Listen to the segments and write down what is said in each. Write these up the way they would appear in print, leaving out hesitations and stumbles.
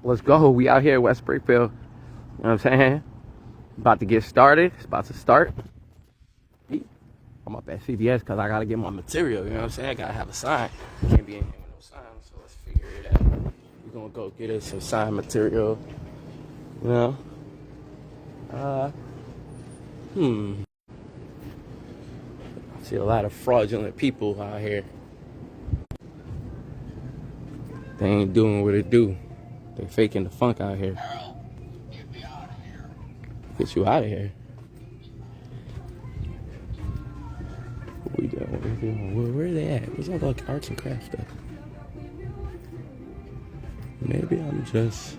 Let's go. We out here at West Springfield. You know what I'm saying? About to get started. It's about to start. I'm up at CVS because I got to get my material. You know what I'm saying? I got to have a sign. Can't be in here with no sign. So let's figure it out. We're going to go get us some sign material. You know? I see a lot of fraudulent people out here. They ain't doing what it do. They faking the funk out here. Get me out of here. Get you out of here. What we doing? What we doing? Where are they at? Where's all the arts and crafts stuff? Maybe I'm just...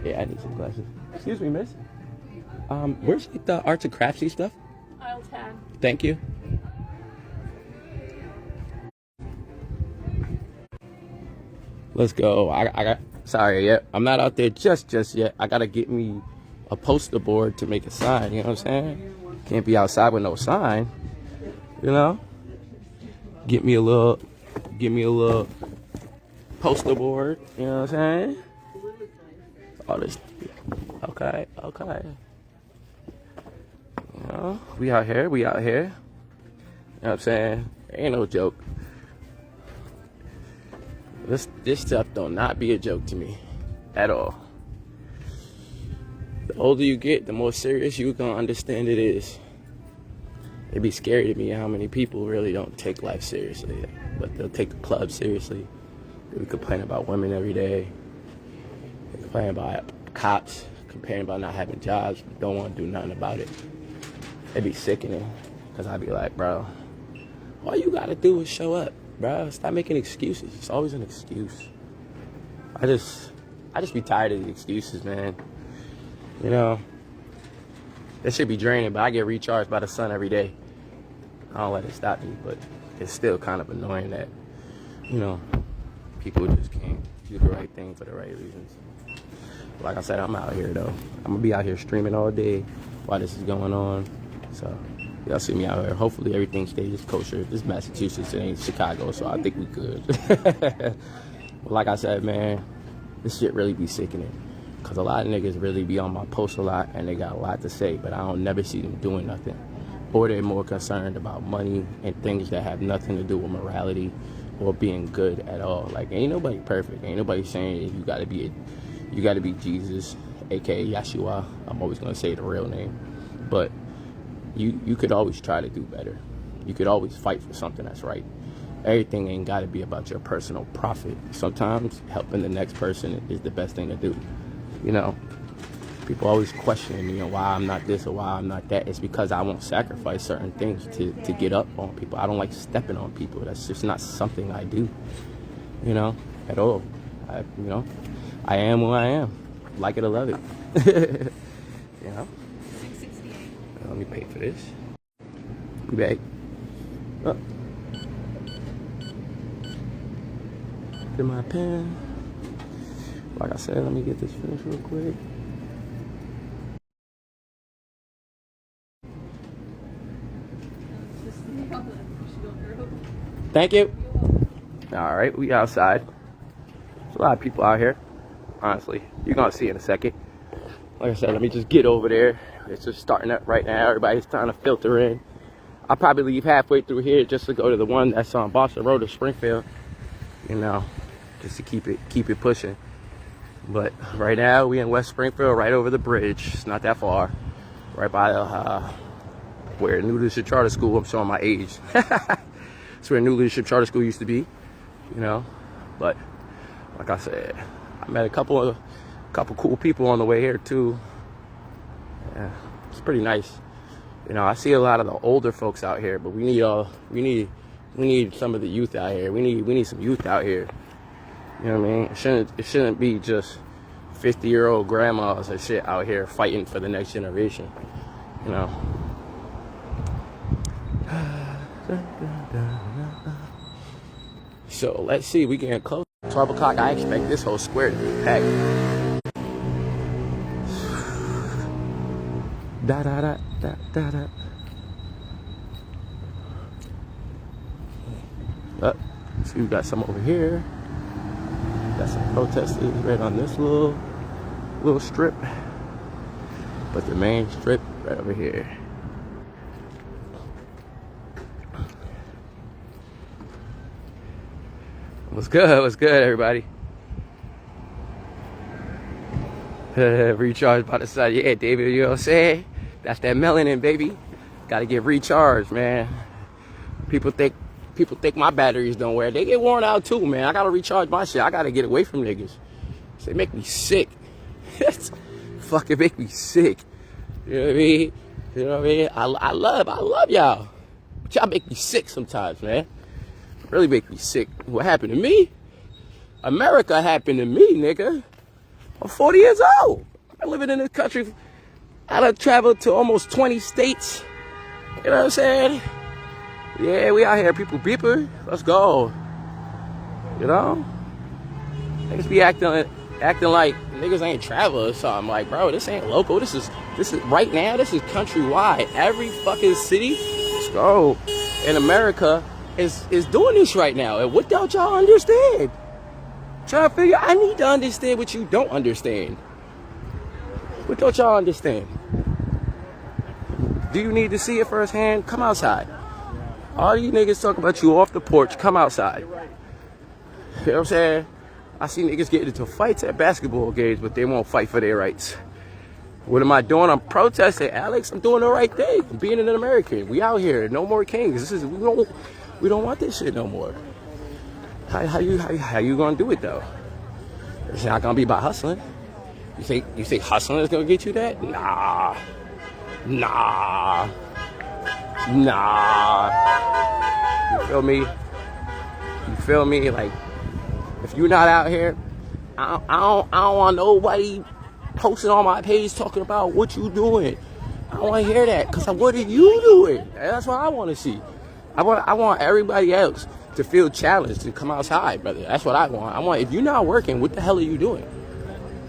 Yeah, I need some glasses. Excuse me, miss. Where's like the arts and craftsy stuff? Aisle 10. Thank you. Let's go. I got... Sorry, yeah. I'm not out there just yet. I gotta get me a poster board to make a sign. You know what I'm saying? Can't be outside with no sign. You know? Get me a little poster board. You know what I'm saying? All this. Okay. You know, we out here. You know what I'm saying? Ain't no joke. This stuff don't not be a joke to me at all. The older you get, the more serious you gonna understand it is. It'd be scary to me how many people really don't take life seriously, but they'll take the club seriously. They complain about women every day. They complain about cops, complaining about not having jobs, but don't want to do nothing about it. It'd be sickening, because I'd be like, bro, all you gotta do is show up. Bro, stop making excuses. It's always an excuse. I just be tired of the excuses, man. You know, that should be draining, but I get recharged by the sun every day. I don't let it stop me, but it's still kind of annoying that, you know, people just can't do the right thing for the right reasons. Like I said, I'm out here, though. I'm going to be out here streaming all day while this is going on. So, y'all see me out here. Hopefully everything stays kosher. This is Massachusetts, it ain't Chicago, so I think we good. But like I said, man, this shit really be sickening. Because a lot of niggas really be on my post a lot, and they got a lot to say, but I don't never see them doing nothing. Or they're more concerned about money and things that have nothing to do with morality or being good at all. Like, ain't nobody perfect. Ain't nobody saying you gotta be Jesus, aka Yeshua. I'm always gonna say the real name. But you could always try to do better. You could always fight for something that's right. Everything ain't gotta be about your personal profit. Sometimes helping the next person is the best thing to do. You know, people always question, you know, why I'm not this or why I'm not that. It's because I won't sacrifice certain things to get up on people. I don't like stepping on people. That's just not something I do, you know, at all. I am who I am. Like it or love it. You know? $6.68. Let me pay for this. Be back. Oh. Get my pen. Like I said, let me get this finished real quick. Thank you. All right, we outside. There's a lot of people out here, honestly. You're going to see in a second. Like I said, let me just get over there. It's just starting up right now. Everybody's trying to filter in. I'll probably leave halfway through here just to go to the one that's on Boston Road to Springfield. You know, just to keep it pushing. But right now, we in West Springfield, right over the bridge. It's not that far. Right by where New Leadership Charter School, I'm showing my age. It's where New Leadership Charter School used to be, you know. But like I said, I met a couple cool people on the way here too. Yeah, it's pretty nice. You know, I see a lot of the older folks out here, but we need some of the youth out here. We need some youth out here. You know what I mean? It shouldn't be just 50-year-old grandmas and shit out here fighting for the next generation. You know. So let's see, we getting close. 12 o'clock, I expect this whole square to be packed. Da da da da da da. See, we got some over here. Got some protesters right on this little strip. But the main strip right over here. What's good? What's good, everybody? Recharge by the side. Yeah, David, you know what I'm saying? That's that melanin, baby. Gotta get recharged, man. People think my batteries don't wear. They get worn out too, man. I gotta recharge my shit. I gotta get away from niggas. They make me sick. Fucking make me sick. You know what I mean? You know what I mean? I love y'all. But y'all make me sick sometimes, man. Really make me sick. What happened to me? America happened to me, nigga. I'm 40 years old. I've been living in this country. I done traveled to almost 20 states. You know what I'm saying? Yeah, we out here, people beeper. Let's go. You know? Niggas be acting like niggas ain't travel or something. Like, bro, this ain't local. This is right now, this is countrywide. Every fucking city, let's go, in America is doing this right now. And what don't y'all understand? Trying to figure, I need to understand what you don't understand. What don't y'all understand? Do you need to see it firsthand? Come outside. All you niggas talk about you off the porch, come outside. You know what I'm saying? I see niggas getting into fights at basketball games, but they won't fight for their rights. What am I doing? I'm protesting, Alex. I'm doing the right thing. I'm being an American. We out here. No more kings. We don't want this shit no more. How you gonna do it though? It's not gonna be by hustling. You think hustling is gonna get you that? Nah. You feel me? Like, if you're not out here, I don't want nobody posting on my page talking about what you doing. I don't want to hear that, because what are you doing? That's what I want to see. I want everybody else to feel challenged to come outside, brother. That's what I want. If you're not working, what the hell are you doing?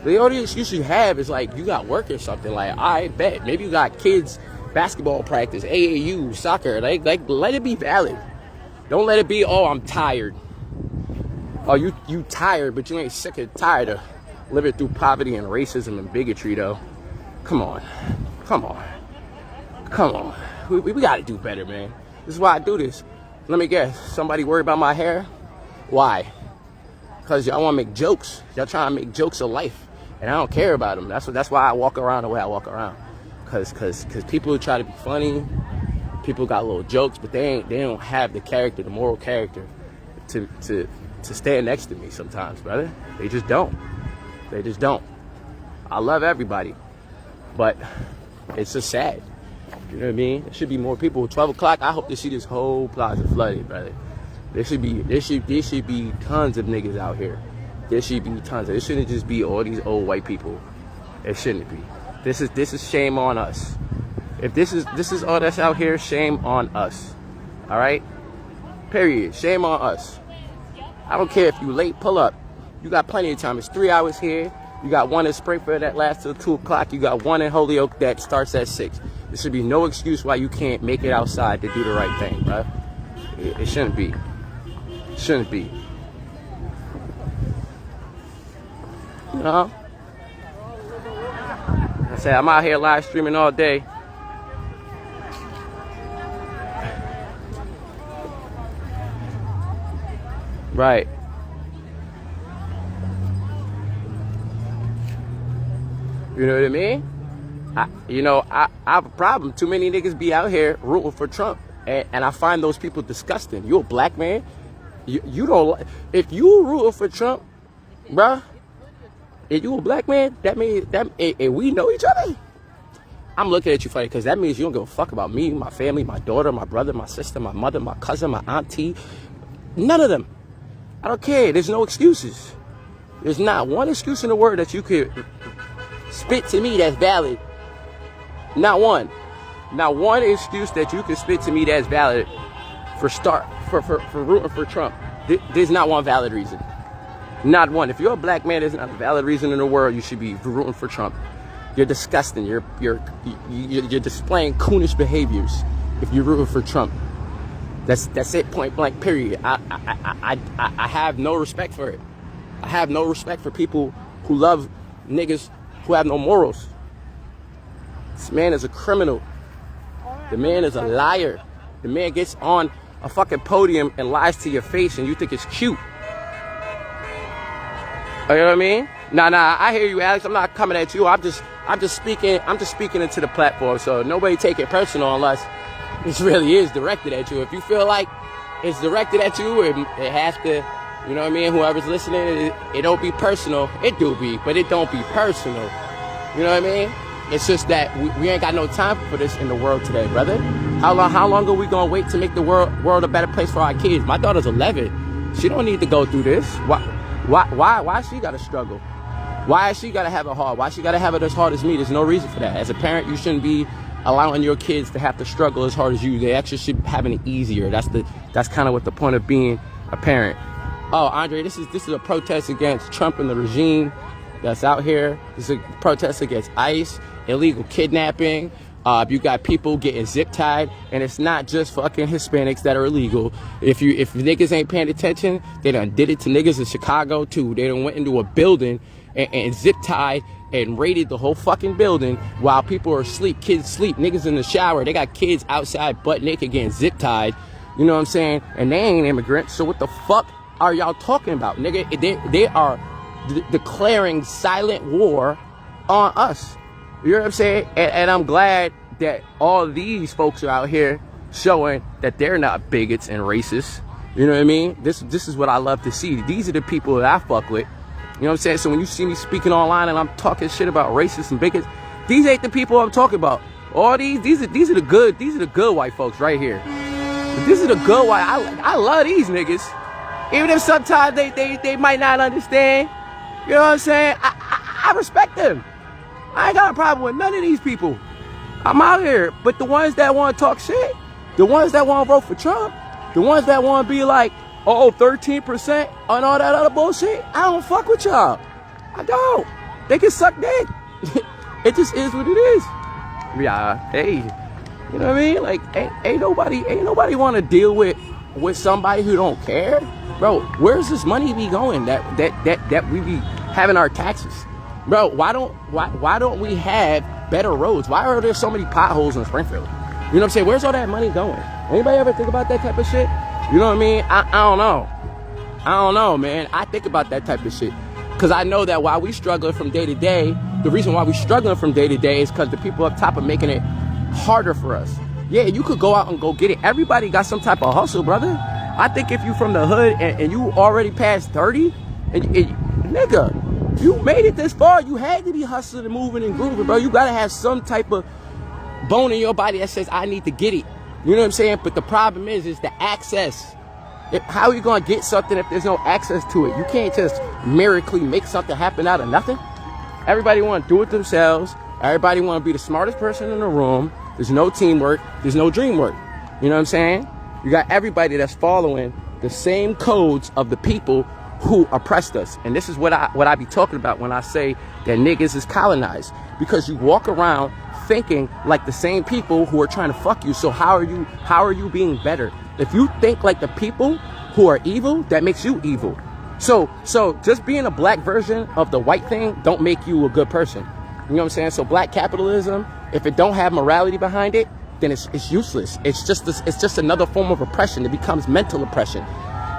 The only excuse you have is like you got work or something. Like, I bet maybe you got kids basketball practice, AAU, soccer. Like let it be valid. Don't let it be, oh, I'm tired. Oh, you tired, but you ain't sick and tired of living through poverty and racism and bigotry, though. Come on. We got to do better, man. This is why I do this. Let me guess. Somebody worry about my hair? Why? Because y'all want to make jokes. Y'all trying to make jokes of life. And I don't care about them. That's why I walk around the way I walk around. Because people try to be funny. People got little jokes, but they don't have the character, the moral character to stand next to me sometimes, brother. They just don't. I love everybody, but it's just sad. You know what I mean? There should be more people. 12 o'clock, I hope to see this whole plaza flooded, brother. There should be tons of niggas out here. There should be tons. It shouldn't just be all these old white people. It shouldn't be. This is shame on us. If this is all that's out here, shame on us. All right? Period. Shame on us. I don't care if you late, pull up. You got plenty of time. It's 3 hours here. You got one in Springfield that lasts till 2 o'clock. You got one in Holyoke that starts at 6. There should be no excuse why you can't make it outside to do the right thing, bro. It shouldn't be. It shouldn't be. You know? I said, I'm out here live streaming all day. Right. You know what I mean? I have a problem. Too many niggas be out here rooting for Trump. And I find those people disgusting. You a black man? You don't... If you rooting for Trump, bruh, if you a black man, that means... and we know each other? I'm looking at you funny, because that means you don't give a fuck about me, my family, my daughter, my brother, my sister, my mother, my cousin, my auntie. None of them. I don't care. There's no excuses. There's not one excuse in the world that you could spit to me that's valid. Not one. Not one excuse that you can spit to me that's valid for rooting for Trump. There's not one valid reason. Not one. If you're a black man, there's not a valid reason in the world you should be rooting for Trump. You're disgusting. You're displaying coonish behaviors if you're rooting for Trump. That's it, point blank, period. I have no respect for it. I have no respect for people who love niggas who have no morals. This man is a criminal. The man is a liar. The man gets on a fucking podium and lies to your face and you think it's cute. You know what I mean? Nah, I hear you, Alex. I'm not coming at you. I'm just speaking into the platform. So nobody take it personal unless it really is directed at you. If you feel like it's directed at you, it has to, you know what I mean? Whoever's listening, it don't be personal. It do be, but it don't be personal. You know what I mean? It's just that we ain't got no time for this in the world today, brother. How long are we gonna wait to make the world a better place for our kids? My daughter's 11. She don't need to go through this. Why she gotta struggle? Why she gotta have it hard? Why she gotta have it as hard as me? There's no reason for that. As a parent, you shouldn't be allowing your kids to have to struggle as hard as you. They actually should be having it easier. That's kind of what the point of being a parent. Oh, Andre, this is a protest against Trump and the regime that's out here. This is a protest against ICE, illegal kidnapping. You got people getting zip tied, and it's not just fucking Hispanics that are illegal. If niggas ain't paying attention, they done did it to niggas in Chicago too. They done went into a building and zip tied and raided the whole fucking building while people are asleep. Kids sleep, niggas in the shower. They got kids outside butt naked getting zip tied. You know what I'm saying? And they ain't immigrants. So what the fuck are y'all talking about, nigga? They are declaring silent war on us. You know what I'm saying? And I'm glad that all these folks are out here showing that they're not bigots and racists. You know what I mean? This is what I love to see. These are the people that I fuck with. You know what I'm saying? So when you see me speaking online and I'm talking shit about racists and bigots, these ain't the people I'm talking about. All these are the good white folks right here. These are the good white. I love these niggas. Even if sometimes they might not understand. You know what I'm saying? I respect them. I ain't got a problem with none of these people. I'm out here. But the ones that want to talk shit, the ones that want to vote for Trump, the ones that want to be like, 13% on all that other bullshit, I don't fuck with y'all. I don't. They can suck dick. It just is what it is. Yeah, hey, you know what I mean? Like, ain't nobody want to deal with somebody who don't care. Bro, where's this money be going that we be having our taxes? Bro, why don't we have better roads? Why are there so many potholes in Springfield? You know what I'm saying? Where's all that money going? Anybody ever think about that type of shit? You know what I mean? I don't know, man. I think about that type of shit. Because I know that while we struggling from day to day, the reason why we struggling from day to day is because the people up top are making it harder for us. Yeah, you could go out and go get it. Everybody got some type of hustle, brother. I think if you from the hood and you already past 30, and nigga, you made it this far, you had to be hustling and moving and grooving, bro. You gotta have some type of bone in your body that says, I need to get it. You know what I'm saying? But the problem is the access. How are you gonna get something if there's no access to it? You can't just miraculously make something happen out of nothing. Everybody wanna do it themselves. Everybody wanna be the smartest person in the room. There's no teamwork. There's no dream work. You know what I'm saying? You got everybody that's following the same codes of the people who oppressed us. And this is what I be talking about when I say that niggas is colonized. Because you walk around thinking like the same people who are trying to fuck you. So how are you being better? If you think like the people who are evil, that makes you evil. So just being a black version of the white thing don't make you a good person. You know what I'm saying? So black capitalism, if it don't have morality behind it, then it's useless. It's just another form of oppression. It becomes mental oppression.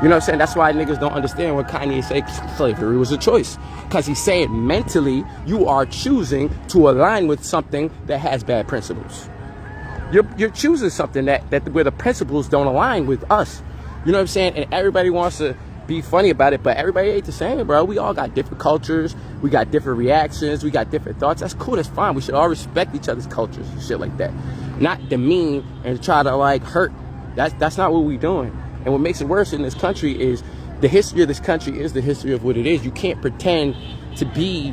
You know what I'm saying? That's why niggas don't understand when Kanye say slavery was a choice. Because he's saying mentally you are choosing to align with something that has bad principles. You're choosing something that where the principles don't align with us. You know what I'm saying? And everybody wants to be funny about it, but everybody ain't the same, bro. We all got different cultures. We got different reactions. We got different thoughts. That's cool. That's fine. We should all respect each other's cultures and shit like that. Not demean and try to like hurt. That's not what we doing. And what makes it worse in this country is the history of this country is the history of what it is. You can't pretend to be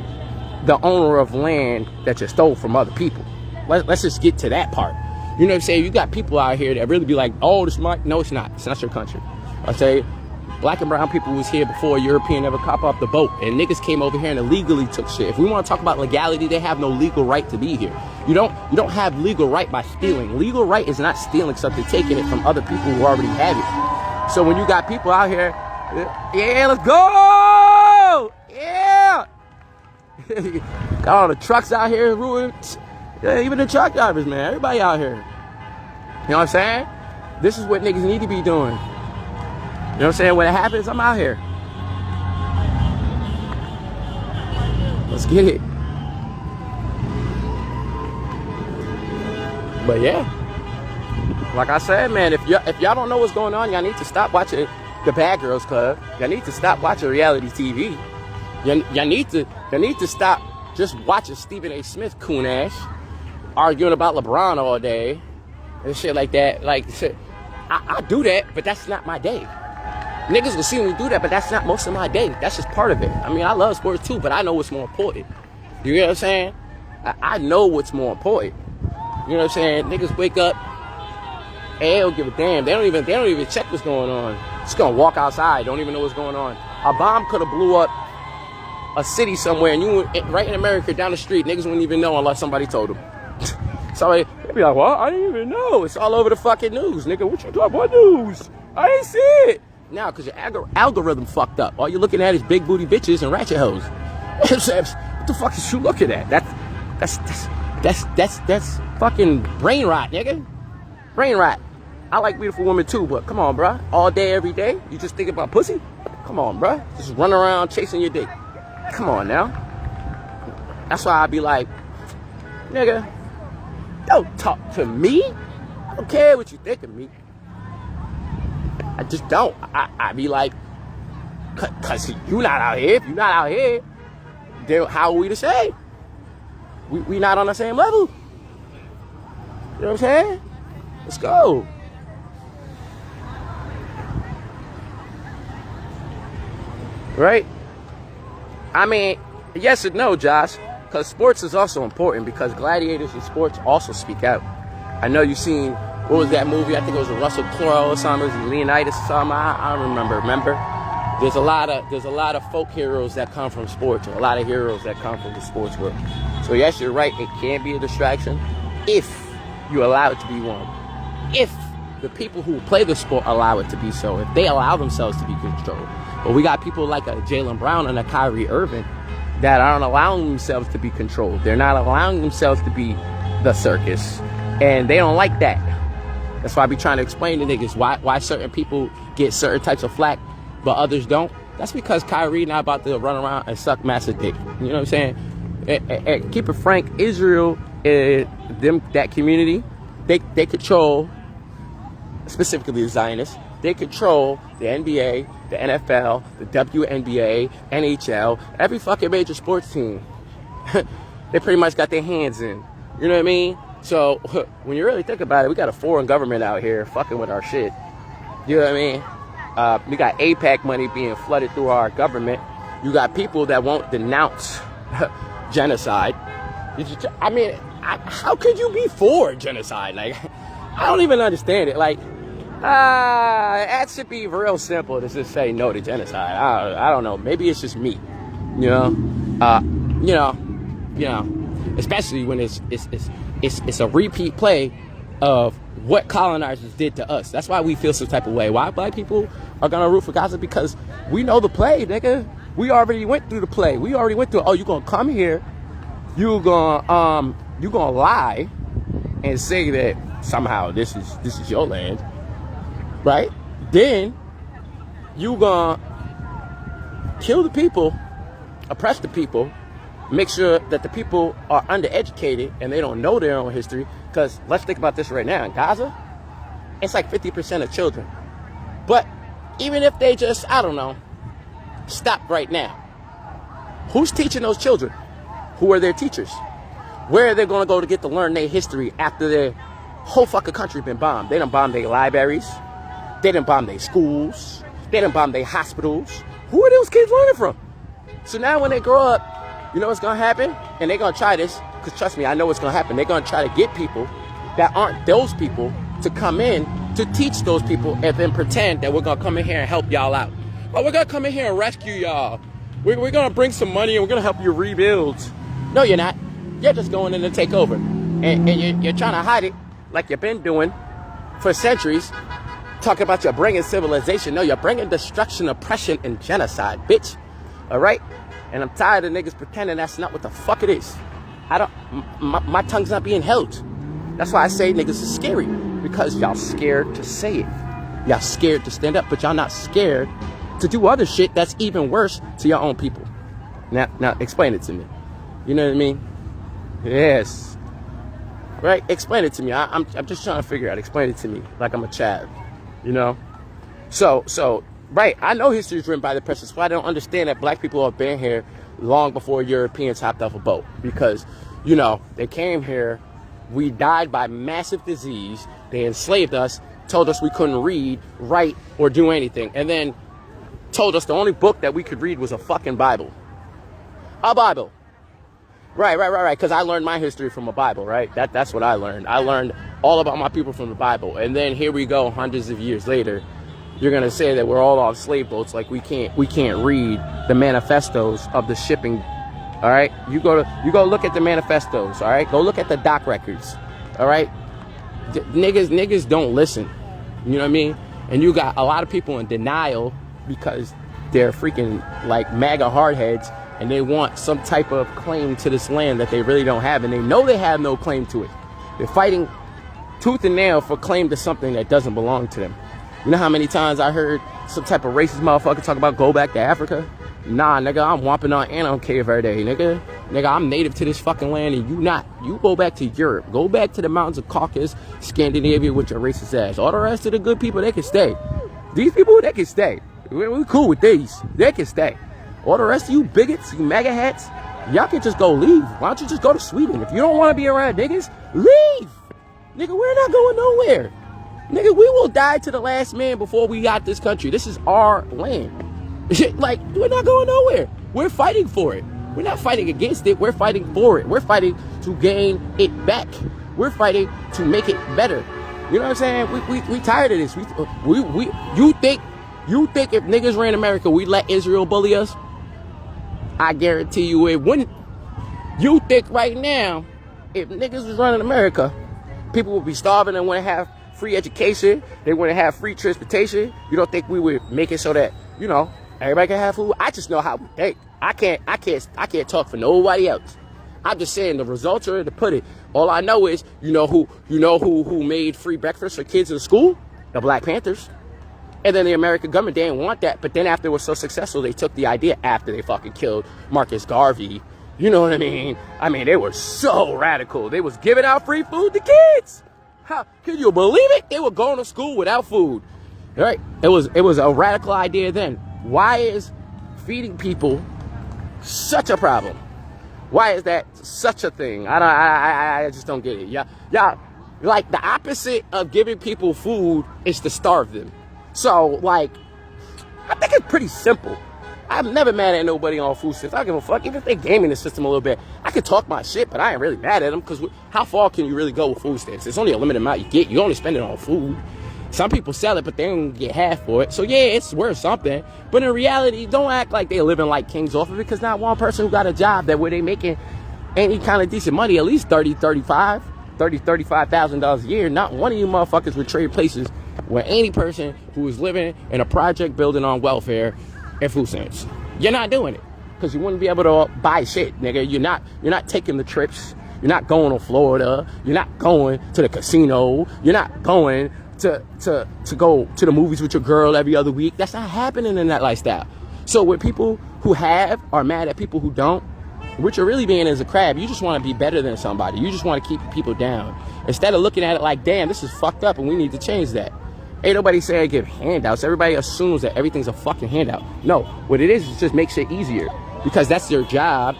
the owner of land that you stole from other people. Let's just get to that part. You know what I'm saying? You got people out here that really be like, oh, this might. No, it's not. It's not your country. I say, black and brown people was here before European ever cop off the boat. And niggas came over here and illegally took shit. If we want to talk about legality, they have no legal right to be here. You don't have legal right by stealing. Legal right is not stealing something, taking it from other people who already have it. So when you got people out here, yeah, let's go! Got all the trucks out here ruined. Yeah, even the truck drivers, man. Everybody out here. You know what I'm saying? This is what niggas need to be doing. You know what I'm saying? When it happens, I'm out here. Let's get it. But yeah. Like I said, man, if y'all don't know what's going on, y'all need to stop watching the Bad Girls Club. Y'all need to stop watching reality TV. Y'all need to stop just watching Stephen A. Smith coon ass arguing about LeBron all day and shit like that. Like, shit, I do that, but that's not my day. Niggas will see me do that, but that's not most of my day. That's just part of it. I mean, I love sports too, but I know what's more important. You know what I'm saying? I know what's more important. You know what I'm saying? Niggas wake up and they don't give a damn. They don't even check what's going on. Just gonna walk outside, don't even know what's going on. A bomb could have blew up a city somewhere, and you right in America down the street, niggas wouldn't even know unless somebody told them. So they'd be like, well, I didn't even know. It's all over the fucking news, nigga. What you talking? What news? I ain't see it. Now, because your algorithm fucked up. All you're looking at is big booty bitches and ratchet hoes. What the fuck is you looking at? That's fucking brain rot, nigga. Brain rot. I like beautiful women too, but come on, bruh. All day, every day, you just think about pussy? Come on, bruh. Just run around chasing your dick. Come on now. That's why I be like, nigga, don't talk to me. I don't care what you think of me. I just don't. I be like, cause you not out here. If you not out here, then how are we the same? We not on the same level. You know what I'm saying? Let's go. Right? I mean, yes and no, Josh, because sports is also important because gladiators in sports also speak out. I know you've seen, what was that movie? I think it was a Russell Crowe or something, it was Leonidas or something. I don't remember. There's a lot of folk heroes that come from sports, or a lot of heroes that come from the sports world. So yes, you're right, it can be a distraction if you allow it to be one. If the people who play the sport allow it to be so, if they allow themselves to be controlled. But we got people like a Jaylen Brown and a Kyrie Irving that aren't allowing themselves to be controlled. They're not allowing themselves to be the circus. And they don't like that. That's why I be trying to explain to niggas why certain people get certain types of flack, but others don't. That's because Kyrie not about to run around and suck massive dick. You know what I'm saying? And keep it frank, Israel, that community, they control, specifically the Zionists, they control the NBA, the NFL, the WNBA, NHL, every fucking major sports team. They pretty much got their hands in. You know what I mean? So when you really think about it, we got a foreign government out here fucking with our shit. You know what I mean? We got APAC money being flooded through our government. You got people that won't denounce genocide. I mean, how could you be for genocide? Like, I don't even understand it. Like, that should be real simple to just say no to genocide. I don't know. Maybe it's just me. You know, especially when it's a repeat play of what colonizers did to us. That's why we feel some type of way. Why black people are gonna root for Gaza? Because we know the play, nigga. We already went through the play. We already went through. Oh, you gonna come here? You gonna lie and say that somehow this is your land, right? Then you gonna kill the people, oppress the people, make sure that the people are undereducated and they don't know their own history. Because let's think about this right now. In Gaza, it's like 50% of children. But even if they just, I don't know, stop right now, who's teaching those children? Who are their teachers? Where are they going to go to get to learn their history after their whole fucking country been bombed? They done bombed their libraries. They done bombed their schools. They done bombed their hospitals. Who are those kids learning from? So now when they grow up, you know what's going to happen? And they're going to try this, because trust me, I know what's going to happen. They're going to try to get people that aren't those people to come in to teach those people and then pretend that we're going to come in here and help y'all out. Oh, we're going to come in here and rescue y'all. We're going to bring some money and we're going to help you rebuild. No, you're not. You're just going in to take over. And you're trying to hide it like you've been doing for centuries. Talking about you're bringing civilization. No, you're bringing destruction, oppression, and genocide, bitch. All right? And I'm tired of niggas pretending that's not what the fuck it is. My tongue's not being held. That's why I say niggas is scary. Because y'all scared to say it. Y'all scared to stand up, but y'all not scared to do other shit that's even worse to your own people. Now explain it to me. You know what I mean? Yes. Right? Explain it to me. I'm just trying to figure out. Explain it to me like I'm a child. You know? So, right. I know history is written by the press. That's why I don't understand that black people have been here long before Europeans hopped off a boat. Because, you know, they came here. We died by massive disease. They enslaved us, told us we couldn't read, write, or do anything. And then told us the only book that we could read was a fucking Bible. A Bible. Right. Because I learned my history from a Bible, right? That's what I learned. I learned all about my people from the Bible. And then here we go, hundreds of years later. You're gonna say that we're all off slave boats, like we can't read the manifestos of the shipping. All right, you go look at the manifestos. All right, go look at the dock records. All right, niggas don't listen. You know what I mean? And you got a lot of people in denial because they're freaking like MAGA hardheads, and they want some type of claim to this land that they really don't have, and they know they have no claim to it. They're fighting tooth and nail for claim to something that doesn't belong to them. You know how many times I heard some type of racist motherfucker talk about go back to Africa? Nah, nigga, I'm whopping on and on Cape Verde, nigga. Nigga, I'm native to this fucking land and you not. You go back to Europe. Go back to the mountains of Caucasus, Scandinavia with your racist ass. All the rest of the good people, they can stay. These people, they can stay. We cool with these. They can stay. All the rest of you bigots, you MAGA hats, y'all can just go leave. Why don't you just go to Sweden? If you don't want to be around niggas, leave. Nigga, we're not going nowhere. Nigga, we will die to the last man before we got this country. This is our land. Like, we're not going nowhere. We're fighting for it. We're not fighting against it. We're fighting for it. We're fighting to gain it back. We're fighting to make it better. You know what I'm saying? We tired of this. You think if niggas ran America, we'd let Israel bully us? I guarantee you it wouldn't. You think right now, if niggas was running America, people would be starving and want to have free education, they want to have free transportation. You don't think we would make it so that, you know, everybody can have food? I just know how we think. I can't talk for nobody else. I'm just saying the results are to put it. All I know is, you know who made free breakfast for kids in school? The Black Panthers. And then the American government, they didn't want that. But then after it was so successful, they took the idea after they fucking killed Marcus Garvey. You know what I mean? I mean, they were so radical. They was giving out free food to kids. How can you believe it? They were going to school without food. All right? It was a radical idea then. Why is feeding people such a problem? Why is that such a thing? I just don't get it. Y'all, like, the opposite of giving people food is to starve them. So, like, I think it's pretty simple. I'm never mad at nobody on food stamps. I don't give a fuck. Even if they gaming the system a little bit, I can talk my shit, but I ain't really mad at them because how far can you really go with food stamps? It's only a limited amount you get. You only spend it on food. Some people sell it, but they don't get half for it. So, yeah, it's worth something. But in reality, don't act like they're living like kings off of it because not one person who got a job that where they making any kind of decent money, at least $35,000 a year, not one of you motherfuckers would trade places where any person who is living in a project building on welfare and food stamps. You're not doing it because you wouldn't be able to buy shit, nigga. You're not taking the trips. You're not going to Florida. You're not going to the casino. You're not going to go to the movies with your girl every other week. That's not happening in that lifestyle. So with people who have are mad at people who don't, what you're really being is a crab. You just want to be better than somebody. You just want to keep people down instead of looking at it like, damn, this is fucked up and we need to change that. Ain't nobody saying give handouts. Everybody assumes that everything's a fucking handout. No, what it is just makes it easier because that's their job,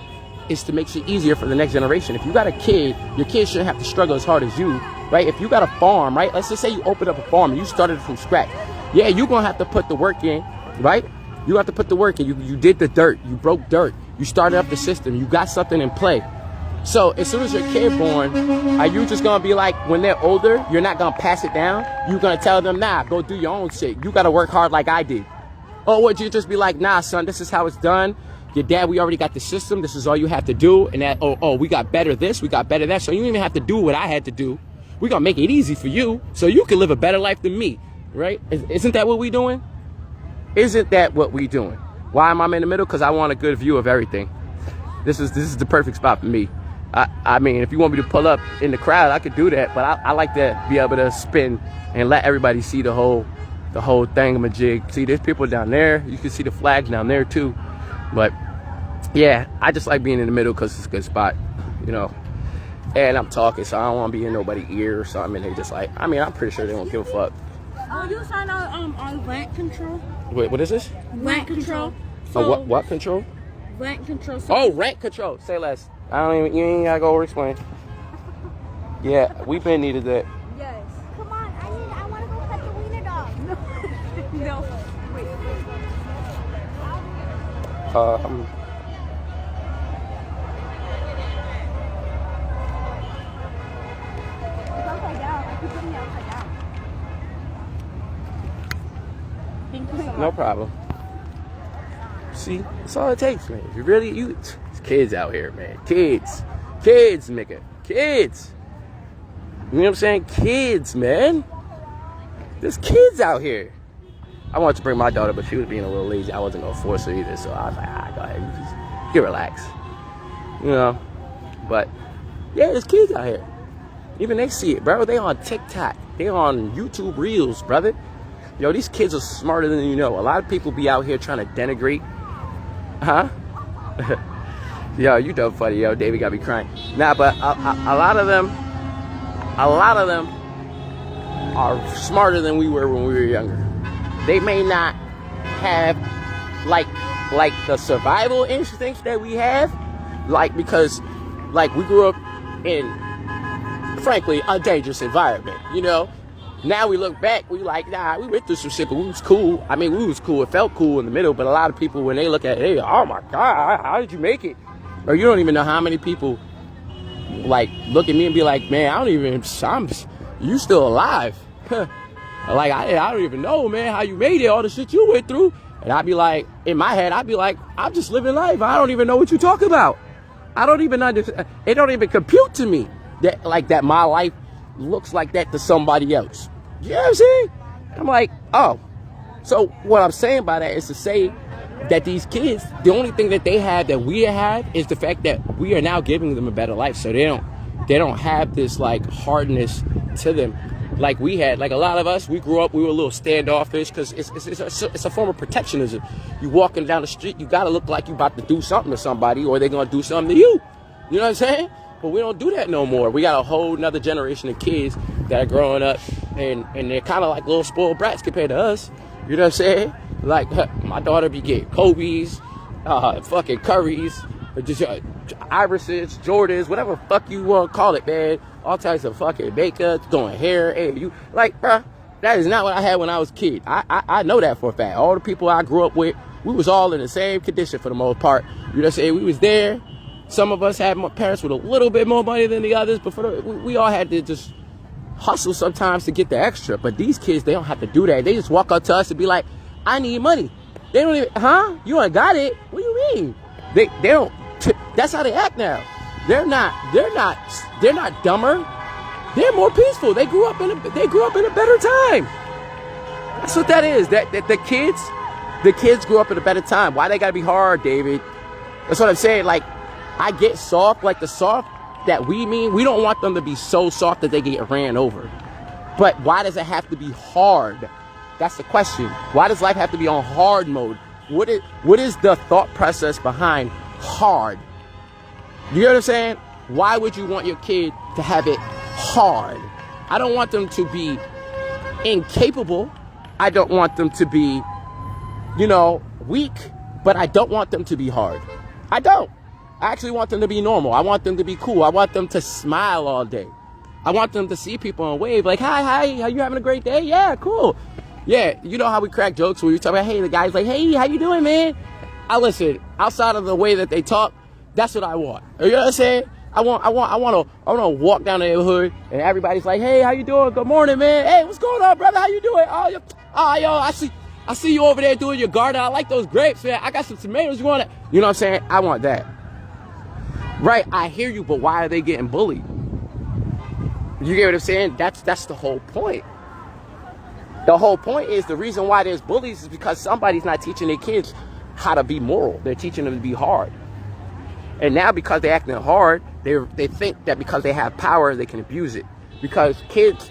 is to make shit easier for the next generation. If you got a kid, your kid shouldn't have to struggle as hard as you, right? If you got a farm, right? Let's just say you opened up a farm and you started from scratch. Yeah, you're going to have to put the work in, right? You have to put the work in. You did the dirt. You broke dirt. You started up the system. You got something in play. So as soon as your kid born, are you just going to be like, when they're older, you're not going to pass it down? You're going to tell them, nah, go do your own shit. You got to work hard like I did. Or would you just be like, nah, son, this is how it's done. Your dad, we already got the system. This is all you have to do. And that, we got better this, we got better that. So you don't even have to do what I had to do. We're going to make it easy for you so you can live a better life than me, right? Isn't that what we doing? Isn't that what we doing? Why am I in the middle? Because I want a good view of everything. This is the perfect spot for me. I mean, if you want me to pull up in the crowd, I could do that. But I like to be able to spin and let everybody see the whole thingamajig. See, there's people down there. You can see the flags down there too. But yeah, I just like being in the middle because it's a good spot, you know. And I'm talking, so I don't want to be in nobody's ear or something. And they just like, I mean, I'm pretty sure they don't give a fuck. Will you sign on rent control? Wait, what is this? Rent control. So, what control? Rent control. So Oh, rent control. Say less. You ain't gotta go over explain. Yeah, we've been needed that. yes. Come on, I want to go pet the wiener dog. No. Wait. It's upside down. I keep putting it upside down. Thank you so much. No problem. See, that's all it takes, man. If you really, it's kids out here, man. Kids, nigga. Kids. You know what I'm saying? Kids, man. There's kids out here. I wanted to bring my daughter, but she was being a little lazy. I wasn't gonna force her either, so I was like, go ahead, you relax. You know? But yeah, there's kids out here. Even they see it, bro. They on TikTok. They on YouTube Reels, brother. Yo, these kids are smarter than you know. A lot of people be out here trying to denigrate. Huh? Yo, you dumb funny, yo. David got me crying. Nah, but a lot of them are smarter than we were when we were younger. They may not have like the survival instincts that we have, because we grew up in, frankly, a dangerous environment, you know. Now we look back, we like, nah, we went through some shit, but we was cool. I mean, we was cool. It felt cool in the middle, but a lot of people, when they look at it, they, oh my God, how did you make it? Or you don't even know how many people, look at me and be like, man, you still alive. I don't even know, man, how you made it, all the shit you went through. And I'd be like, in my head, I'd be like, I'm just living life. I don't even know what you talk about. I don't even understand. It don't even compute to me that my life looks like that to somebody else. You know what I'm saying? I'm like, oh. So what I'm saying by that is to say that these kids, the only thing that they have that we have is the fact that we are now giving them a better life. So they don't have this hardness to them like we had. Like a lot of us, we grew up, we were a little standoffish because it's a form of protectionism. You walking down the street, you gotta look like you about to do something to somebody or they're gonna do something to you. You know what I'm saying? But we don't do that no more. We got a whole nother generation of kids that are growing up and they're kind of like little spoiled brats compared to us. You know what I'm saying? Like, my daughter be getting Kobe's, fucking Curry's, Irises, Jordans, whatever the fuck you want to call it, man. All types of fucking makeup, doing hair. Hey, bruh, that is not what I had when I was a kid. I know that for a fact. All the people I grew up with, we was all in the same condition for the most part. You know what I'm saying? We was there. Some of us had parents with a little bit more money than the others, but we all had to just hustle sometimes to get the extra. But these kids, they don't have to do that. They just walk up to us and be like, I need money. They don't even, you ain't got it? What do you mean? They don't, that's how they act now. They're not dumber. They're more peaceful. They grew up in a better time. That's what that is. That the kids grew up in a better time. Why they gotta be hard, David? That's what I'm saying. I get soft, the soft that we mean. We don't want them to be so soft that they get ran over. But why does it have to be hard? That's the question. Why does life have to be on hard mode? What is the thought process behind hard? You know what I'm saying? Why would you want your kid to have it hard? I don't want them to be incapable. I don't want them to be, weak, but I don't want them to be hard. I don't. I actually want them to be normal. I want them to be cool. I want them to smile all day. I want them to see people and wave like, hi, how you having a great day? Yeah, cool. Yeah, you know how we crack jokes where you talk about, hey, the guy's like, hey, how you doing, man? I listen, outside of the way that they talk, that's what I want. You know what I'm saying? I want to walk down the neighborhood and everybody's like, hey, how you doing? Good morning, man. Hey, what's going on, brother? How you doing? Yo, I see you over there doing your garden. I like those grapes, man. I got some tomatoes. You want it? You know what I'm saying? I want that. Right, I hear you, but why are they getting bullied? You get what I'm saying? That's the whole point. The whole point is the reason why there's bullies is because somebody's not teaching their kids how to be moral. They're teaching them to be hard. And now because they're acting hard, they think that because they have power, they can abuse it. Because kids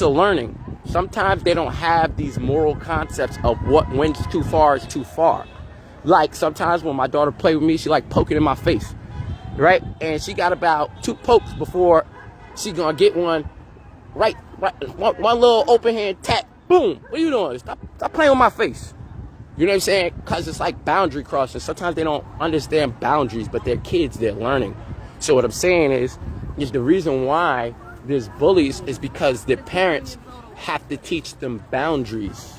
are learning. Sometimes they don't have these moral concepts of when's too far is too far. Like sometimes when my daughter play with me, she like poking in my face, right? And she got about 2 pokes before she gonna get one. Right, one little open hand tap, boom. What are you doing? Stop playing with my face. You know what I'm saying? Because it's like boundary crossing. Sometimes they don't understand boundaries, but they're kids, they're learning. So what I'm saying is the reason why there's bullies is because their parents have to teach them boundaries.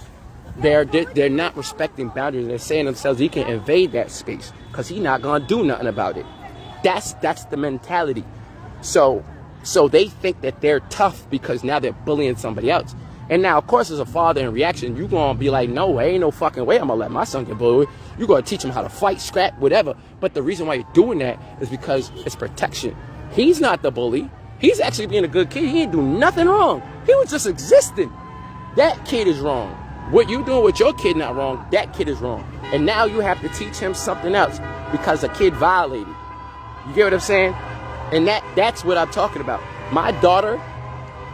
They're not respecting boundaries. They're saying to themselves, he can invade that space because he's not going to do nothing about it. That's the mentality. So they think that they're tough because now they're bullying somebody else. And now, of course, as a father in reaction, you're going to be like, no, ain't no fucking way I'm going to let my son get bullied. You're going to teach him how to fight, scrap, whatever. But the reason why you're doing that is because it's protection. He's not the bully. He's actually being a good kid. He ain't do nothing wrong. He was just existing. That kid is wrong. What you doing with your kid not wrong, that kid is wrong. And now you have to teach him something else because a kid violated. You get what I'm saying? And that's what I'm talking about. My daughter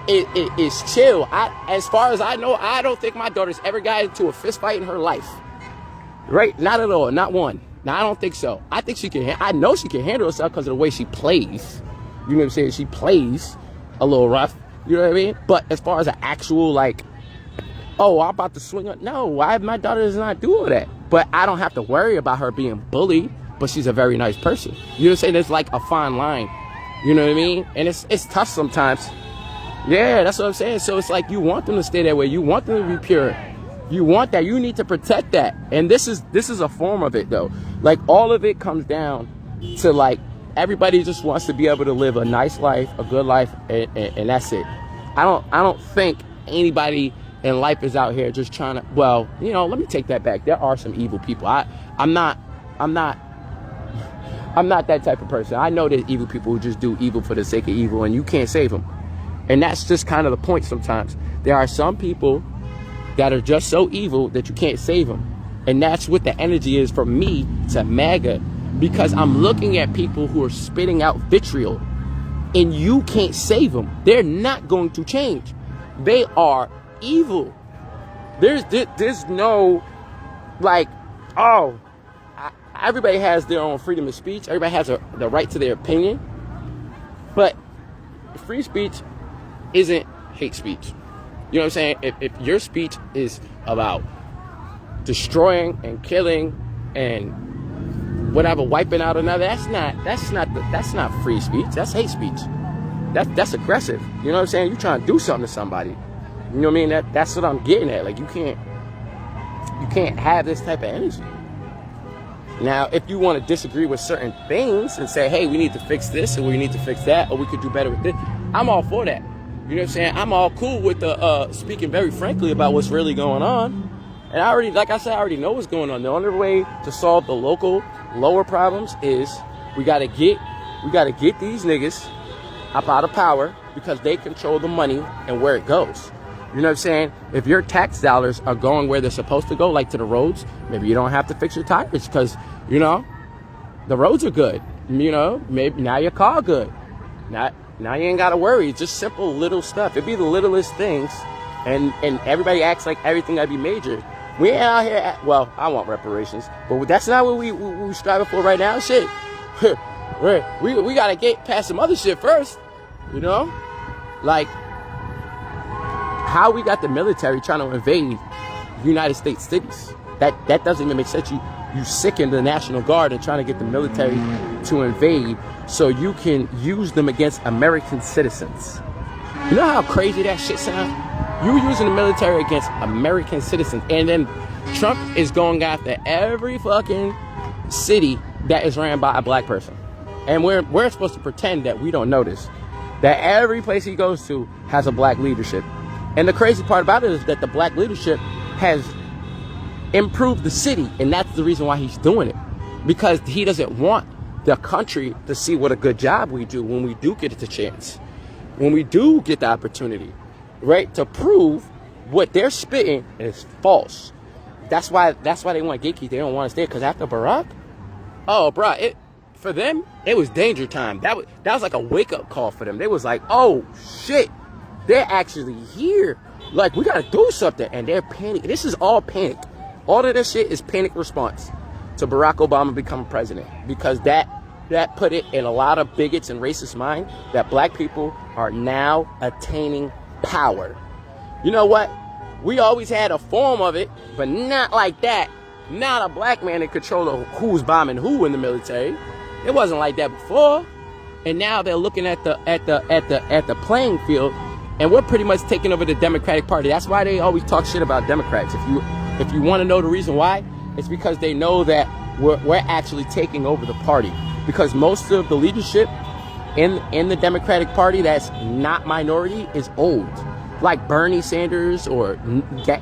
is chill. As far as I know, I don't think my daughter's ever got into a fist fight in her life. Right? Not at all. Not one. No, I don't think so. I think she can. I know she can handle herself because of the way she plays. You know what I'm saying? She plays a little rough. You know what I mean? But as far as an actual like, oh, I'm about to swing up. No, my daughter does not do all that. But I don't have to worry about her being bullied. But she's a very nice person. You know what I'm saying? There's like a fine line. You know what I mean? And it's tough sometimes. Yeah, that's what I'm saying. So it's like you want them to stay that way. You want them to be pure. You want that. You need to protect that. And this is a form of it though. Like all of it comes down to like everybody just wants to be able to live a nice life, a good life, and that's it. I don't think anybody in life is out here just trying to, well, you know, let me take that back. There are some evil people. I'm not that type of person. I know there's evil people who just do evil for the sake of evil, and you can't save them. And that's just kind of the point sometimes. There are some people that are just so evil that you can't save them. And that's what the energy is from me to MAGA. Because I'm looking at people who are spitting out vitriol, and you can't save them. They're not going to change. They are evil. There's no, like, oh, everybody has their own freedom of speech. Everybody has the right to their opinion. But free speech isn't hate speech. You know what I'm saying? If your speech is about destroying and killing and whatever, wiping out another, that's not free speech. That's hate speech. That's aggressive. You know what I'm saying? You're trying to do something to somebody. You know what I mean? That's what I'm getting at. Like you can't have this type of energy. Now, if you want to disagree with certain things and say, hey, we need to fix this or we need to fix that or we could do better with this, I'm all for that. You know what I'm saying? I'm all cool with the speaking very frankly about what's really going on. And I already know what's going on. The only way to solve the lower problems is we gotta get these niggas up out of power because they control the money and where it goes. You know what I'm saying? If your tax dollars are going where they're supposed to go, like to the roads, maybe you don't have to fix your tires because, you know, the roads are good. You know, maybe now your car good. Now you ain't got to worry. It's just simple little stuff. It'd be the littlest things. And everybody acts like everything gotta be major. We ain't out here, well, I want reparations. But that's not what we striving for right now. Shit. we got to get past some other shit first. You know? Like, how we got the military trying to invade United States cities. That doesn't even make sense. You sicken the National Guard and trying to get the military to invade so you can use them against American citizens. You know how crazy that shit sounds? You using the military against American citizens, and then Trump is going after every fucking city that is ran by a black person. And we're supposed to pretend that we don't notice that every place he goes to has a black leadership. And the crazy part about it is that the black leadership has improved the city, and that's the reason why he's doing it. Because he doesn't want the country to see what a good job we do when we do get the chance. When we do get the opportunity, right, to prove what they're spitting is false. That's why they want gatekeep. They don't want to stay because after Barack, oh, bro, for them it was danger time. That was like a wake up call for them. They was like, oh shit, they're actually here. Like we gotta do something, and they're panicking. This is all panic. All of this shit is panic response to Barack Obama becoming president because that put it in a lot of bigots and racist mind that black people are now attaining power. You know what? We always had a form of it, but not like that. Not a black man in control of who's bombing who in the military. It wasn't like that before. And now they're looking at the playing field, and we're pretty much taking over the Democratic Party. That's why they always talk shit about Democrats. If you want to know the reason why, it's because they know that we're actually taking over the party. Because most of the leadership in the Democratic Party that's not minority is old. Like Bernie Sanders or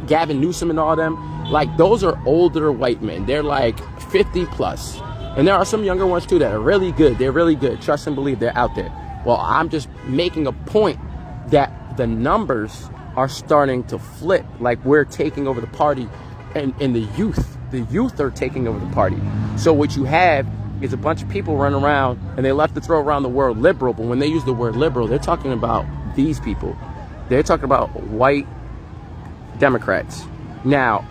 Gavin Newsom and all them, like those are older white men. They're like 50 plus. And there are some younger ones too that are really good. They're really good. Trust and believe they're out there. Well, I'm just making a point that the numbers are starting to flip. Like we're taking over the party and the youth are taking over the party. So what you have is a bunch of people running around and they love to throw around the word liberal. But when they use the word liberal, they're talking about these people. They're talking about white Democrats. Now,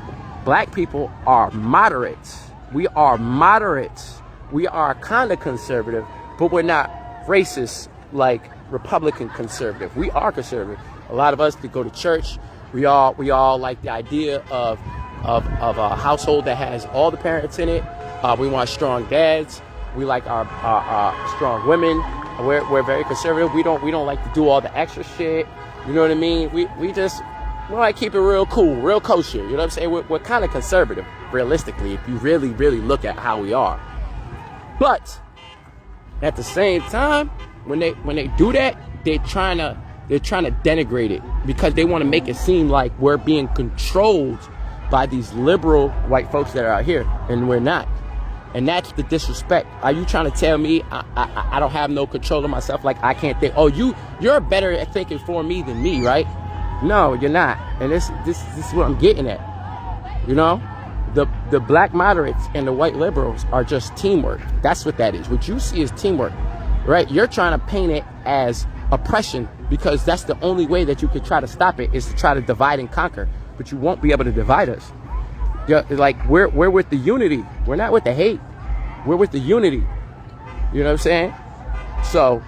black people are moderates. We are moderates. We are kind of conservative, but we're not racist like Republican conservative. We are conservative. A lot of us that go to church, we all like the idea of a household that has all the parents in it. We want strong dads. We like our strong women. We're very conservative. We don't like to do all the extra shit. You know what I mean? We like to keep it real cool, real kosher. You know what I'm saying? We're kind of conservative, realistically, if you really, really look at how we are. But at the same time, when they do that, they're trying to denigrate it because they want to make it seem like we're being controlled by these liberal white folks that are out here, and we're not. And that's the disrespect. Are you trying to tell me I don't have no control of myself? Like I can't think. Oh, you're better at thinking for me than me, right? No, you're not. And this is what I'm getting at. You know, the black moderates and the white liberals are just teamwork. That's what that is. What you see is teamwork, right? You're trying to paint it as oppression because that's the only way that you can try to stop it is to try to divide and conquer. But you won't be able to divide us. Yeah, like we're with the unity. We're not with the hate. We're with the unity. You know what I'm saying? So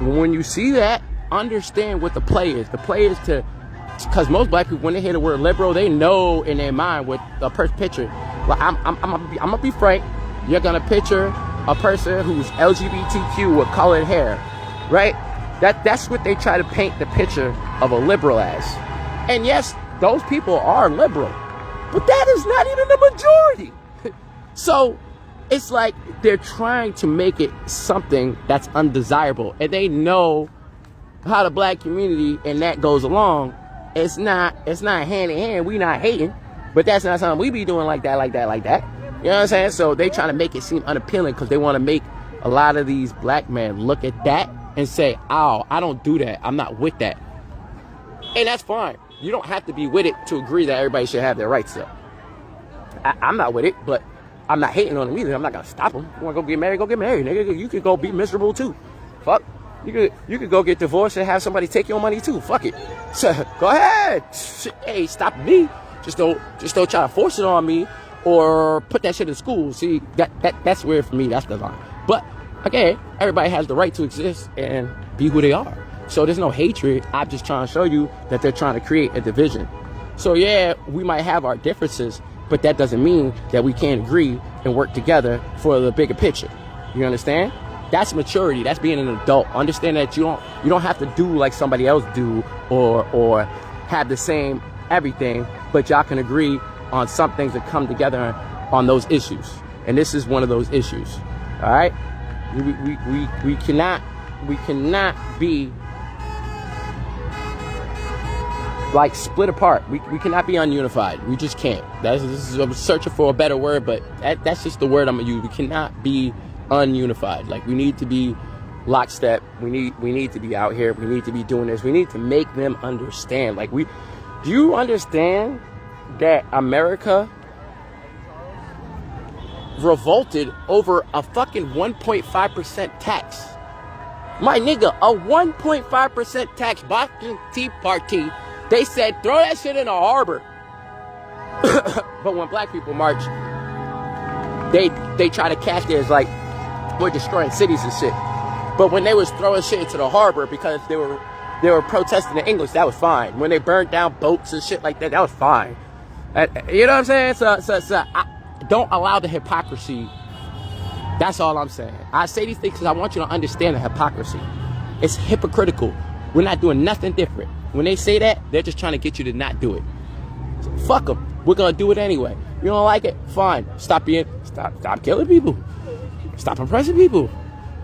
when you see that, understand what the play is. The play is because most black people, when they hear the word liberal, they know in their mind what the picture. Like I'm gonna be frank. You're gonna picture a person who's LGBTQ with colored hair, right? That's what they try to paint the picture of a liberal as. And yes, those people are liberal. But that is not even the majority. So it's like they're trying to make it something that's undesirable. And they know how the black community and that goes along. It's not hand in hand. We not hating. But that's not something we be doing like that. You know what I'm saying? So they trying to make it seem unappealing because they want to make a lot of these black men look at that and say, oh, I don't do that. I'm not with that. And that's fine. You don't have to be with it to agree that everybody should have their rights up. I'm not with it, but I'm not hating on them either. I'm not gonna stop them. You wanna go get married? Go get married, nigga. You could go be miserable too. Fuck. You could go get divorced and have somebody take your money too. Fuck it. So, go ahead. Hey, stop me. Just don't try to force it on me or put that shit in school. See, that's weird for me. That's the line. But again, everybody has the right to exist and be who they are. So there's no hatred. I'm just trying to show you that they're trying to create a division. So yeah, we might have our differences, but that doesn't mean that we can't agree and work together for the bigger picture. You understand? That's maturity. That's being an adult. Understand that you don't have to do like somebody else do or have the same everything, but y'all can agree on some things that come together on those issues. And this is one of those issues. All right? We cannot be like split apart. We cannot be ununified. We just can't. I'm searching for a better word, but that's just the word I'm gonna use. We cannot be ununified. Like we need to be lockstep. We need to be out here. We need to be doing this. We need to make them understand. Like do you understand that America revolted over a fucking 1.5% tax. My nigga, a 1.5% tax. Boston Tea Party, they said throw that shit in the harbor. But when black people march, they try to cast it as like we're destroying cities and shit. But when they was throwing shit into the harbor because they were protesting the English, that was fine. When they burned down boats and shit like that, that was fine. You know what I'm saying? So don't allow the hypocrisy. That's all I'm saying. I say these things because I want you to understand the hypocrisy. It's hypocritical. We're not doing nothing different. When they say that, they're just trying to get you to not do it. So fuck them. We're gonna do it anyway. You don't like it? Fine. Stop killing people. Stop oppressing people.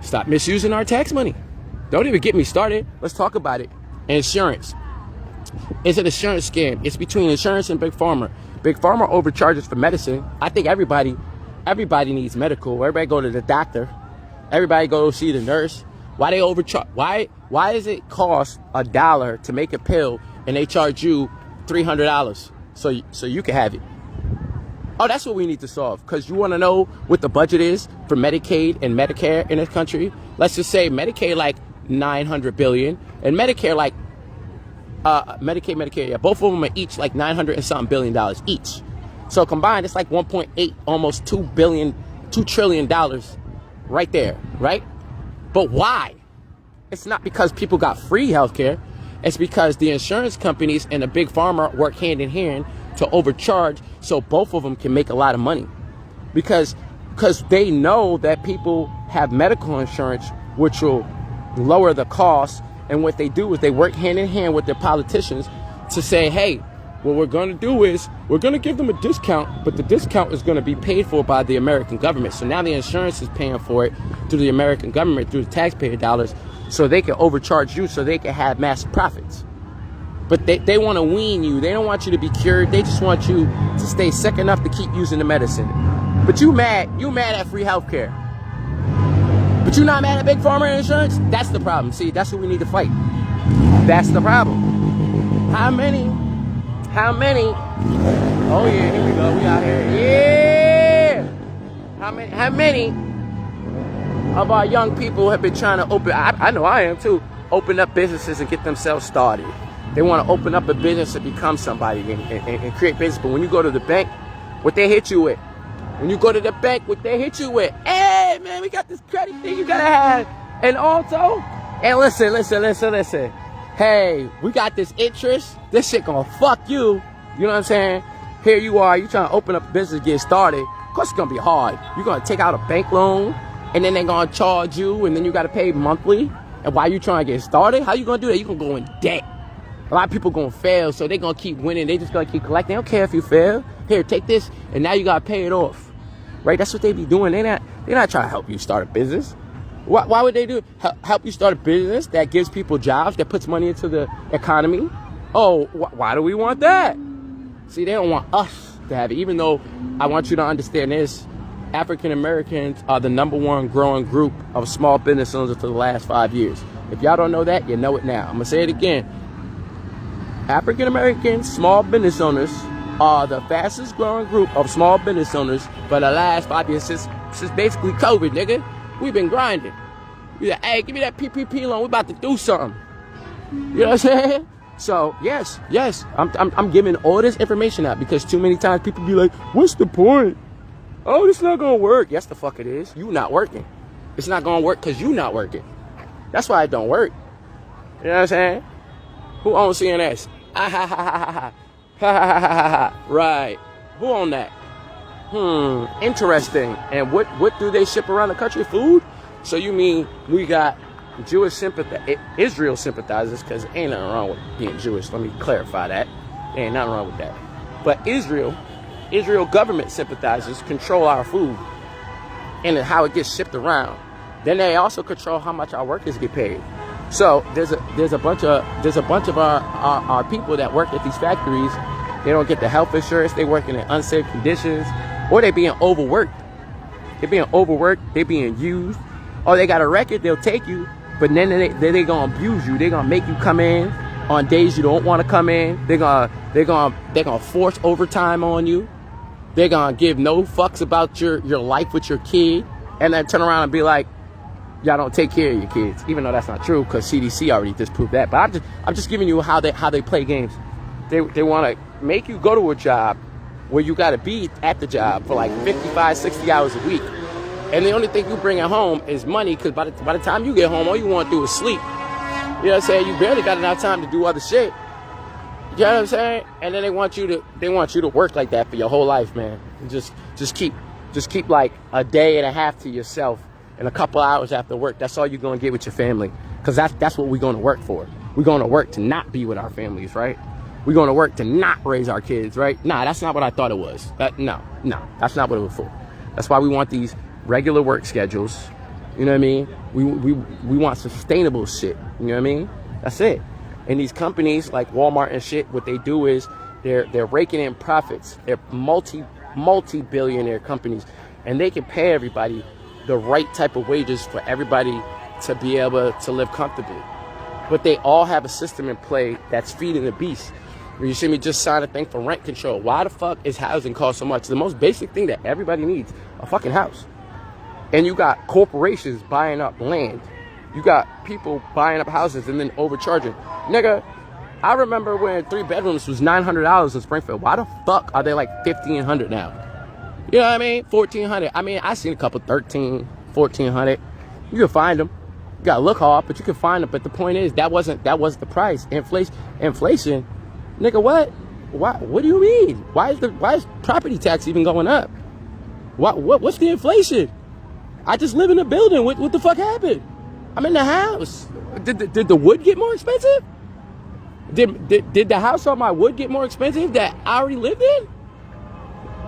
Stop misusing our tax money. Don't even get me started. Let's talk about it. Insurance. It's an insurance scam. It's between insurance and Big Pharma. Big Pharma overcharges for medicine. I think everybody needs medical. Everybody go to the doctor. Everybody go see the nurse. Why they overcharge? Why does it cost $1 to make a pill and they charge you $300 so you can have it? Oh, that's what we need to solve. Because you want to know what the budget is for Medicaid and Medicare in this country? Let's just say Medicaid like $900 billion and Medicare like Medicare, yeah, both of them are each like $900 and something billion each. So combined, it's like 1.8, almost $2 trillion right there, right? But why? It's not because people got free healthcare. It's because the insurance companies and the Big Pharma work hand in hand to overcharge so both of them can make a lot of money. Because they know that people have medical insurance, which will lower the cost. And what they do is they work hand in hand with their politicians to say, hey, what we're going to do is we're going to give them a discount, but the discount is going to be paid for by the American government. So now the insurance is paying for it through the American government, through the taxpayer dollars, so they can overcharge you so they can have massive profits. But they want to wean you. They don't want you to be cured. They just want you to stay sick enough to keep using the medicine. But you mad at free healthcare. But you're not mad at Big Pharma insurance? That's the problem. See, that's what we need to fight. That's the problem. How many? Oh yeah, here we go. We out here. Yeah. How many of our young people have been trying to open, I know I am too, open up businesses and get themselves started. They want to open up a business and become somebody and create business. But when you go to the bank, what they hit you with? When you go to the bank, what they hit you with? Hey, man, we got this credit thing you gotta have. And also, hey, listen. Hey, we got this interest. This shit gonna fuck you. You know what I'm saying? Here you are, you trying to open up a business, get started. Of course it's gonna be hard. You're gonna take out a bank loan, and then they're gonna charge you, and then you gotta pay monthly. And while you trying to get started, how you gonna do that? You gonna go in debt. A lot of people gonna fail, so they gonna keep winning. They just gonna keep collecting. They don't care if you fail. Here, take this, and now you gotta pay it off. Right? That's what they be doing. They're not trying to help you start a business. Why would they do help you start a business that gives people jobs, that puts money into the economy? Oh, why do we want that? See, they don't want us to have it. Even though I want you to understand this, African Americans are the #1 growing group of small business owners for the last 5 years. If y'all don't know that, you know it now. I'm gonna say it again. African American small business owners are the fastest growing group of small business owners for the last 5 years since basically COVID, nigga. We've been grinding. We like, hey, give me that PPP loan. We about to do something. You know what I'm saying? So yes, I'm giving all this information out because too many times people be like, what's the point? Oh, it's not gonna work. Yes, the fuck it is. You not working. It's not gonna work because you not working. That's why it don't work. You know what I'm saying? Who owns CNS? Right. Who own that? Interesting. And what do they ship around the country? Food? So you mean we got Jewish Israel sympathizers, because ain't nothing wrong with being Jewish. Let me clarify that. Ain't nothing wrong with that. But Israel government sympathizers control our food and how it gets shipped around. Then they also control how much our workers get paid. So there's a bunch of our people that work at these factories. They don't get the health insurance. They working in unsafe conditions, or they being overworked. They're being overworked. They're being used. Or they got a record, they'll take you, but then they gonna abuse you. They're gonna make you come in on days you don't want to come in. They're gonna force overtime on you. They're gonna give no fucks about your life with your kid, and then turn around and be like, y'all don't take care of your kids, even though that's not true because CDC already disproved that. But I'm just giving you how they play games. They want to make you go to a job where you got to be at the job for like 55, 60 hours a week, and the only thing you bring at home is money. Because by the time you get home, all you want to do is sleep. You know what I'm saying? You barely got enough time to do other shit. You know what I'm saying? And then they want you to work like that for your whole life, man. And just keep like a day and a half to yourself and a couple hours after work. That's all you're gonna get with your family, because that's what we're going to work for. We're going to work to not be with our families, right? We're going to work to not raise our kids, right? Nah, that's not what I thought it was. No, that's not what it was for. That's why we want these regular work schedules. You know what I mean? We want sustainable shit. You know what I mean? That's it. And these companies like Walmart and shit, what they do is they're raking in profits. They're multi-billionaire companies, and they can pay everybody the right type of wages for everybody to be able to live comfortably. But they all have a system in play that's feeding the beast. You see me just sign a thing for rent control. Why the fuck is housing cost so much? The most basic thing that everybody needs, a fucking house. And you got corporations buying up land. You got people buying up houses and then overcharging. Nigga, I remember when 3 bedrooms was $900 in Springfield. Why the fuck are they like $1,500 now? You know what I mean? $1,400. I mean, I seen a couple $1,300, $1,400. You can find them. You gotta look hard, but you can find them. But the point is, that was the price. Inflation. Nigga, what? What do you mean? Why is property tax even going up? What's the inflation? I just live in a building. What the fuck happened? I'm in the house. Did the wood get more expensive? Did the house on my wood get more expensive that I already lived in?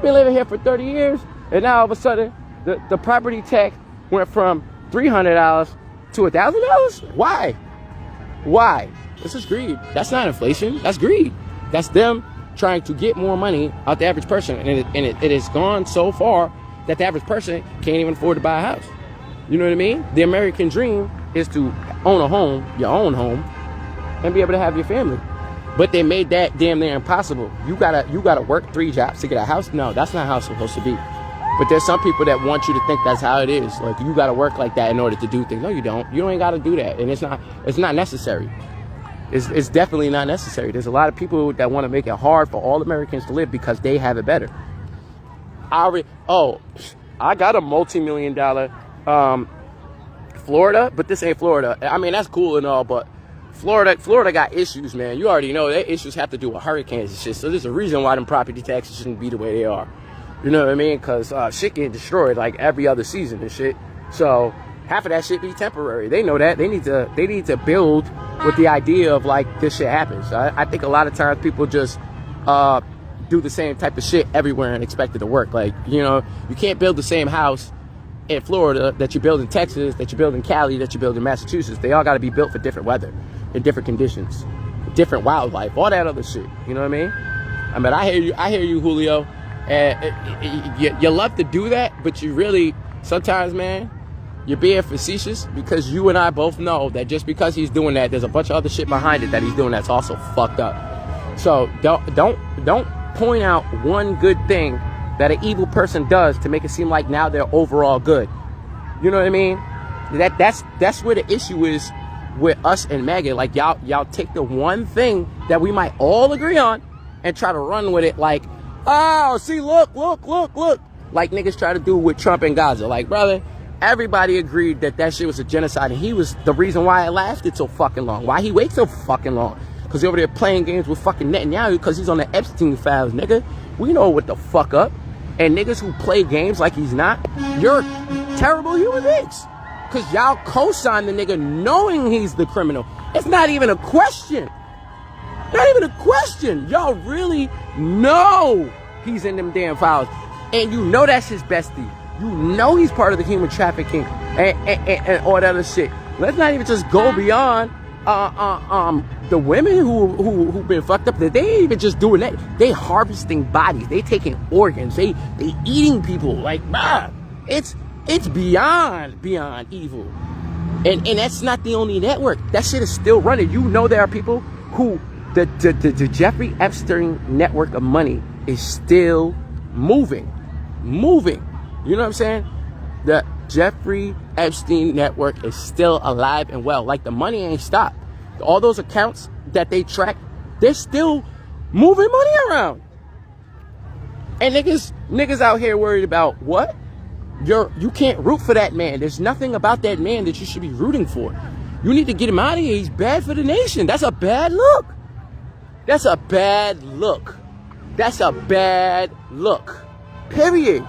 Been living here for 30 years, and now all of a sudden the property tax went from $300 to $1,000. Why? This is greed. That's not inflation. That's greed. That's them trying to get more money out the average person, and it has gone so far that the average person can't even afford to buy a house. You know what I mean? The American dream is to own a home, your own home, and be able to have your family. But they made that damn near impossible. You gotta work 3 jobs to get a house. No, that's not how it's supposed to be. But there's some people that want you to think that's how it is. Like, you gotta work like that in order to do things. No, you don't. You ain't gotta do that, and it's not necessary. It's definitely not necessary. There's a lot of people that want to make it hard for all Americans to live because they have it better. I got a multi-million-dollar Florida, but this ain't Florida. I mean, that's cool and all, but Florida got issues, man. You already know that issues have to do with hurricanes and shit. So there's a reason why them property taxes shouldn't be the way they are. You know what I mean? Because shit getting destroyed like every other season and shit. So half of that shit be temporary. They know that. They need to build with the idea of like this shit happens. I think a lot of times people just do the same type of shit everywhere and expect it to work. Like, you know, you can't build the same house in Florida that you build in Texas, that you build in Cali, that you build in Massachusetts. They all got to be built for different weather, in different conditions, different wildlife, all that other shit. You know what I mean? I mean, I hear you, Julio. You love to do that, but you really, sometimes, man, you're being facetious, because you and I both know that just because he's doing that, there's a bunch of other shit behind it that he's doing that's also fucked up. So don't point out one good thing that an evil person does to make it seem like now they're overall good. You know what I mean? That's where the issue is with us and Megan. Like, y'all take the one thing that we might all agree on and try to run with it like, oh, see, look. Like niggas try to do with Trump and Gaza. Like, brother, everybody agreed that shit was a genocide, and he was the reason why it lasted so fucking long. Why he waits so fucking long? Because he's over there playing games with fucking Netanyahu because he's on the Epstein files, nigga. We know what the fuck up. And niggas who play games like he's not, you're terrible human beings. Because y'all co-sign the nigga knowing he's the criminal. It's not even a question. Not even a question. Y'all really know he's in them damn files. And you know that's his bestie. You know he's part of the human trafficking and all that other shit. Let's not even just go beyond the women who've been fucked up. They ain't even just doing that. They harvesting bodies. They taking organs. They eating people. Like, it's beyond evil. And that's not the only network. That shit is still running. You know there are people who the Jeffrey Epstein network of money is still moving. You know what I'm saying? The Jeffrey Epstein network is still alive and well. Like, the money ain't stopped. All those accounts that they track, they're still moving money around. And niggas out here worried about what? You can't root for that man. There's nothing about that man that you should be rooting for. You need to get him out of here. He's bad for the nation. That's a bad look. That's a bad look. That's a bad look. Period.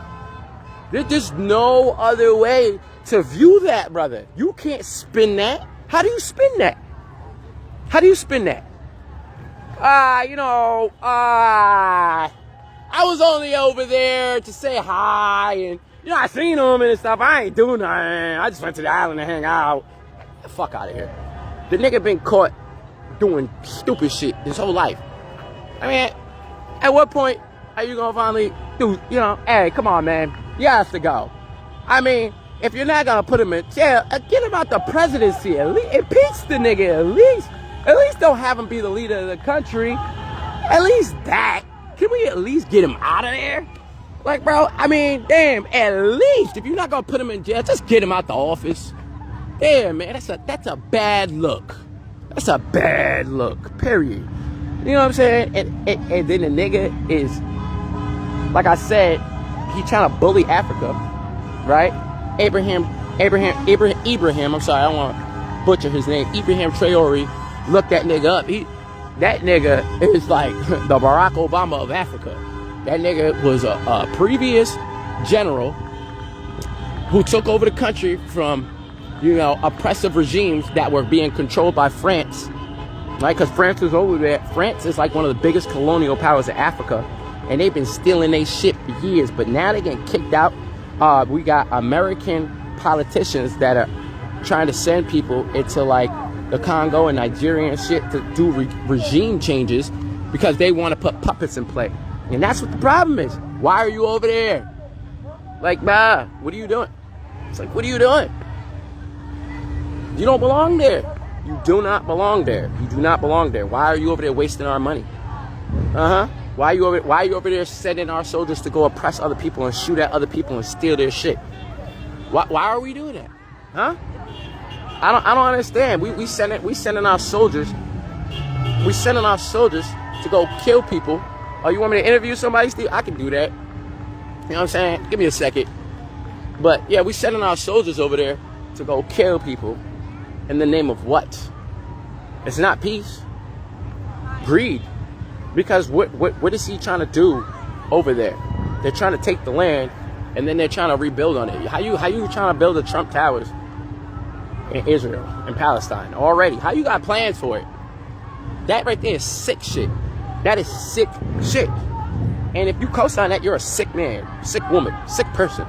There's just no other way to view that, brother. You can't spin that. How do you spin that? How do you spin that? I was only over there to say hi, and I seen him and stuff. I ain't doing nothing. I just went to the island to hang out. Get the fuck out of here. The nigga been caught doing stupid shit his whole life. I mean, at what point are you gonna finally do? Hey, come on, man. You have to go. I mean, if you're not gonna put him in jail, get him out the presidency. At least impeach the nigga. At least don't have him be the leader of the country. At least that. Can we at least get him out of there? Like, bro, I mean, damn, at least if you're not gonna put him in jail, just get him out the office. Damn, man, that's a bad look. That's a bad look, period. You know what I'm saying? And then the nigga is, like I said, he trying to bully Africa, right? Ibrahim, I'm sorry, I don't want to butcher his name. Ibrahim Traore looked that nigga up. That nigga is like the Barack Obama of Africa. That nigga was a previous general who took over the country from, oppressive regimes that were being controlled by France, right? Because France was over there. France is like one of the biggest colonial powers of Africa, and they've been stealing their shit for years. But now they're getting kicked out. We got American politicians that are trying to send people into like the Congo and Nigeria and shit to do regime changes because they want to put puppets in play. And that's what the problem is. Why are you over there? Like, bah, what are you doing? It's like, what are you doing? You don't belong there. You do not belong there. You do not belong there. Why are you over there wasting our money? Why are you over there sending our soldiers to go oppress other people and shoot at other people and steal their shit? Why are we doing that? Huh? I don't understand. We sending our soldiers. We sending our soldiers to go kill people. Oh, you want me to interview somebody, Steve? I can do that. You know what I'm saying? Give me a second. But yeah, we sending our soldiers over there to go kill people in the name of what? It's not peace. Greed. Because what is he trying to do over there? They're trying to take the land and then they're trying to rebuild on it. How you trying to build the Trump Towers in Israel and Palestine already? How you got plans for it? That right there is sick shit. That is sick shit. And if you co-sign that, you're a sick man, sick woman, sick person.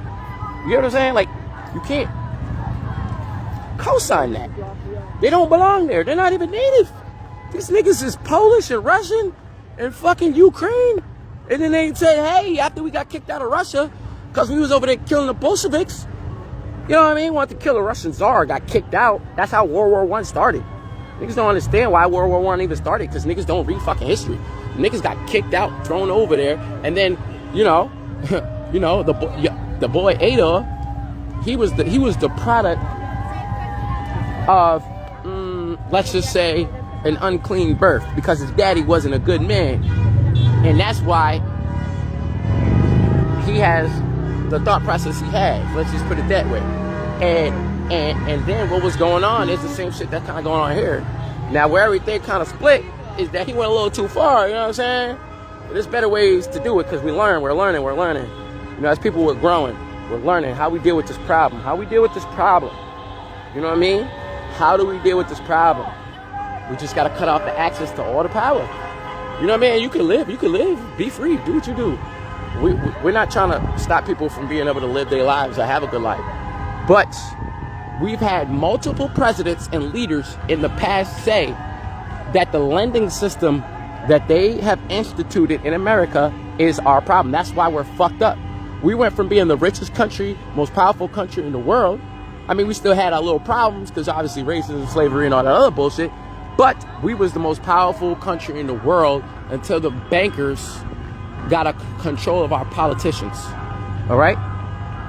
You know what I'm saying? Like, you can't co-sign that. They don't belong there. They're not even native. These niggas is Polish and Russian and fucking Ukraine. And then they said, hey, after we got kicked out of Russia, because we was over there killing the Bolsheviks, you know what I mean? Wanted to kill the Russian Tsar, got kicked out. That's how World War I started. Niggas don't understand why World War I even started, because niggas don't read fucking history. Niggas got kicked out, thrown over there, and then, the boy Adolf, he was the product of, let's just say, an unclean birth, because his daddy wasn't a good man, and that's why he has the thought process he has. Let's just put it that way. And then what was going on is the same shit that's kind of going on here. Now, where everything kind of split is that he went a little too far, you know what I'm saying? But there's better ways to do it, because we're learning. As people, we're growing. We're learning how we deal with this problem. You know what I mean? How do we deal with this problem? We just got to cut off the access to all the power. You know what I mean? You can live, be free, do what you do. We're not trying to stop people from being able to live their lives or have a good life. But we've had multiple presidents and leaders in the past say that the lending system that they have instituted in America is our problem. That's why we're fucked up. We went from being the richest country, most powerful country in the world. I mean, we still had our little problems because obviously racism, slavery, and all that other bullshit. But we was the most powerful country in the world until the bankers got a control of our politicians. All right?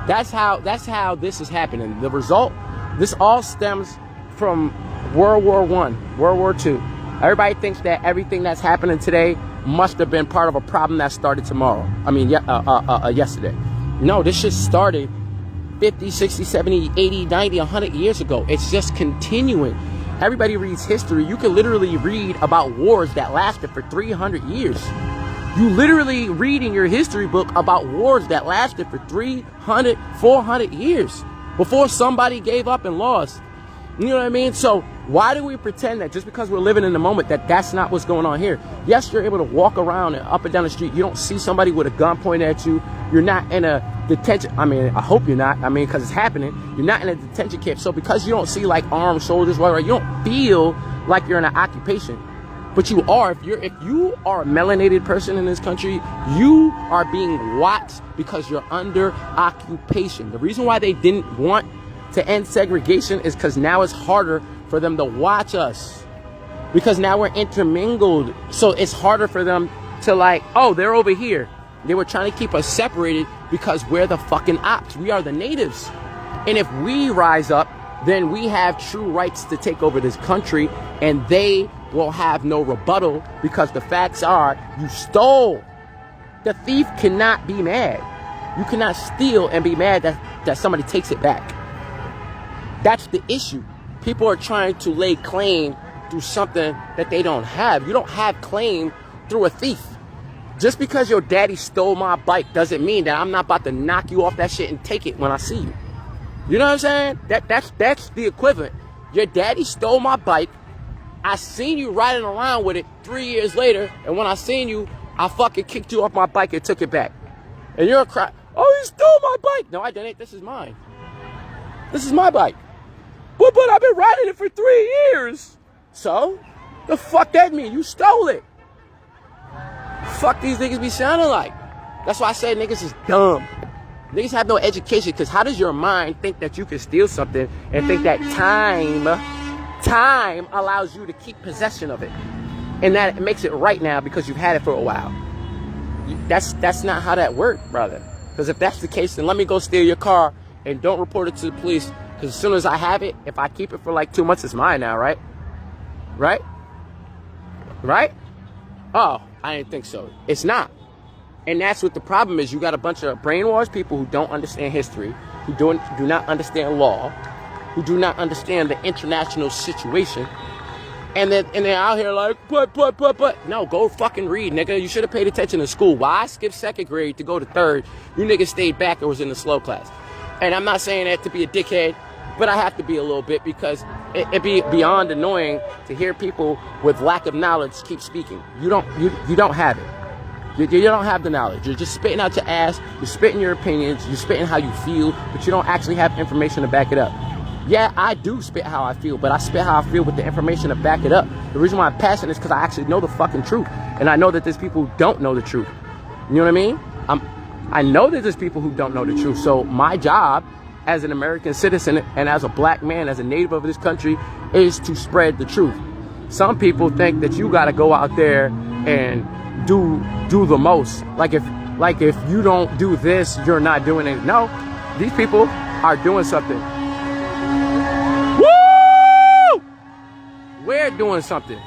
That's how this is happening. The result, this all stems from World War I, World War II. Everybody thinks that everything that's happening today must have been part of a problem that started yesterday. No, this shit started 50, 60, 70, 80, 90, 100 years ago. It's just continuing. Everybody reads history. You can literally read about wars that lasted for 300 years. You literally read in your history book about wars that lasted for 300, 400 years before somebody gave up and lost. You know what I mean? So why do we pretend that just because we're living in the moment that that's not what's going on here? Yes, you're able to walk around and up and down the street. You don't see somebody with a gun pointed at you. You're not in a detention. I mean, I hope you're not. I mean, because it's happening. You're not in a detention camp. So because you don't see like armed soldiers, whatever, you don't feel like you're in an occupation. But you are. If you are a melanated person in this country, you are being watched because you're under occupation. The reason why they didn't want to end segregation is because now it's harder for them to watch us, because now we're intermingled. So it's harder for them to like, oh, they're over here. They were trying to keep us separated because we're the fucking ops. We are the natives. And if we rise up, then we have true rights to take over this country, and they will have no rebuttal because the facts are you stole. The thief cannot be mad. You cannot steal and be mad that somebody takes it back. That's the issue. People are trying to lay claim through something that they don't have. You don't have claim through a thief. Just because your daddy stole my bike doesn't mean that I'm not about to knock you off that shit and take it when I see you. You know what I'm saying? That's the equivalent. Your daddy stole my bike. I seen you riding around with it 3 years later, and when I seen you, I fucking kicked you off my bike and took it back. And you're crying, oh, he stole my bike. No, I didn't. This is mine. This is my bike. But I've been riding it for 3 years. So, the fuck that mean? You stole it. Fuck these niggas be sounding like. That's why I say niggas is dumb. Niggas have no education, because how does your mind think that you can steal something and think that time allows you to keep possession of it? And that it makes it right now because you've had it for a while. That's not how that works, brother. Because if that's the case, then let me go steal your car and don't report it to the police. Because as soon as I have it, if I keep it for like 2 months, it's mine now, right? Right? Right? Oh, I didn't think so. It's not. And that's what the problem is. You got a bunch of brainwashed people who don't understand history, who do not understand law, who do not understand the international situation. And they're out here like, but. No, go fucking read, nigga. You should have paid attention in school. Why I skipped 2nd grade to go to 3rd, you niggas stayed back and was in the slow class. And I'm not saying that to be a dickhead, but I have to be a little bit, because it'd be beyond annoying to hear people with lack of knowledge keep speaking. You don't have it. You don't have the knowledge. You're just spitting out your ass. You're spitting your opinions. You're spitting how you feel, but you don't actually have information to back it up. Yeah, I do spit how I feel, but I spit how I feel with the information to back it up. The reason why I'm passionate is because I actually know the fucking truth. And I know that there's people who don't know the truth. You know what I mean? I know that there's people who don't know the truth. So my job as an American citizen and as a black man, as a native of this country, is to spread the truth. Some people think that you got to go out there and do the most. Like if you don't do this, you're not doing it. No, these people are doing something. Woo! We're doing something.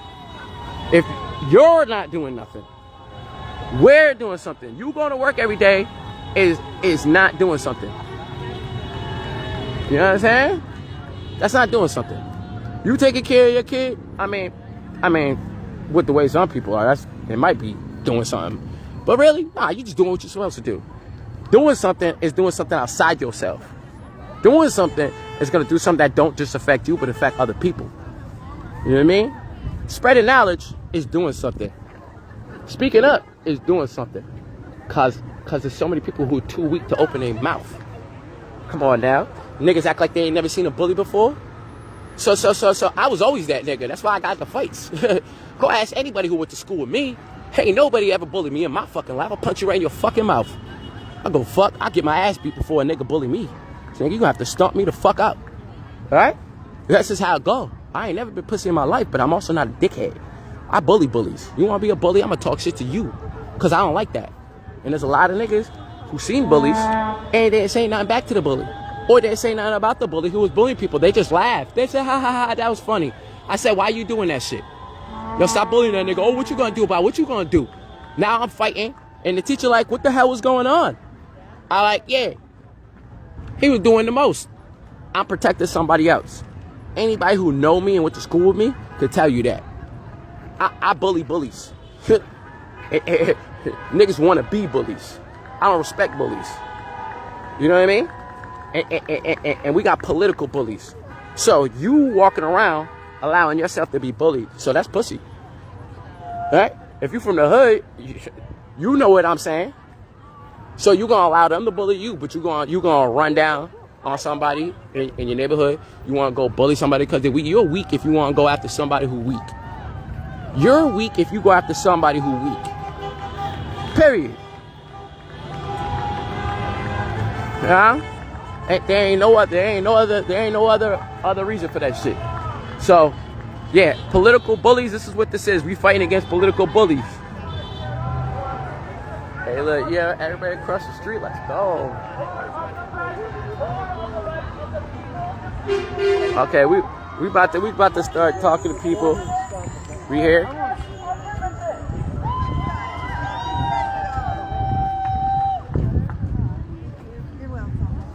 If you're not doing nothing, we're doing something. You going to work every day is not doing something. You know what I'm saying? That's not doing something. You taking care of your kid? I mean, with the way some people are, it might be doing something. But really, nah, you just doing what you're supposed to do. Doing something is doing something outside yourself. Doing something is going to do something that don't just affect you, but affect other people. You know what I mean? Spreading knowledge is doing something. Speaking up is doing something. Cause there's so many people who are too weak to open their mouth. Come on now. Niggas act like they ain't never seen a bully before. So I was always that nigga. That's why I got the fights. Go ask anybody who went to school with me. Ain't nobody ever bullied me in my fucking life. I'll punch you right in your fucking mouth. I'll get my ass beat before a nigga bully me. So nigga, you gonna have to stomp me the fuck out. Alright? That's just how it go. I ain't never been pussy in my life, but I'm also not a dickhead. I bully bullies. You wanna be a bully? I'm gonna talk shit to you. Cause I don't like that. And there's a lot of niggas who seen bullies and they didn't say nothing back to the bully. Or they didn't say nothing about the bully who was bullying people. They just laughed. They said, ha ha ha, that was funny. I said, why you doing that shit? Yo, stop bullying that nigga. Oh, what you gonna do about it? What you gonna do? Now I'm fighting. And the teacher like, what the hell was going on? I like, yeah. He was doing the most. I'm protecting somebody else. Anybody who know me and went to school with me could tell you that. I bully bullies. Niggas want to be bullies. I don't respect bullies. You know what I mean? And we got political bullies. So you walking around allowing yourself to be bullied. So that's pussy. Right? If you from the hood, you know what I'm saying. So you gonna allow them to bully you, but you gonna run down on somebody in your neighborhood. You wanna go bully somebody because you're weak if you wanna go after somebody who weak. You're weak if you go after somebody who weak. Period. Yeah? There ain't no other reason for that shit. So, yeah, political bullies, this is what this is. We fighting against political bullies. Hey, look, yeah, everybody across the street, let's go. Okay, we about to start talking to people. We here?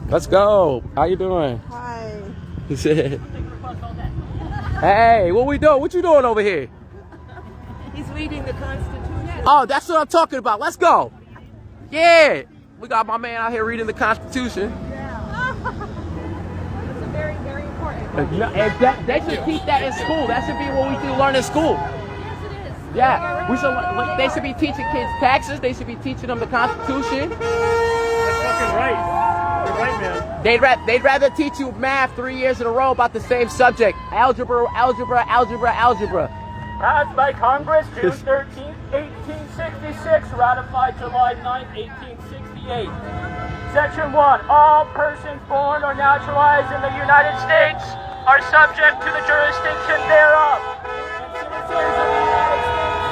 Let's go. How you doing? Hi. Hey, what we doing? What you doing over here? He's reading the Constitution. Oh, that's what I'm talking about. Let's go. Yeah. We got my man out here reading the Constitution. It's very, very important. They should teach that in school. That should be what we should learn in school. Yes, it is. Yeah. They should be teaching kids taxes. They should be teaching them the Constitution. That's fucking right. You're right, man. They'd rather teach you math 3 years in a row about the same subject. Algebra. Passed by Congress June 13th, 1866, ratified July 9th, 1868. Section 1. All persons born or naturalized in the United States are subject to the jurisdiction thereof, and citizens of the United States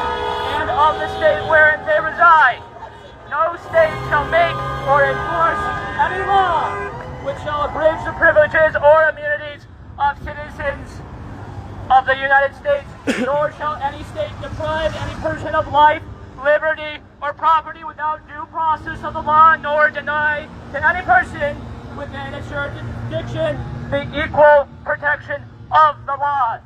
and of the state wherein they reside. No state shall make or enforce any law which shall abridge the privileges or immunities of citizens of the United States, nor shall any state deprive any person of life, liberty, or property without due process of the law, nor deny to any person within its jurisdiction the equal protection of the laws.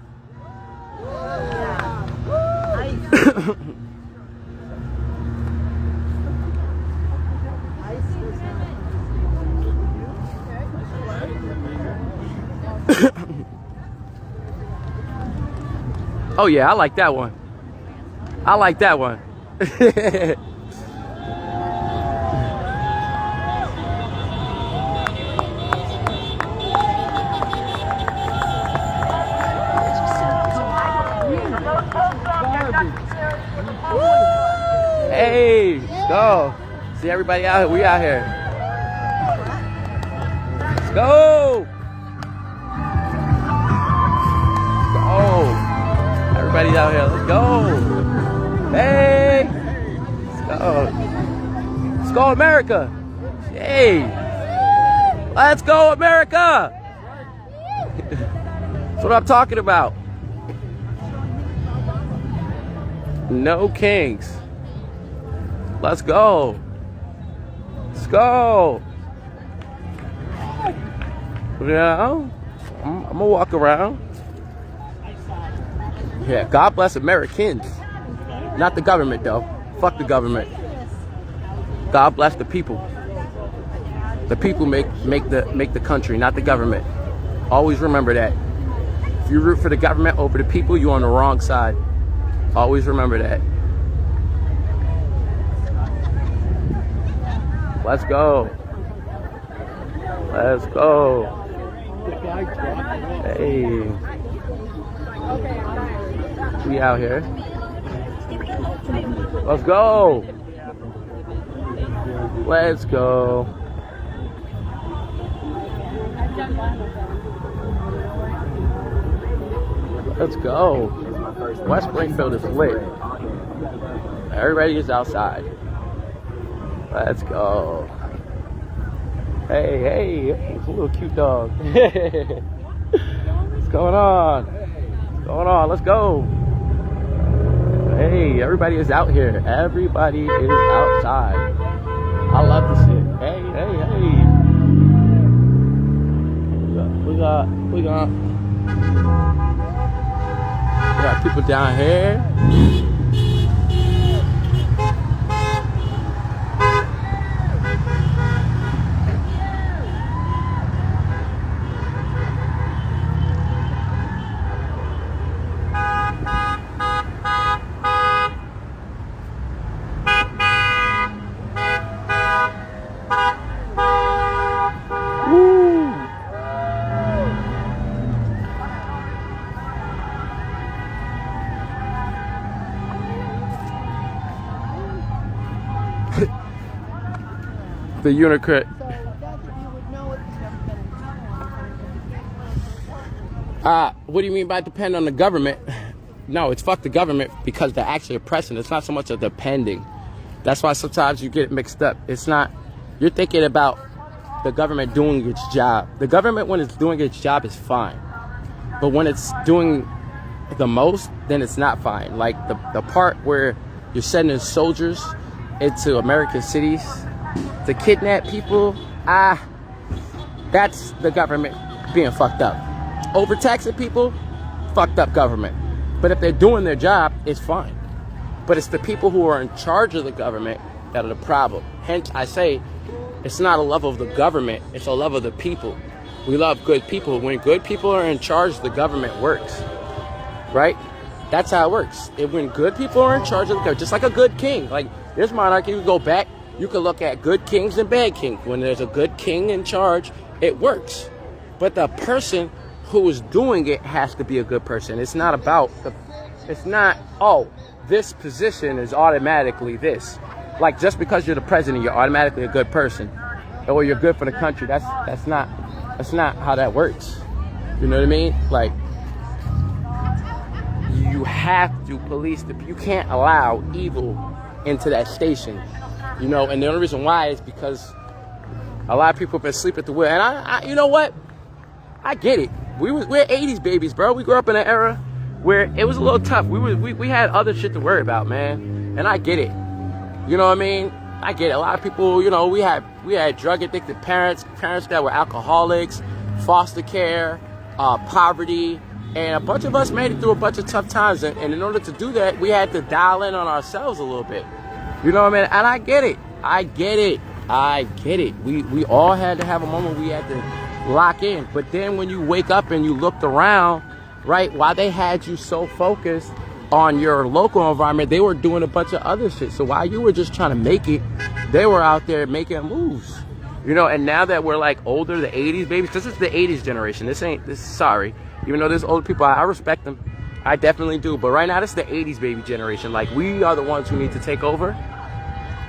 Oh yeah, I like that one. Hey, let's go. See everybody out here. We out here. Let's go. Everybody's out here. Let's go. Hey. Let's go. Let's go, America. Hey. Let's go, America. That's what I'm talking about. No kings. Let's go. Let's go. Yeah. I'm gonna walk around. Yeah, God bless Americans. Not the government, though. Fuck the government. God bless the people. The people make the country, not the government. Always remember that. If you root for the government over the people, you're on the wrong side. Always remember that. Let's go. Let's go. Hey. We out here. Let's go. Let's go. Let's go. West Springfield is lit. Everybody is outside. Let's go. Hey, hey, it's a little cute dog. What's going on? What's going on? Let's go. Hey, everybody is out here. Everybody is outside. I love this shit. Hey, hey, hey. We got people down here. The Unicrit. What do you mean by depend on the government? No, it's fuck the government because they're actually oppressing. It's not so much a depending. That's why sometimes you get it mixed up. It's not, you're thinking about the government doing its job. The government, when it's doing its job, is fine. But when it's doing the most, then it's not fine. Like the part where you're sending soldiers into American cities to kidnap people, that's the government being fucked up. Overtaxing people, fucked up government. But if they're doing their job, it's fine. But it's the people who are in charge of the government that are the problem. Hence, I say, it's not a love of the government, it's a love of the people. We love good people. When good people are in charge, the government works. Right? That's how it works. When good people are in charge of the government, just like a good king. Like, there's monarchy, you go back, you can look at good kings and bad kings. When there's a good king in charge, it works. But the person who is doing it has to be a good person. It's not about, it's not, oh, this position is automatically this. Like, just because you're the president, you're automatically a good person. Or you're good for the country. That's not how that works. You know what I mean? Like, you have to police you can't allow evil into that station. You know, and the only reason why is because a lot of people have been asleep at the wheel. And I you know what? I get it. We're 80s babies, bro. We grew up in an era where it was a little tough. We had other shit to worry about, man. And I get it. You know what I mean? I get it. A lot of people, you know, we had drug addicted parents that were alcoholics, foster care, poverty, and a bunch of us made it through a bunch of tough times. And in order to do that, we had to dial in on ourselves a little bit. You know what I mean? And I get it. We all had to have a moment we had to lock in. But then when you wake up and you looked around, right, while they had you so focused on your local environment, they were doing a bunch of other shit. So while you were just trying to make it, they were out there making moves. You know, and now that we're like older, the 80s babies, this is the 80s generation. Sorry. Even though there's older people, I respect them. I definitely do. But right now, this is the 80s baby generation. Like, we are the ones who need to take over.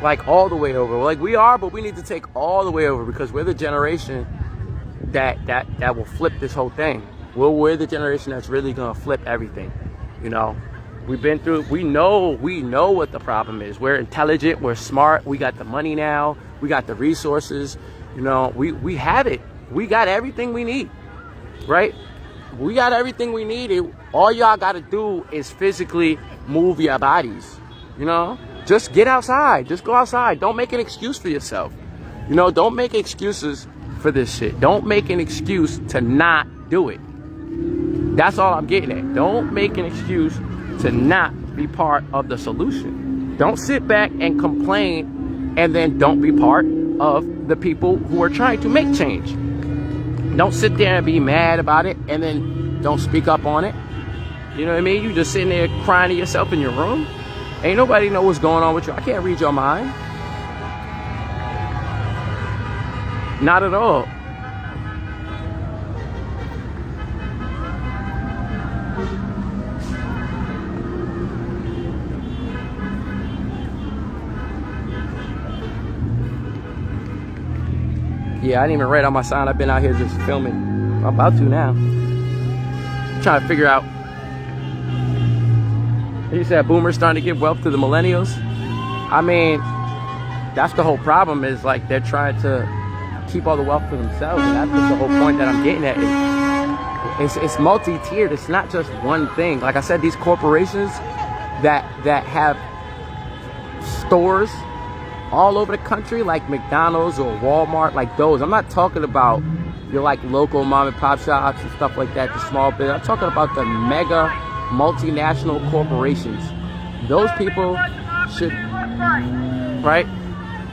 Like, all the way over. Like, we are, but we need to take all the way over because we're the generation that will flip this whole thing. We're the generation that's really going to flip everything. You know, we've been through, we know what the problem is. We're intelligent, we're smart, we got the money now, we got the resources, you know, we have it. We got everything we need, right? We got everything we need. All y'all got to do is physically move your bodies, you know? Just get outside, just go outside. Don't make an excuse for yourself. You know, don't make excuses for this shit. Don't make an excuse to not do it. That's all I'm getting at. Don't make an excuse to not be part of the solution. Don't sit back and complain and then don't be part of the people who are trying to make change. Don't sit there and be mad about it and then don't speak up on it. You know what I mean? You just sitting there crying to yourself in your room. Ain't nobody know what's going on with you. I can't read your mind. Not at all. Yeah, I didn't even write on my sign. I've been out here just filming. I'm about to now. Trying to figure out. You said boomers starting to give wealth to the millennials. I mean, that's the whole problem, is like they're trying to keep all the wealth for themselves, and that's just the whole point that I'm getting at. It's multi-tiered. It's not just one thing. Like I said, these corporations that have stores all over the country, like McDonald's or Walmart, like those. I'm not talking about your like local mom and pop shops and stuff like that, the small business. I'm talking about the mega multinational corporations. Those people should, right?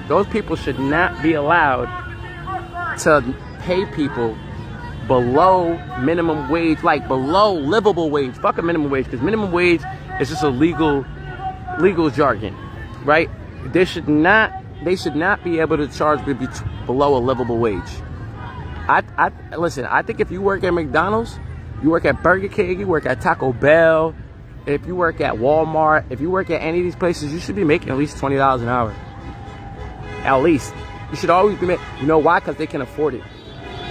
Those people should not be allowed to pay people below minimum wage, like below livable wage. Fuck a minimum wage, because minimum wage is just a legal jargon, right? They should not be able to charge below a livable wage. Listen, I think if you work at McDonald's, you work at Burger King, you work at Taco Bell, if you work at Walmart, if you work at any of these places, you should be making at least $20 an hour. At least. You should always be making, you know why? Because they can afford it.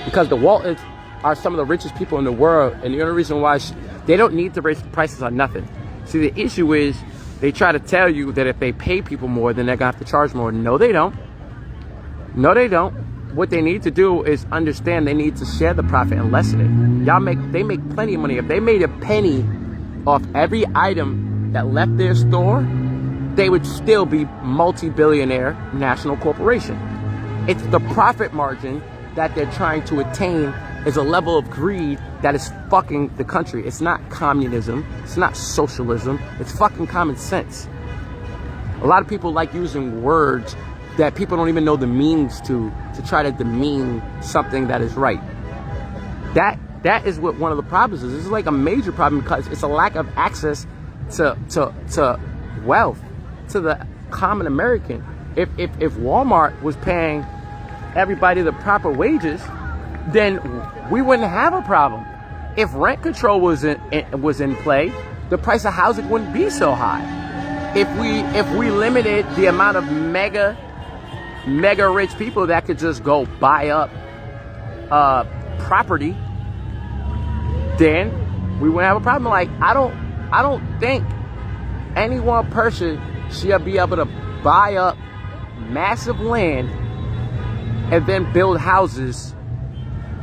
Because the Waltons are some of the richest people in the world, and the only reason why they don't need to raise prices on nothing. See, the issue is they try to tell you that if they pay people more, then they're gonna have to charge more. No, they don't. No, they don't. What they need to do is understand they need to share the profit and lessen it. They make plenty of money. If they made a penny off every item that left their store, they would still be multi-billionaire national corporation. It's the profit margin that they're trying to attain is a level of greed that is fucking the country. It's not communism. It's not socialism. It's fucking common sense. A lot of people like using words that people don't even know the meanings to try to demean something that is right. That is what one of the problems is. This is like a major problem because it's a lack of access to wealth, to the common American. If Walmart was paying everybody the proper wages, then we wouldn't have a problem. If rent control was in play, the price of housing wouldn't be so high. If we limited the amount of mega rich people that could just go buy up property, then we wouldn't have a problem. Like I don't think any one person should be able to buy up massive land and then build houses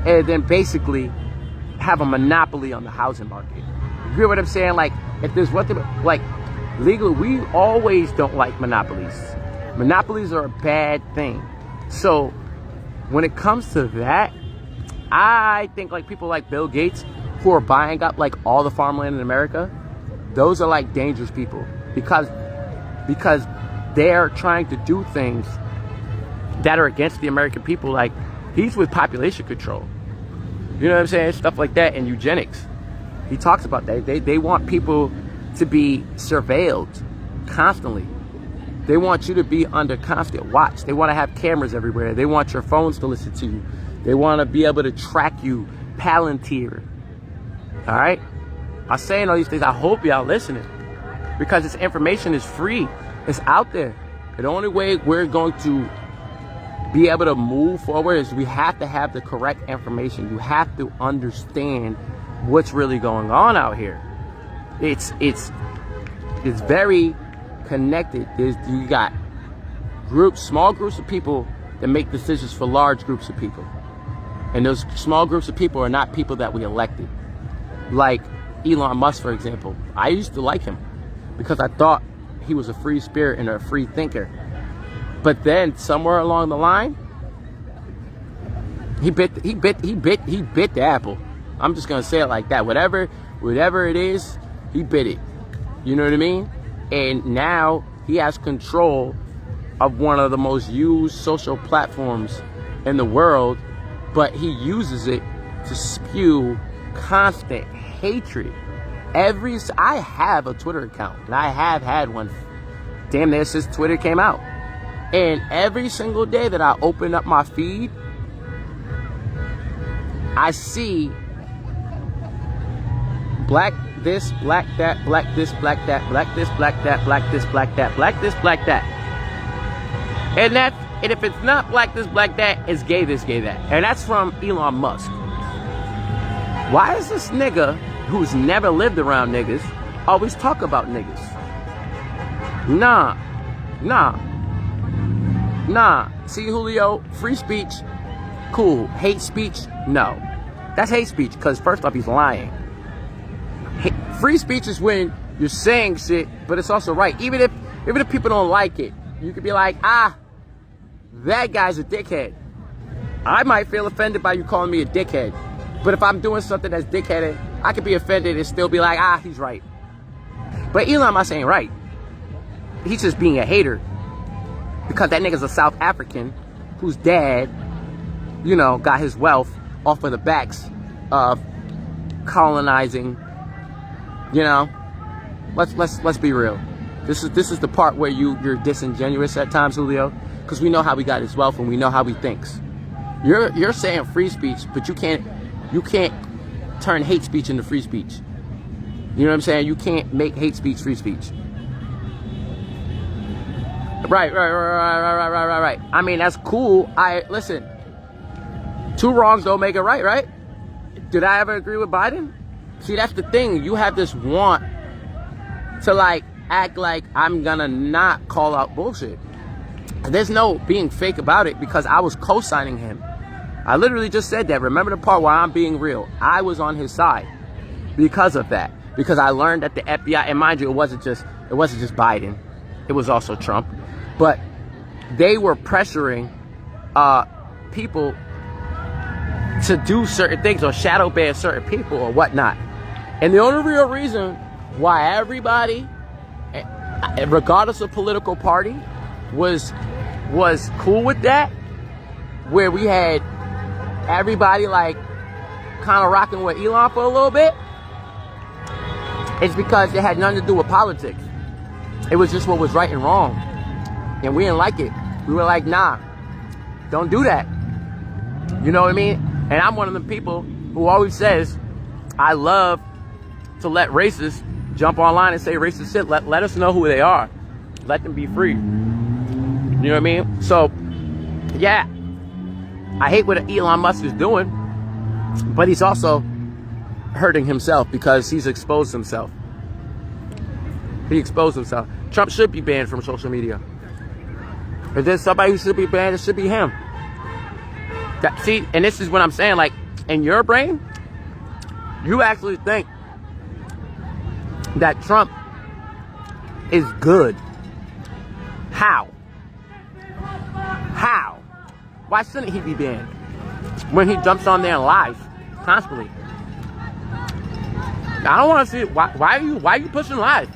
and then basically have a monopoly on the housing market. You get what I'm saying? Like, if there's one thing, like, legally, we always don't like monopolies. Monopolies are a bad thing. So, when it comes to that, I think, like, people like Bill Gates, who are buying up, like, all the farmland in America, those are, like, dangerous people. Because they're trying to do things that are against the American people. Like, he's with population control. You know what I'm saying? Stuff like that, and eugenics. He talks about that. They want people to be surveilled constantly. They want you to be under constant watch. They want to have cameras everywhere. They want your phones to listen to you. They want to be able to track you, Palantir. All right? I'm saying all these things. I hope y'all listening, because this information is free. It's out there. The only way we're going to be able to move forward is we have to have the correct information. You have to understand what's really going on out here. It's very connected. You got small groups of people that make decisions for large groups of people. And those small groups of people are not people that we elected. Like Elon Musk, for example. I used to like him because I thought he was a free spirit and a free thinker. But then somewhere along the line, he bit the apple. I'm just gonna say it like that. Whatever it is, he bit it. You know what I mean? And now he has control of one of the most used social platforms in the world, but he uses it to spew constant hatred. I have a Twitter account, and I have had one damn near since Twitter came out. And every single day that I open up my feed, I see black this, black that, black this, black that, black this, black that, black this, black that, black this, black that. And if it's not black this, black that, it's gay this, gay that. And that's from Elon Musk. Why is this nigga who's never lived around niggas always talk about niggas? Nah. Nah, see, Julio, free speech, cool. Hate speech, no. That's hate speech, because first off, he's lying. Free speech is when you're saying shit, but it's also right. Even if people don't like it, you could be like, that guy's a dickhead. I might feel offended by you calling me a dickhead. But if I'm doing something that's dickheaded, I could be offended and still be like, he's right. But Elon Musk ain't right. He's just being a hater. Because that nigga's a South African whose dad, got his wealth off of the backs of colonizing. Let's be real. This is the part where you're disingenuous at times, Julio, because we know how he got his wealth and we know how he thinks. You're saying free speech, but you can't turn hate speech into free speech. You know what I'm saying? You can't make hate speech free speech. Right. I mean, that's cool. Listen, two wrongs don't make it right? Did I ever agree with Biden? See, that's the thing. You have this want to act like I'm gonna not call out bullshit. There's no being fake about it because I was co-signing him. I literally just said that. Remember the part where I'm being real? I was on his side because of that. Because I learned that the FBI, and mind you, it wasn't just Biden. It was also Trump. But they were pressuring people to do certain things or shadow ban certain people or whatnot. And the only real reason why everybody, regardless of political party, was cool with that, where we had everybody kind of rocking with Elon for a little bit, it's because it had nothing to do with politics. It was just what was right and wrong. And we didn't like it. We were like, nah, don't do that. You know what I mean? And I'm one of the people who always says, I love to let racists jump online and say racist shit. Let us know who they are. Let them be free. You know what I mean? So, yeah, I hate what Elon Musk is doing, but he's also hurting himself because he's exposed himself. He exposed himself. Trump should be banned from social media. If there's somebody who should be banned, it should be him. See, and this is what I'm saying, in your brain, you actually think that Trump is good. How? Why shouldn't he be banned when he jumps on there and lies constantly? I don't want to see it. Why are you pushing lies?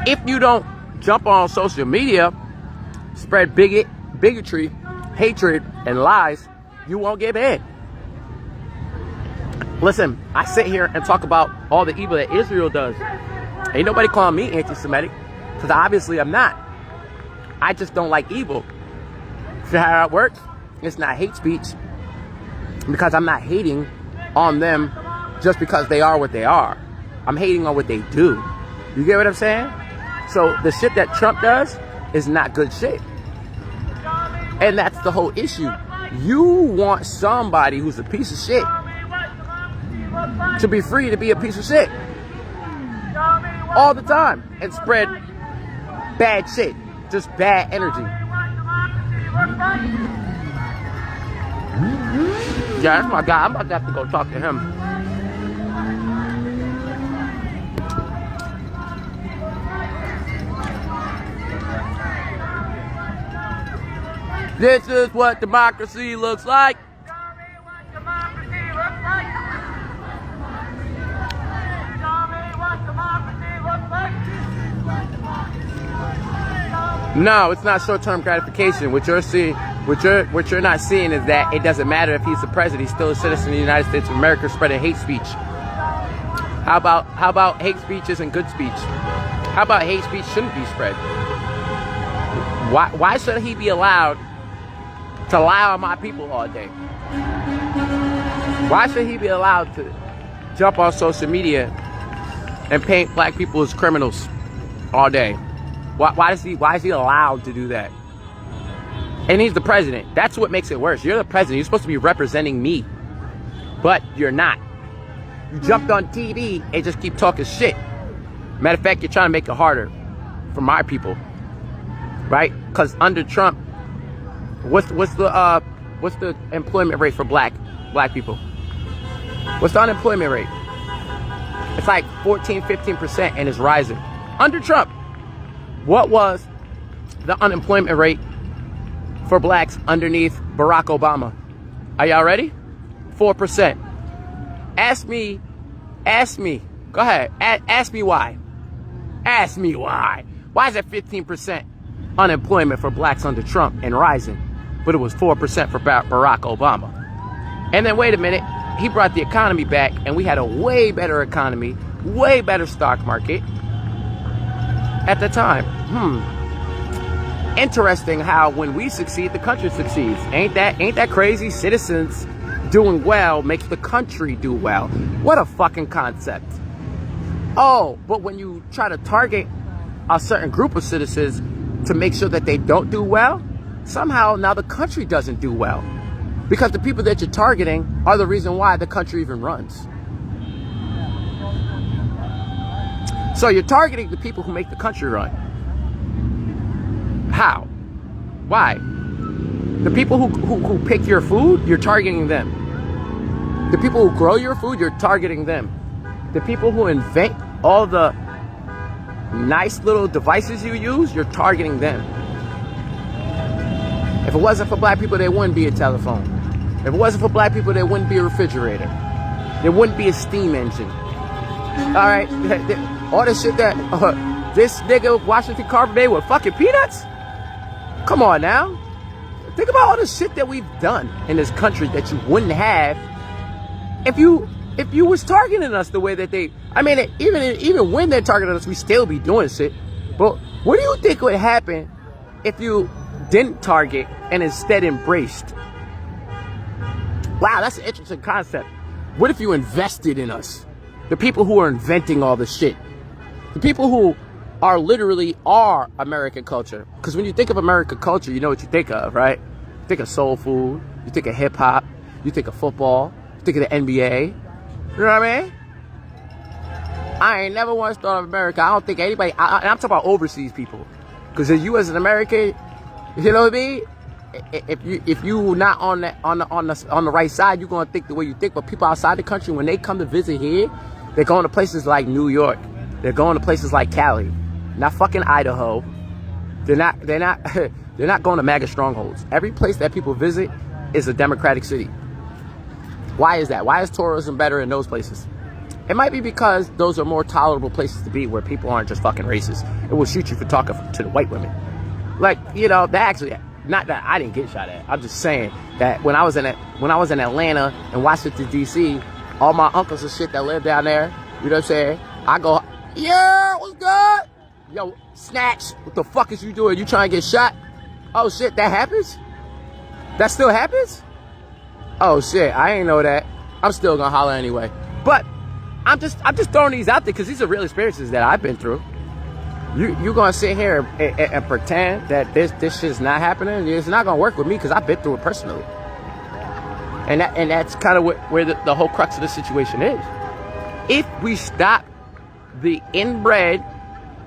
If you don't jump on social media, spread bigotry, hatred, and lies, you won't get banned. Listen, I sit here and talk about all the evil that Israel does. Ain't nobody calling me anti-Semitic, because obviously I'm not. I just don't like evil. See how it works? It's not hate speech, because I'm not hating on them just because they are what they are. I'm hating on what they do. You get what I'm saying? So the shit that Trump does is not good shit. And that's the whole issue. You want somebody who's a piece of shit to be free to be a piece of shit all the time and spread bad shit, just bad energy. Yeah, that's my guy. I'm about to have to go talk to him. This is what democracy looks like. No, it's not short-term gratification. What you're seeing, what you're not seeing is that it doesn't matter if he's the president; he's still a citizen of the United States of America, spreading hate speech. How about hate speech isn't good speech? How about hate speech shouldn't be spread? Why should he be allowed to lie on my people all day? Why should he be allowed to jump on social media and paint black people as criminals all day? Why is he allowed to do that? And he's the president. That's what makes it worse. You're the president. You're supposed to be representing me, but you're not. You jumped on TV and just keep talking shit. Matter of fact, you're trying to make it harder for my people. right? Because under Trump, what's the employment rate for black people? What's the unemployment rate? It's like 14-15% and it's rising. Under Trump, what was the unemployment rate for blacks underneath Barack Obama? Are y'all ready? 4%. Ask me. Go ahead. Ask me why. Ask me why. Why is it 15% unemployment for blacks under Trump and rising, but it was 4% for Barack Obama? And then wait a minute, he brought the economy back and we had a way better economy, way better stock market at the time. Interesting how when we succeed, the country succeeds. Ain't that crazy? Citizens doing well makes the country do well. What a fucking concept. Oh, but when you try to target a certain group of citizens to make sure that they don't do well, somehow now the country doesn't do well. Because the people that you're targeting are the reason why the country even runs. So you're targeting the people who make the country run. How? Why? The people who pick your food, you're targeting them. The people who grow your food, you're targeting them. The people who invent all the nice little devices you use, you're targeting them. If it wasn't for black people, there wouldn't be a telephone. If it wasn't for black people, there wouldn't be a refrigerator. There wouldn't be a steam engine. All right? All this shit that this nigga Washington Carver made with fucking peanuts? Come on now. Think about all the shit that we've done in this country that you wouldn't have if you was targeting us the way that they... I mean, even when they're targeting us, we still be doing shit. But what do you think would happen if you didn't target and instead embraced? Wow, that's an interesting concept. What if you invested in us? The people who are inventing all the shit. The people who are literally our American culture. Because when you think of American culture, you know what you think of, right? You think of soul food. You think of hip hop. You think of football. You think of the NBA. You know what I mean? I ain't never once thought of America. I don't think anybody... I'm talking about overseas people. Because you as an American, you know what I mean? If you not on the right side, you're gonna think the way you think. But people outside the country, when they come to visit here, they're going to places like New York. They're going to places like Cali, not fucking Idaho. They're not going to MAGA strongholds. Every place that people visit is a democratic city. Why is that? Why is tourism better in those places? It might be because those are more tolerable places to be, where people aren't just fucking racist. It will shoot you for talking to the white women. Like, you know, that actually... Not that I didn't get shot at. I'm just saying that when I was in Atlanta and Washington, D.C., all my uncles and shit that live down there, you know what I'm saying? I go, yeah, what's good? Yo, Snatch, what the fuck is you doing? You trying to get shot? Oh, shit, that happens? That still happens? Oh, shit, I ain't know that. I'm still gonna holler anyway. But I'm just throwing these out there because these are real experiences that I've been through. You gonna sit here and pretend that this shit's not happening? It's not gonna work with me because I've been through it personally. And that's kind of where the whole crux of the situation is. If we stop the inbred,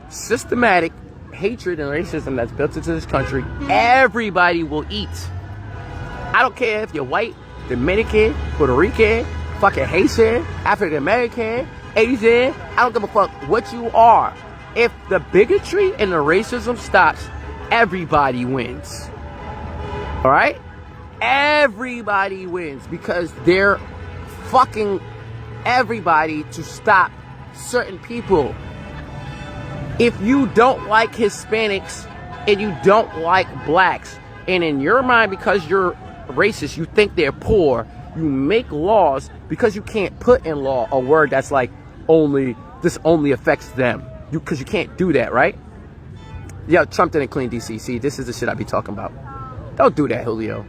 systematic hatred and racism that's built into this country, everybody will eat. I don't care if you're white, Dominican, Puerto Rican, fucking Haitian, African American, Asian. I don't give a fuck what you are. If the bigotry and the racism stops, everybody wins. All right? Everybody wins because they're fucking everybody to stop certain people. If you don't like Hispanics and you don't like blacks, and in your mind, because you're racist, you think they're poor, you make laws because you can't put in law a word that's like this only affects them. Because you can't do that, right? Yeah, Trump didn't clean DC. See, this is the shit I be talking about. Don't do that, Julio.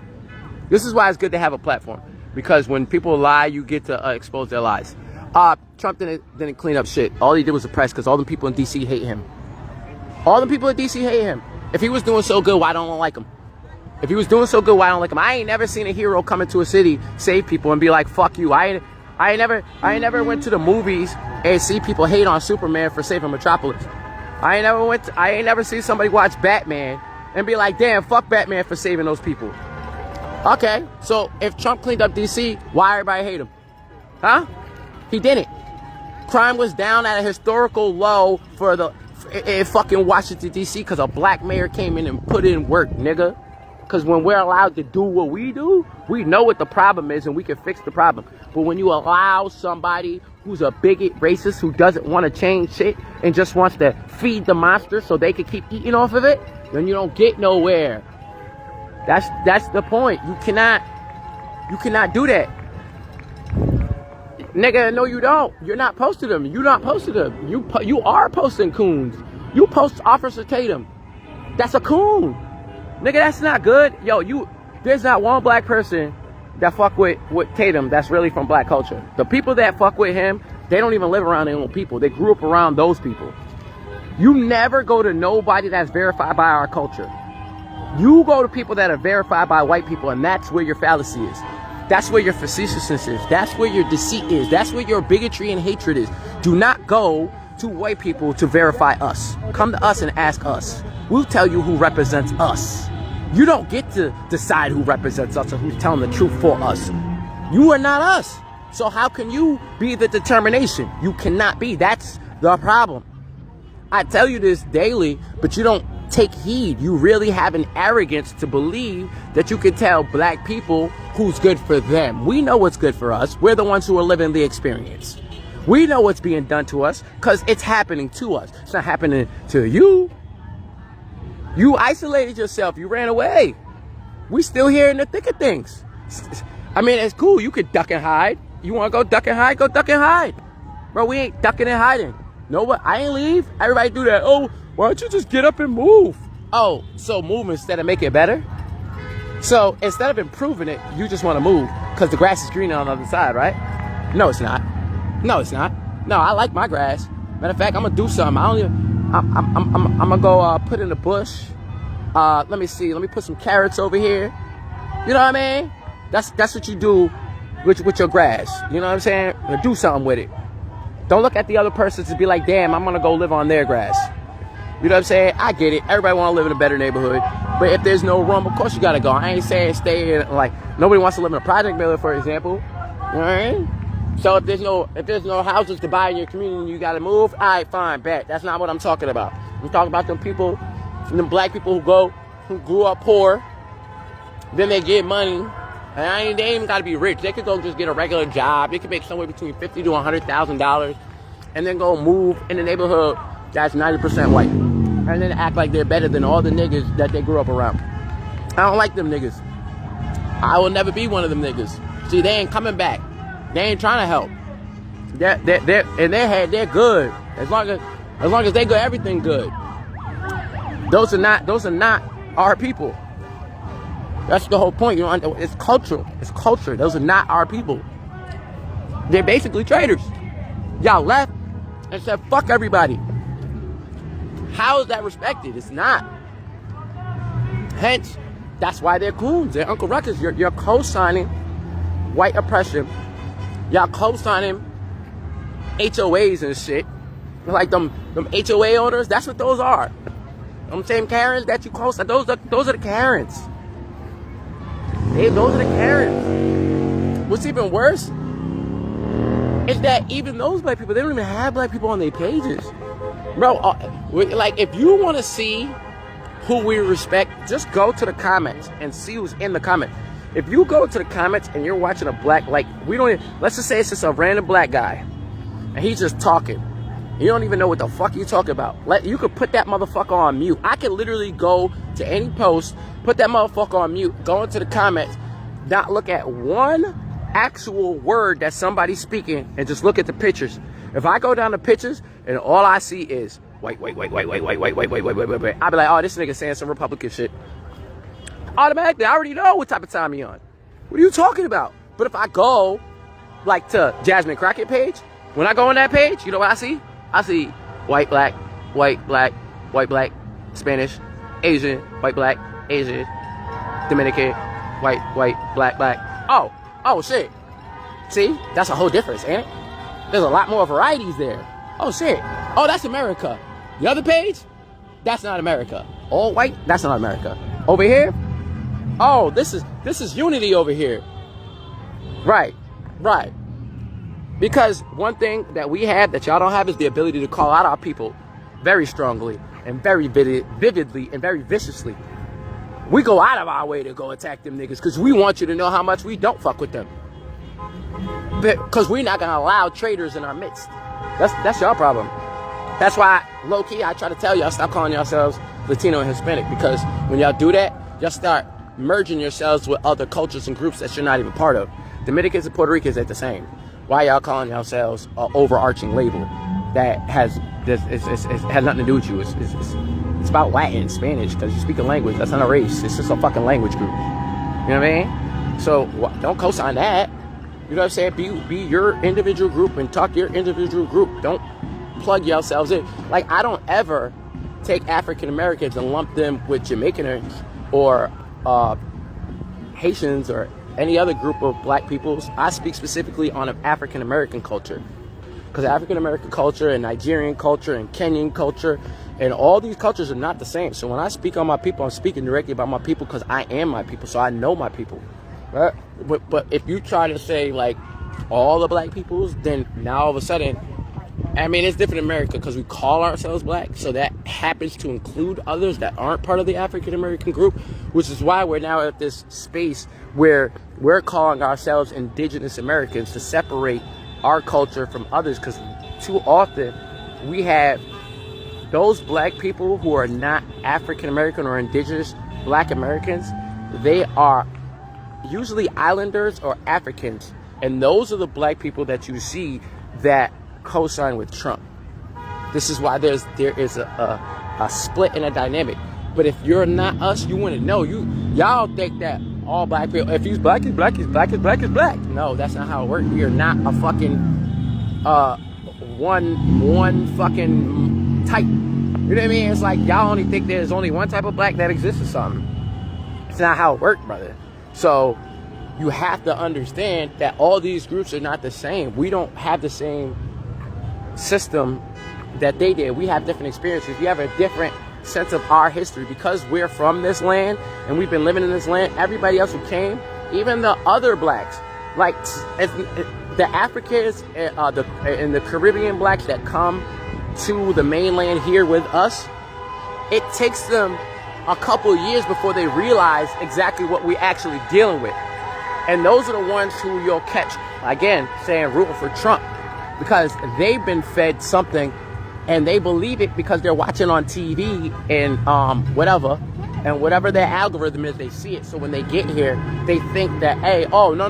This is why it's good to have a platform. Because when people lie, you get to expose their lies. Trump didn't clean up shit. All he did was suppress because all the people in DC hate him. All the people in DC hate him. If he was doing so good, why don't I like him? If he was doing so good, why don't I like him? I ain't never seen a hero come into a city, save people, and be like, fuck you. I ain't never went to the movies and see people hate on Superman for saving Metropolis. I ain't never seen somebody watch Batman and be like, damn, fuck Batman for saving those people. Okay, so if Trump cleaned up DC, why everybody hate him? Huh? He didn't. Crime was down at a historical low in fucking Washington, D.C. because a black mayor came in and put in work, nigga. Because when we're allowed to do what we do, we know what the problem is and we can fix the problem. But when you allow somebody who's a bigot, racist, who doesn't want to change shit and just wants to feed the monster so they can keep eating off of it, then you don't get nowhere. That's the point. You cannot do that. Nigga, no you don't. You're not posting them. You're not posting them. You are posting coons. You post Officer Tatum. That's a coon. Nigga, that's not good. Yo, there's not one black person that fuck with Tatum that's really from black culture. The people that fuck with him, they don't even live around their own people. They grew up around those people. You never go to nobody that's verified by our culture. You go to people that are verified by white people, and that's where your fallacy is. That's where your facetiousness is. That's where your deceit is. That's where your bigotry and hatred is. Do not go to white people to verify us. Come to us and ask us. We'll tell you who represents us. You don't get to decide who represents us or who's telling the truth for us. You are not us. So how can you be the determination? You cannot be. That's the problem. I tell you this daily, but you don't take heed. You really have an arrogance to believe that you can tell black people who's good for them. We know what's good for us. We're the ones who are living the experience. We know what's being done to us because it's happening to us. It's not happening to you. You isolated yourself. You ran away. We still here in the thick of things. I mean, it's cool. You could duck and hide. You want to go duck and hide? Go duck and hide. Bro, we ain't ducking and hiding. No, but I ain't leave. Everybody do that. Oh, why don't you just get up and move? Oh, so move instead of make it better? So instead of improving it, you just want to move because the grass is greener on the other side, right? No, it's not. No, it's not. No, I like my grass. Matter of fact, I'm gonna do something. I'm gonna go put in the bush. Let me see. Let me put some carrots over here. You know what I mean? That's what you do with your grass. You know what I'm saying? Do something with it. Don't look at the other person to be like, damn, I'm gonna go live on their grass. You know what I'm saying? I get it. Everybody want to live in a better neighborhood. But if there's no room, of course you got to go. I ain't saying stay in, like, nobody wants to live in a project building, for example. All right? So if there's no houses to buy in your community and you got to move, all right, fine, bet. That's not what I'm talking about. I'm talking about them people, them black people who grew up poor, then they get money, and they ain't even got to be rich. They could go just get a regular job. They could make somewhere between $50,000 to $100,000 and then go move in the neighborhood that's 90% white. And then act like they're better than all the niggas that they grew up around. I don't like them niggas. I will never be one of them niggas. See, they ain't coming back. They ain't trying to help. They're in their head, they're good. As long as they good, everything good. Those are not our people. That's the whole point. You know, it's cultural. It's culture. Those are not our people. They're basically traitors. Y'all left and said, fuck everybody. How is that respected? It's not. Hence, that's why they're coons. They're Uncle Ruckus. You're co-signing white oppression. Y'all co-signing HOAs and shit. Like them HOA owners, that's what those are. Them same Karens that you co-sign, those are the Karens. Those are the Karens. What's even worse is that even those black people, they don't even have black people on their pages. Bro, like, if you want to see who we respect, just go to the comments and see who's in the comments. If you go to the comments and you're watching a black, like, let's just say it's just a random black guy, and he's just talking. You don't even know what the fuck you talking about. You could put that motherfucker on mute. I could literally go to any post, put that motherfucker on mute, go into the comments, not look at one actual word that somebody's speaking, and just look at the pictures. If I go down the pictures and all I see is white, I'll be like, oh, this nigga saying some Republican shit. Automatically, I already know what type of time he on. What are you talking about? But if I go, like, to Jasmine Crockett page, when I go on that page, you know what I see? I see white, black, Spanish, Asian, white, black, Asian, Dominican, white, black. Oh, shit. See? That's a whole difference, ain't it? There's a lot more varieties there. Oh, shit. Oh, that's America. The other page? that's not America. All white, that's not America. Over here, oh, this is unity over here. Right. Because one thing that we have that y'all don't have is the ability to call out our people very strongly and very vividly and very viciously. We go out of our way to go attack them niggas because we want you to know how much we don't fuck with them. Because we're not gonna allow traitors in our midst. That's your problem. That's why, low-key, I try to tell y'all, stop calling yourselves Latino and Hispanic, because when y'all do that, y'all start merging yourselves with other cultures and groups that you're not even part of. Dominicans and Puerto Ricans ain't the same. Why y'all calling yourselves an overarching label that has nothing to do with you? It's about Latin, Spanish, because you speak a language. That's not a race. It's just a fucking language group. You know what I mean? So don't co-sign that. You know what I'm saying? Be your individual group and talk to your individual group. Don't plug yourselves in. Like, I don't ever take African Americans and lump them with Jamaicans or Haitians or any other group of black peoples. I speak specifically on African American culture, because African American culture and Nigerian culture and Kenyan culture and all these cultures are not the same. So when I speak on my people, I'm speaking directly about my people because I am my people, so I know my people, right? But if you try to say like all the black peoples, then now all of a sudden, I mean, it's different in America because we call ourselves black, so that happens to include others that aren't part of the African American group, which is why we're now at this space where we're calling ourselves indigenous Americans to separate our culture from others, because too often we have those black people who are not African American or indigenous black Americans. They are usually islanders or Africans, and those are the black people that you see that co-sign with Trump. This is why there is a split in a dynamic. But if you're not us, you wouldn't know. Y'all think that all black people, if he's black, he's black, he's black, he's black, he's black. No, that's not how it works. We are not a fucking one fucking type. You know what I mean? It's like y'all only think there's only one type of black that exists or something. It's not how it works, brother. So you have to understand that all these groups are not the same. We don't have the same system that they did. We have different experiences. We have a different sense of our history because we're from this land and we've been living in this land. Everybody else who came, even the other blacks, like the Africans and the Caribbean blacks that come to the mainland here with us, it takes them a couple of years before they realize exactly what we're actually dealing with. And those are the ones who you'll catch, again, saying rooting for Trump, because they've been fed something and they believe it because they're watching on TV and whatever their algorithm is, they see it. So when they get here, they think that, hey, oh, no,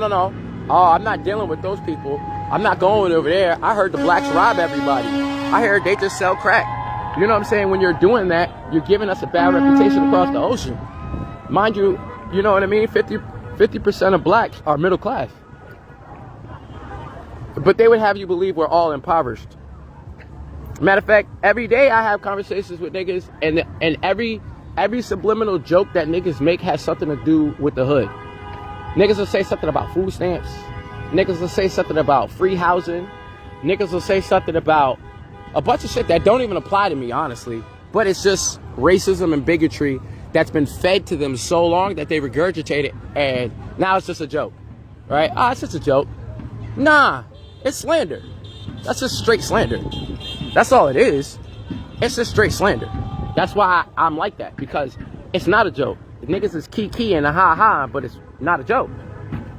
I'm not dealing with those people. I'm not going over there. I heard the blacks rob everybody. I heard they just sell crack. You know what I'm saying? When you're doing that, you're giving us a bad reputation across the ocean. Mind you, you know what I mean? 50% of blacks are middle class. But they would have you believe we're all impoverished. Matter of fact, every day I have conversations with niggas, and every subliminal joke that niggas make has something to do with the hood. Niggas will say something about food stamps. Niggas will say something about free housing. Niggas will say something about a bunch of shit that don't even apply to me, honestly. But it's just racism and bigotry that's been fed to them so long that they regurgitate it, and now it's just a joke, right? Ah, it's just a joke. Nah, it's slander. That's just straight slander. That's all it is. It's just straight slander. That's why I'm like that, because it's not a joke. The niggas is kiki and a ha-ha, but it's not a joke.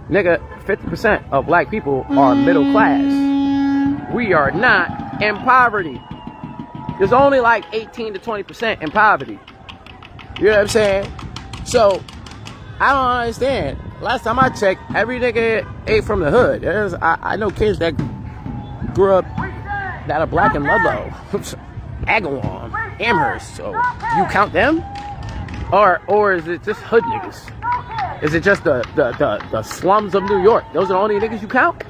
Nigga, 50% of black people are middle class. We are not in poverty. There's only like 18 to 20% in poverty. You know what I'm saying? So, I don't understand. Last time I checked, every nigga ate from the hood. I know kids that grew up that are black in Ludlow, Agawam, Amherst. So, do you count them? Or is it just hood niggas? Is it just the slums of New York? Those are the only niggas you count?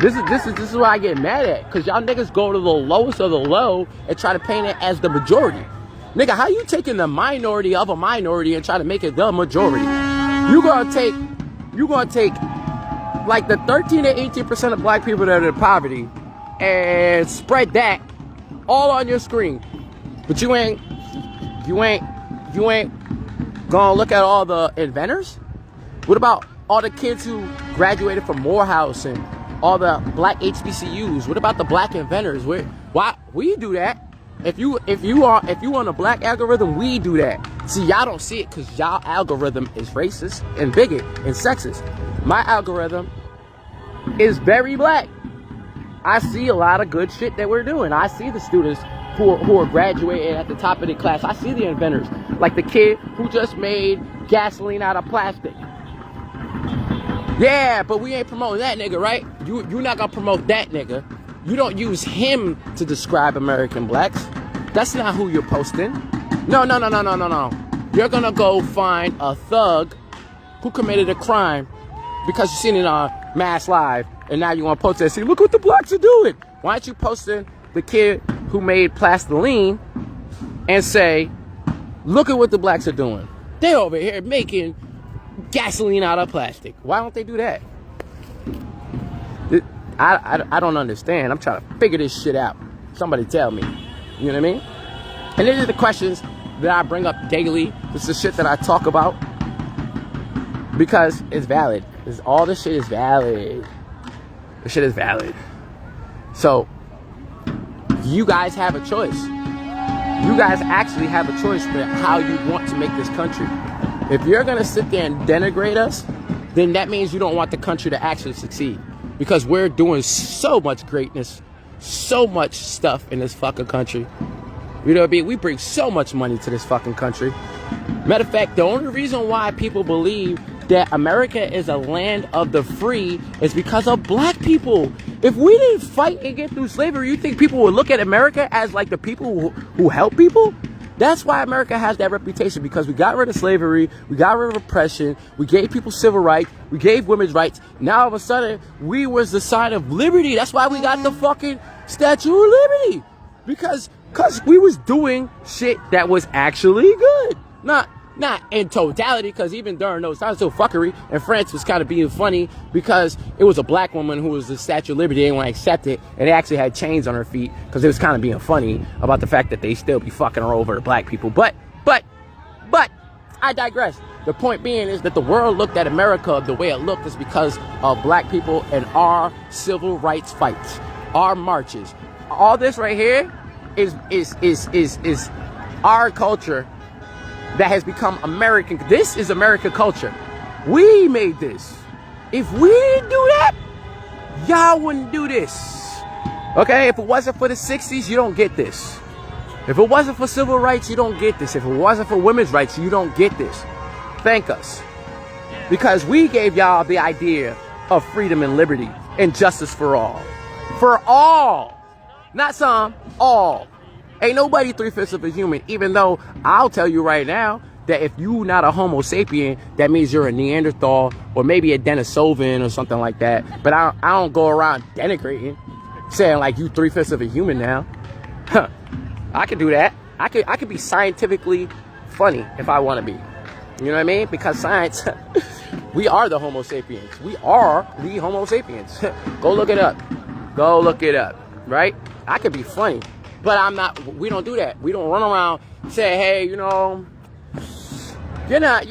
This is what I get mad at, because y'all niggas go to the lowest of the low and try to paint it as the majority. Nigga, how you taking the minority of a minority and try to make it the majority? You gonna take like the 13 to 18% of black people that are in poverty and spread that all on your screen. But you ain't gonna look at all the inventors? What about all the kids who graduated from Morehouse and all the black HBCUs? What about the black inventors? Why we do that? If you on a black algorithm, we do that. See, y'all don't see it because y'all algorithm is racist and bigot and sexist. My algorithm is very black. I see a lot of good shit that we're doing. I see the students who are graduating at the top of the class. I see the inventors, like the kid who just made gasoline out of plastic. Yeah, but we ain't promoting that nigga, right? You not gonna promote that nigga. You don't use him to describe American blacks. That's not who you're posting. No. You're gonna go find a thug who committed a crime because you've seen it on Mass Live, and now you want to post that. See, look what the blacks are doing. Why aren't you posting the kid who made plastiline and say, look at what the blacks are doing? They're over here making gasoline out of plastic. Why don't they do that? I don't understand. I'm trying to figure this shit out. Somebody tell me. You know what I mean? And these are the questions that I bring up daily. This is the shit that I talk about because it's valid. All this shit is valid. This shit is valid. So you guys have a choice. You guys actually have a choice for how you want to make this country. If you're gonna sit there and denigrate us, then that means you don't want the country to actually succeed. Because we're doing so much greatness, so much stuff in this fucking country. You know what I mean? We bring so much money to this fucking country. Matter of fact, the only reason why people believe that America is a land of the free is because of black people. If we didn't fight and get through slavery, you think people would look at America as like the people who help people? That's why America has that reputation, because we got rid of slavery, we got rid of oppression, we gave people civil rights, we gave women's rights. Now all of a sudden, we was the sign of liberty. That's why we got the fucking Statue of Liberty. Because we was doing shit that was actually good. Not in totality, because even during those times, still fuckery, and France was kind of being funny because it was a black woman who was the Statue of Liberty. They didn't want to accept it, and they actually had chains on her feet because it was kind of being funny about the fact that they still be fucking her over to black people. But I digress. The point being is that the world looked at America the way it looked is because of black people and our civil rights fights, our marches. All this right here is our culture that has become American. This is American culture. We made this. If we didn't do that, y'all wouldn't do this. Okay? If it wasn't for the 60s, you don't get this. If it wasn't for civil rights, you don't get this. If it wasn't for women's rights, you don't get this. Thank us. Because we gave y'all the idea of freedom and liberty and justice for all. For all. Not some, all. Ain't nobody 3/5 of a human, even though I'll tell you right now that if you not a Homo sapien, that means you're a Neanderthal or maybe a Denisovan or something like that. But I don't go around denigrating, saying like you 3/5 of a human now. Huh. I could do that. I could be scientifically funny if I want to be. You know what I mean? Because science, we are the Homo sapiens. We are the Homo sapiens. Go look it up. Go look it up. Right? I could be funny. But I'm not, we don't do that. We don't run around say, hey, you know, you're not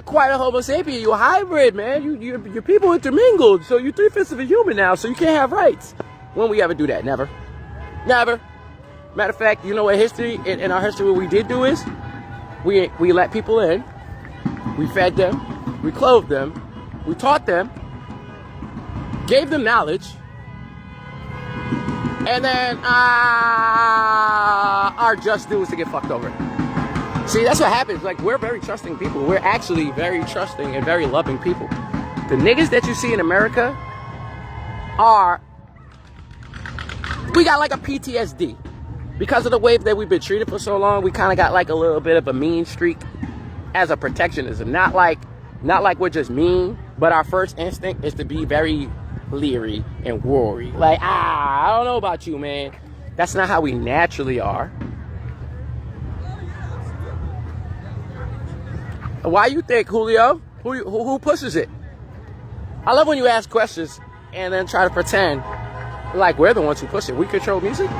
quite a Homo sapien. You're a hybrid, man. Your people intermingled. So you're 3/5 of a human now. So you can't have rights. When we ever do that? Never. Never. Matter of fact, you know what history, in our history, what we did do is we let people in. We fed them. We clothed them. We taught them. Gave them knowledge. And then our just due is to get fucked over. See, that's what happens. Like, we're very trusting people. We're actually very trusting and very loving people. The niggas that you see in America we got like a PTSD. Because of the way that we've been treated for so long, we kind of got like a little bit of a mean streak as a protectionism. Not like we're just mean, but our first instinct is to be very leery and worried. Like, I don't know about you, man. That's not how we naturally are. Why you think, Julio? Who pushes it? I love when you ask questions and then try to pretend like we're the ones who push it. We control music.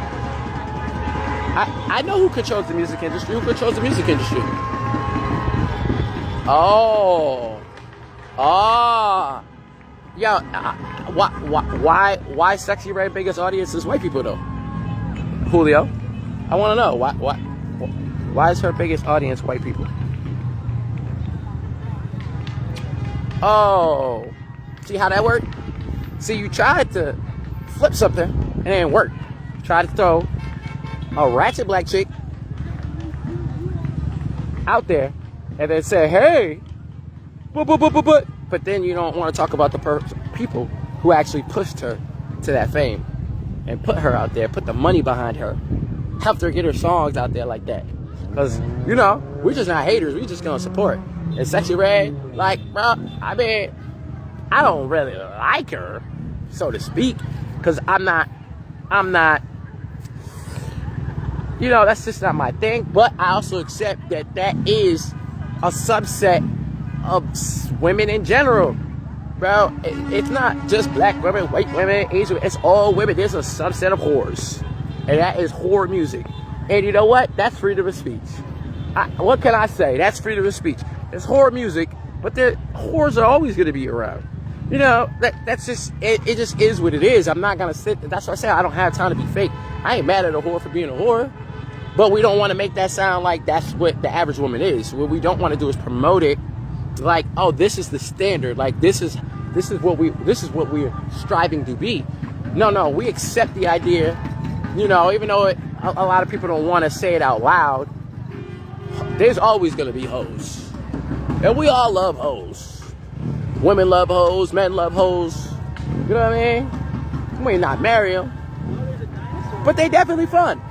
I know who controls the music industry. Who controls the music industry? Oh. Oh. Yo, why Sexy Red biggest audience is white people though? Julio, I want to know why is her biggest audience white people? Oh, see how that worked? See, you tried to flip something and it didn't work. Tried to throw a ratchet black chick out there and then say, hey, but then you don't want to talk about the people who actually pushed her to that fame and put her out there, put the money behind her, helped her get her songs out there like that. Because, you know, we're just not haters. We're just going to support. And Sexy Red, like, bro, I mean, I don't really like her, so to speak, because I'm not, you know, that's just not my thing. But I also accept that that is a subset of women in general, bro. It's not just black women, white women, Asian women. It's all women. There's a subset of whores, and that is whore music. And you know what? That's freedom of speech. What can I say? That's freedom of speech. It's whore music, but the whores are always going to be around. You know, that's just it. It just is what it is. I'm not gonna sit. That's what I say. I don't have time to be fake. I ain't mad at a whore for being a whore. But we don't want to make that sound like that's what the average woman is. What we don't want to do is promote it like, oh, this is the standard. Like this is what we're striving to be. No, we accept the idea. You know, even though a lot of people don't want to say it out loud, there's always gonna be hoes, and we all love hoes. Women love hoes, men love hoes. You know what I mean? We may not marry them, but they definitely fun.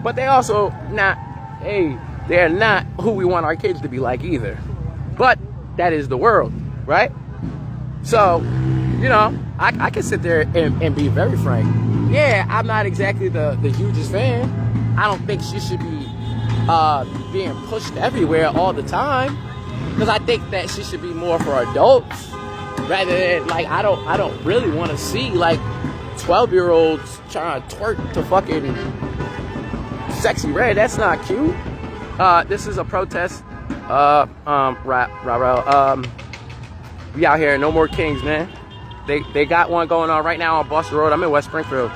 But they also they're not who we want our kids to be like either. But that is the world, right? So, you know, I can sit there and be very frank. Yeah, I'm not exactly the hugest fan. I don't think she should be being pushed everywhere all the time. Because I think that she should be more for adults rather than, like, I don't really want to see, like, 12-year-olds trying to twerk to fucking Sexy Red. That's not cute. This is a protest. We out here, no more kings, man. They got one going on right now on Boston Road. I'm in West Springfield.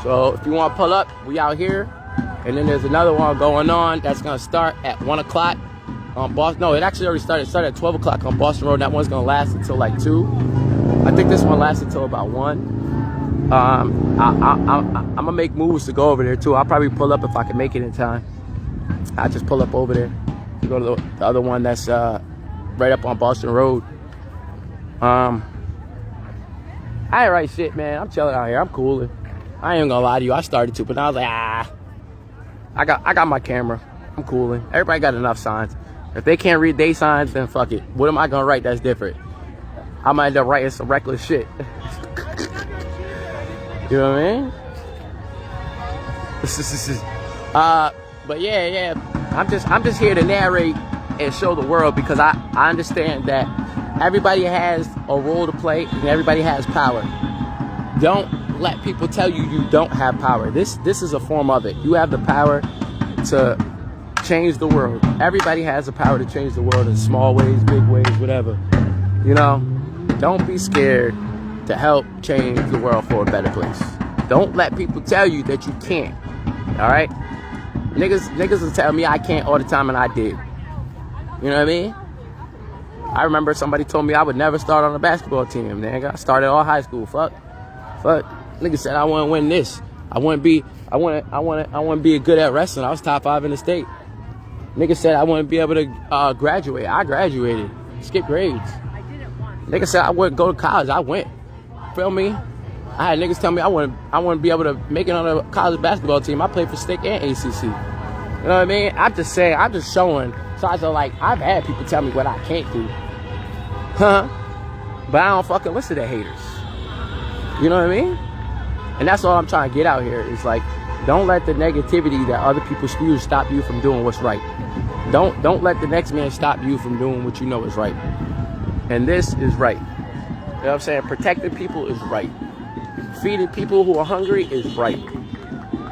So if you want to pull up, we out here. And then there's another one going on that's going to start at 1 o'clock. On Boston, no, it actually already started. It started at 12 o'clock on Boston Road. That one's gonna last until like 2. I think this one lasts until about 1. I'm gonna make moves to go over there too. I'll probably pull up if I can make it in time. I'll just pull up over there to go to the other one that's right up on Boston Road. I ain't right shit, man. I'm chilling out here. I'm cooling. I ain't gonna lie to you. I started to, but I was like, I got my camera. I'm cooling. Everybody got enough signs. If they can't read their signs, then fuck it. What am I gonna write that's different? I might end up writing some reckless shit. You know what I mean? But yeah. I'm just here to narrate and show the world because I understand that everybody has a role to play and everybody has power. Don't let people tell you you don't have power. This is a form of it. You have the power to change the world. Everybody has the power to change the world in small ways, big ways, whatever. You know, don't be scared to help change the world for a better place. Don't let people tell you that you can't. All right? Niggas will tell me I can't all the time, and I did. You know what I mean? I remember somebody told me I would never start on a basketball team, nigga. I started all high school. Fuck. Nigga said I want to win this. I want to be good at wrestling. I was top 5 in the state. Nigga said I want to be able to graduate. I graduated. Skip grades. Nigga said I wouldn't go to college. I went. Feel me? I had niggas tell me I want to be able to make it on a college basketball team. I played for state and ACC. You know what I mean? I'm just saying. I'm just showing. So I feel like I've had people tell me what I can't do. But I don't fucking listen to haters. You know what I mean? And that's all I'm trying to get out here. It's like, don't let the negativity that other people spew stop you from doing what's right. Don't let the next man stop you from doing what you know is right. And this is right. You know what I'm saying? Protecting people is right. Feeding people who are hungry is right.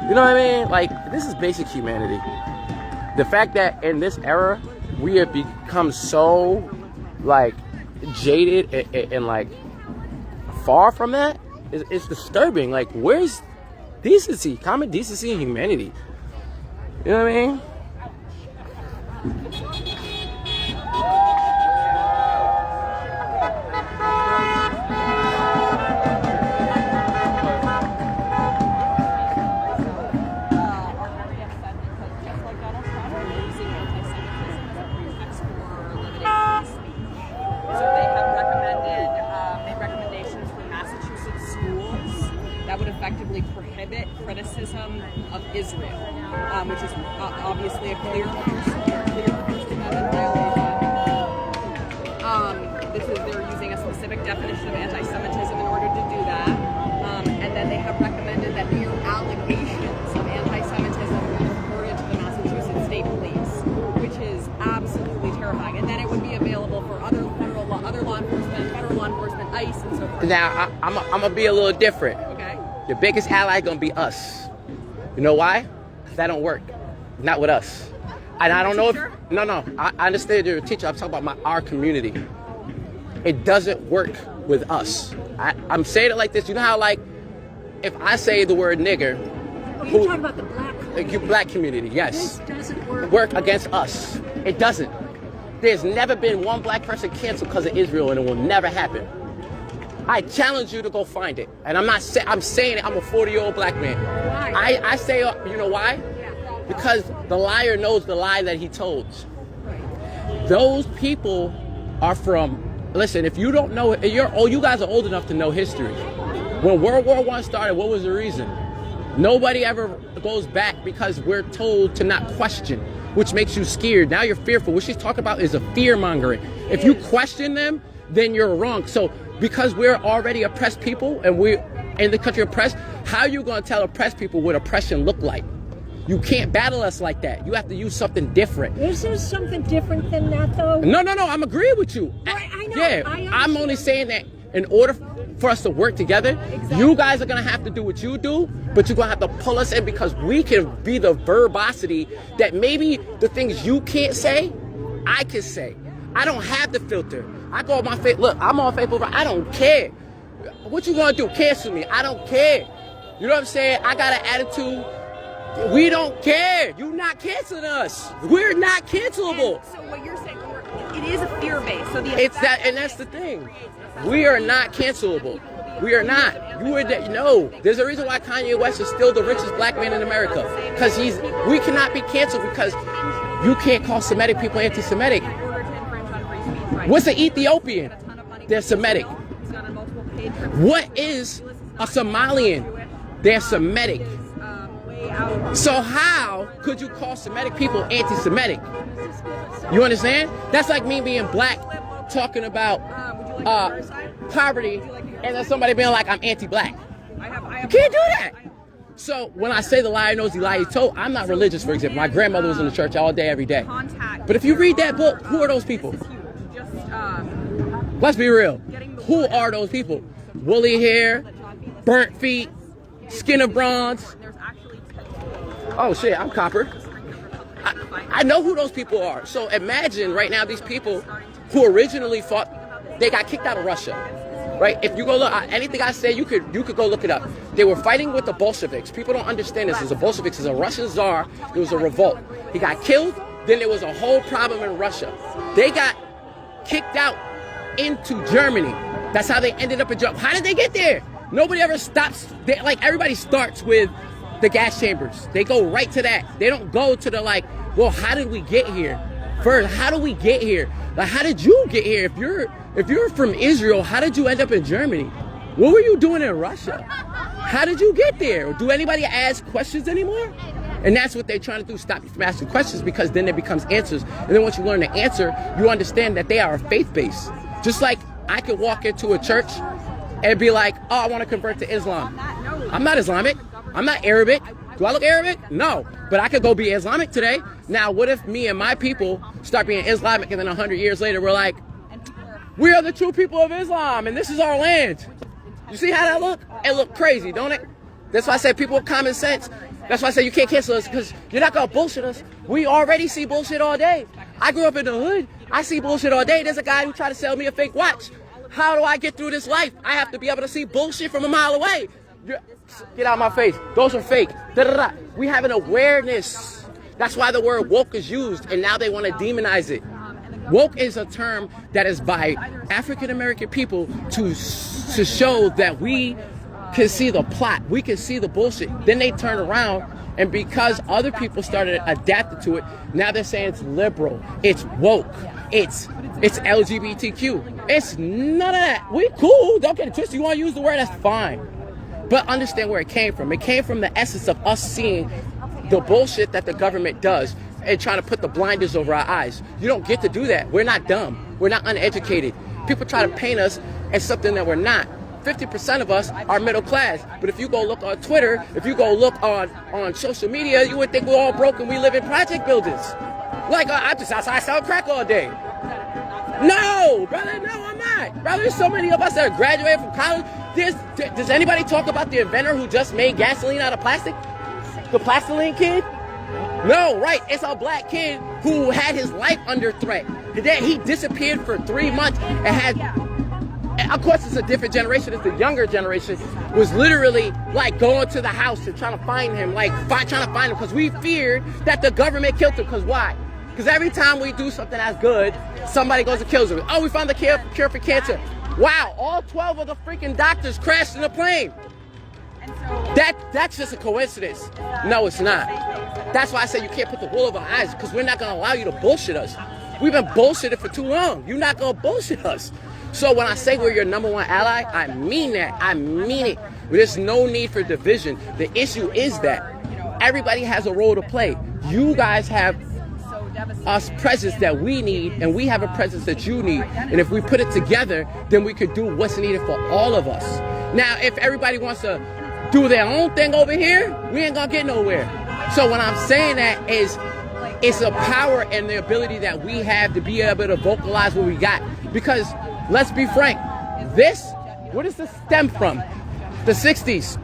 You know what I mean? Like, this is basic humanity. The fact that in this era, we have become so, like, jaded and like, far from that, it's disturbing. Like, where's decency, common decency and humanity? You know what I mean? Effectively prohibit criticism of Israel, which is obviously a clear First Amendment violation. They're using a specific definition of anti-Semitism in order to do that, and then they have recommended that mere allegations of anti-Semitism be reported to the Massachusetts State Police, which is absolutely terrifying. And then it would be available for other law enforcement, federal law enforcement, ICE, and so forth. Now, I'm gonna be a little different. Your biggest ally gonna be us. You know why? Because that don't work. Not with us. And I don't know if... No. I understand you're a teacher. I'm talking about our community. It doesn't work with us. I'm saying it like this. You know how, like, if I say the word nigger... You're talking about the black community. Black community, yes. This doesn't work against us. It doesn't. There's never been one black person canceled because of Israel, and it will never happen. I challenge you to go find it. And I'm saying it, I'm a 40-year-old black man. Why? I say, you know why? Because the liar knows the lie that he told. Those people are from, listen, if you don't know, you guys are old enough to know history. When World War I started, what was the reason? Nobody ever goes back because we're told to not question, which makes you scared. Now you're fearful. What she's talking about is a fear mongering. If you question them, then you're wrong. So because we're already oppressed people and we're in the country oppressed, how are you going to tell oppressed people what oppression look like? You can't battle us like that. You have to use something different. Is there something different than that, though? No, I'm agreeing with you. I know. Yeah, I'm only saying that in order for us to work together, you guys are going to have to do what you do, but you're going to have to pull us in because we can be the verbosity that maybe the things you can't say, I can say. I don't have the filter. I go on my face. Look, I'm on Facebook. I don't care. What you gonna do? Cancel me? I don't care. You know what I'm saying? I got an attitude. We don't care. You're not canceling us. We're not cancelable. And so what you're saying, it is a fear base. So it's that, and that's the thing. We are not cancelable. We are not. You would no. There's a reason why Kanye West is still the richest black man in America. Because we cannot be canceled because you can't call Semitic people anti-Semitic. What's an Ethiopian? They're Semitic. What is a Somalian? They're Semitic. So how could you call Semitic people anti-Semitic? You understand? That's like me being black talking about poverty and then somebody being like, I'm anti-black. You can't do that. So when I say the liar knows the lie he told, I'm not religious, for example. My grandmother was in the church all day, every day. But if you read that book, who are those people? Let's be real. Who are those people? Woolly hair, burnt feet, skin of bronze. Oh shit, I'm copper. I know who those people are. So imagine right now these people who originally fought, they got kicked out of Russia. Right? If you go look, anything I say, you could go look it up. They were fighting with the Bolsheviks. People don't understand this. There's a Bolsheviks. There's a Russian Tsar. There was a revolt. He got killed. Then there was a whole problem in Russia. They got kicked out into Germany. That's how they ended up in Germany. How did they get there? Nobody ever stops. Like everybody starts with the gas chambers. They go right to that. They don't go to the like, well, how did we get here? First, how do we get here? Like, how did you get here? If you're from Israel, how did you end up in Germany? What were you doing in Russia? How did you get there? Do anybody ask questions anymore? And that's what they're trying to do, stop you from asking questions, because then it becomes answers. And then once you learn the answer, you understand that they are a faith base. Just like I could walk into a church and be like, oh, I want to convert to Islam. I'm not Islamic. I'm not Arabic. Do I look Arabic? No. But I could go be Islamic today. Now, what if me and my people start being Islamic and then 100 years later we're like, we are the true people of Islam and this is our land. You see how that look? It look crazy, don't it? That's why I say people with common sense. That's why I say you can't cancel us, because you're not gonna bullshit us. We already see bullshit all day. I grew up in the hood. I see bullshit all day. There's a guy who tried to sell me a fake watch. How do I get through this life? I have to be able to see bullshit from a mile away. Get out of my face. Those are fake. Da-da-da. We have an awareness. That's why the word woke is used, and now they want to demonize it. Woke is a term that is by African American people to show that we can see the plot. We can see the bullshit. Then they turn around, and because other people started adapting to it, now they're saying it's liberal, it's woke, it's LGBTQ. It's none of that. We cool. Don't get it twisted. You want to use the word, that's fine. But understand where it came from. It came from the essence of us seeing the bullshit that the government does and trying to put the blinders over our eyes. You don't get to do that. We're not dumb. We're not uneducated. People try to paint us as something that we're not. 50% of us are middle class. But if you go look on Twitter, if you go look on social media, you would think we're all broke and we live in project buildings. Like, I'm just outside selling crack all day. No, brother, no, I'm not. Brother, there's so many of us that are graduated from college. Does anybody talk about the inventor who just made gasoline out of plastic? The plastiline kid? No, right. It's a black kid who had his life under threat. He disappeared for 3 months and had, of course, it's a different generation. It's the younger generation was literally like going to the house and trying to find him, trying to find him, because we feared that the government killed him. Because why? Because every time we do something that's good, somebody goes and kills him. Oh, we found the cure for cancer. Wow, all 12 of the freaking doctors crashed in a plane. That's just a coincidence. No, it's not. That's why I say you can't put the wool over our eyes, because we're not going to allow you to bullshit us. We've been bullshitted for too long. You're not going to bullshit us. So when I say we're your number one ally, I mean that. I mean it. There's no need for division. The issue is that everybody has a role to play. You guys have us presence that we need, and we have a presence that you need. And if we put it together, then we could do what's needed for all of us. Now, if everybody wants to do their own thing over here, we ain't gonna get nowhere. So when I'm saying that is, it's a power and the ability that we have to be able to vocalize what we got. Because let's be frank, where does this stem from? The 60s,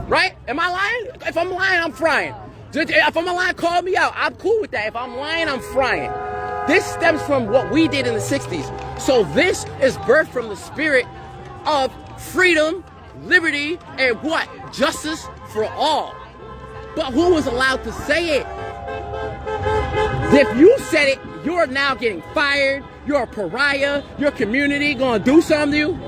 right? Am I lying? If I'm lying, I'm frying. If I'm lying, call me out. I'm cool with that. If I'm lying, I'm frying. This stems from what we did in the 60s. So this is birthed from the spirit of freedom, liberty, and what? Justice for all. But who was allowed to say it? If you said it, you're now getting fired. You're a pariah. Your community gonna do something to you.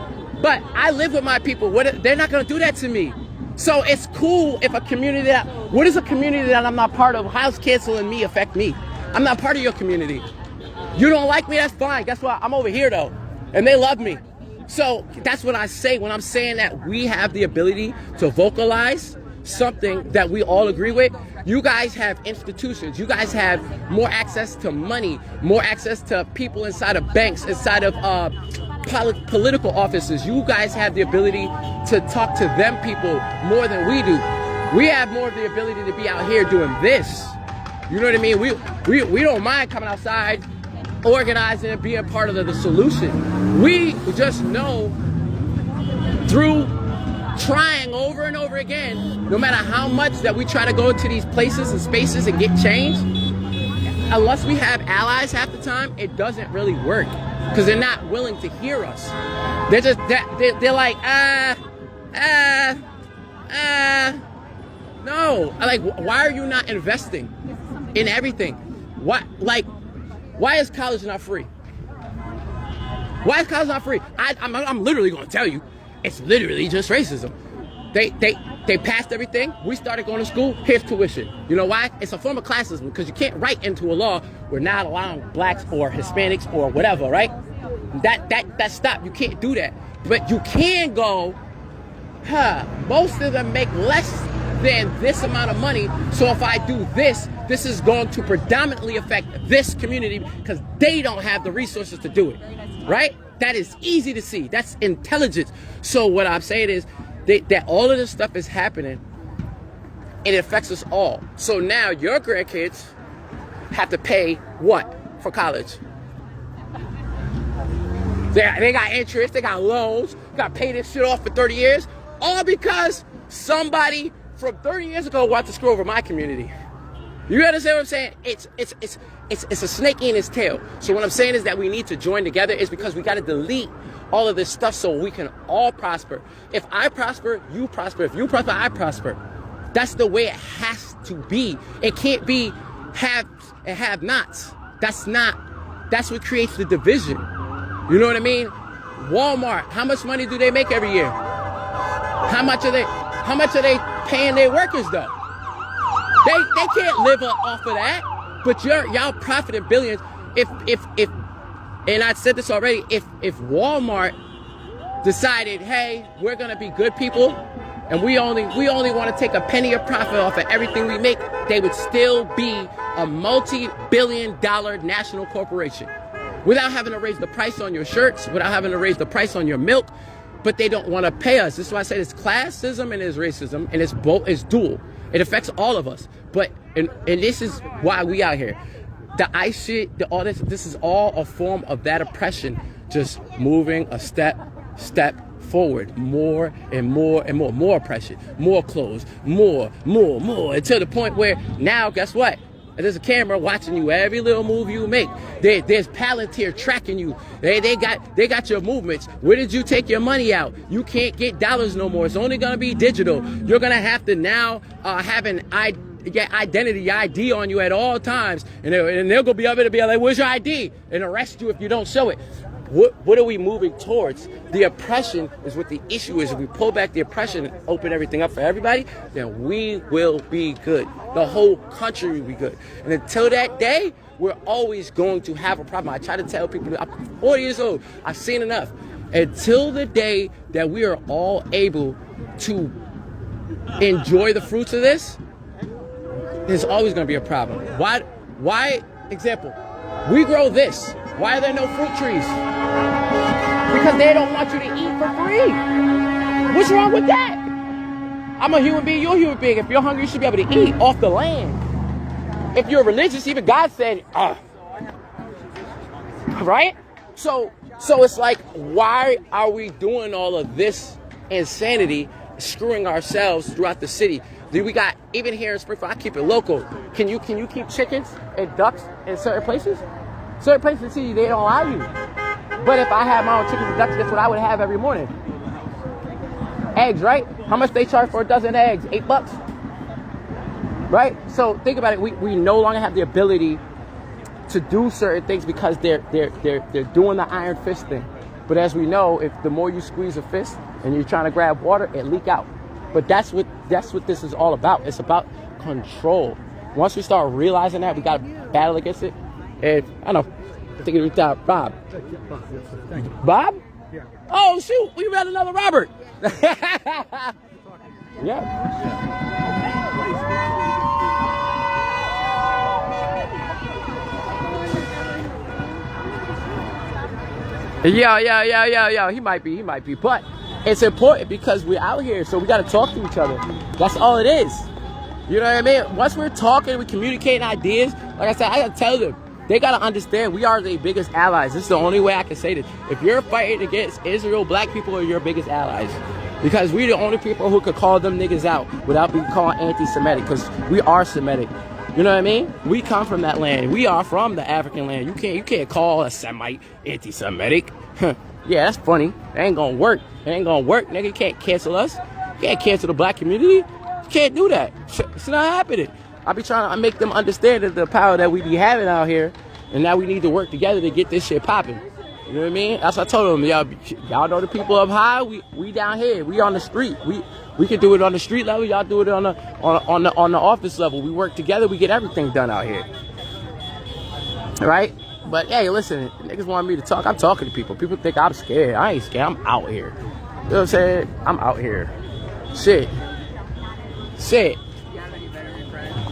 But I live with my people. They're not gonna do that to me. So it's cool if a community what is a community that I'm not part of? How's canceling me affect me? I'm not part of your community. You don't like me, that's fine. Guess what? I'm over here though. And they love me. So that's what I say when I'm saying that we have the ability to vocalize something that we all agree with. You guys have institutions. You guys have more access to money, more access to people inside of banks, inside of political offices. You guys have the ability to talk to them people more than we do. We have more of the ability to be out here doing this. You know what I mean? We don't mind coming outside, organizing and being part of the solution. We just know through trying over and over again, no matter how much that we try to go to these places and spaces and get change, unless we have allies half the time, it doesn't really work. Because they're not willing to hear us. They're like, no. Like, why are you not investing in everything? Why is college not free? Why is college not free? I'm literally going to tell you, it's literally just racism. They passed everything. We started going to school. Here's tuition. You know why? It's a form of classism, because you can't write into a law we're not allowing blacks or Hispanics or whatever, right? That stopped. You can't do that. But you can go, most of them make less than this amount of money. So if I do this, this is going to predominantly affect this community because they don't have the resources to do it, right? That is easy to see. That's intelligence. So what I'm saying is that all of this stuff is happening and it affects us all. So now your grandkids have to pay what for college? They got interest, they got loans, got to pay this shit off for 30 years, all because somebody from 30 years ago wants to screw over my community. You understand what I'm saying? It's a snake in its tail. So what I'm saying is that we need to join together is because we got to delete all of this stuff so we can all prosper. If I prosper, you prosper. If you prosper, I prosper. That's the way it has to be. It can't be have and have nots. That's what creates the division. You know what I mean? Walmart, how much money do they make every year? How much are they paying their workers though? They can't live off of that. But y'all profiting billions. If and I said this already, if Walmart decided, hey, we're gonna be good people and we only want to take a penny of profit off of everything we make, they would still be a multi-billion-dollar national corporation without having to raise the price on your shirts, without having to raise the price on your milk. But they don't want to pay us. This is why I say it's classism and it's racism, and it's dual. It affects all of us. But and this is why we out here. The ICE shit, all this is all a form of that oppression, just moving a step forward, more and more and more oppression, more clothes, more, until the point where now, guess what? There's a camera watching you every little move you make. There's Palantir tracking you. They got your movements. Where did you take your money out? You can't get dollars no more. It's only gonna be digital. You're gonna have to now have an identity ID on you at all times, and they're gonna be able to be like, "Where's your ID?" and arrest you if you don't show it. What are we moving towards? The oppression is what the issue is. If we pull back the oppression and open everything up for everybody, then we will be good. The whole country will be good. And until that day, we're always going to have a problem. I try to tell people, I'm 40 years old. I've seen enough. Until the day that we are all able to enjoy the fruits of this, there's always going to be a problem. Why? Example, we grow this. Why are there no fruit trees? Because they don't want you to eat for free. What's wrong with that? I'm a human being, you're a human being. If you're hungry, you should be able to eat off the land. If you're religious, even God said, right? So it's like, why are we doing all of this insanity, screwing ourselves throughout the city? We got, even here in Springfield, I keep it local. Can you keep chickens and ducks in certain places? Certain places in the city, they don't allow you. But if I had my own chickens and ducks, that's what I would have every morning. Eggs, right? How much they charge for a dozen eggs? $8. Right? So think about it. We no longer have the ability to do certain things because they're doing the iron fist thing. But as we know, if the more you squeeze a fist and you're trying to grab water, it leak out. But that's what this is all about. It's about control. Once we start realizing that, we got to battle against it. And I know, I think it's Bob. Bob? Yeah. Oh shoot, we met another Robert. Yeah. Yeah. He might be. But it's important because we're out here, so we got to talk to each other. That's all it is. You know what I mean? Once we're talking, we communicating ideas. Like I said, I got to tell them. They got to understand we are their biggest allies. This is the only way I can say this. If you're fighting against Israel, black people are your biggest allies. Because we're the only people who could call them niggas out without being called anti-Semitic. Because we are Semitic. You know what I mean? We come from that land. We are from the African land. You can't call a Semite anti-Semitic. Yeah, that's funny. It ain't gonna work. Nigga, you can't cancel us. You can't cancel the black community. You can't do that. It's not happening. I be trying to make them understand the power that we be having out here, and now we need to work together to get this shit popping. You know what I mean? That's what I told them. Y'all know the people up high. We down here. We on the street. We can do it on the street level. Y'all do it on the office level. We work together. We get everything done out here. Right? But hey, listen, niggas want me to talk. I'm talking to people. People think I'm scared. I ain't scared. I'm out here. You know what I'm saying? I'm out here. Shit.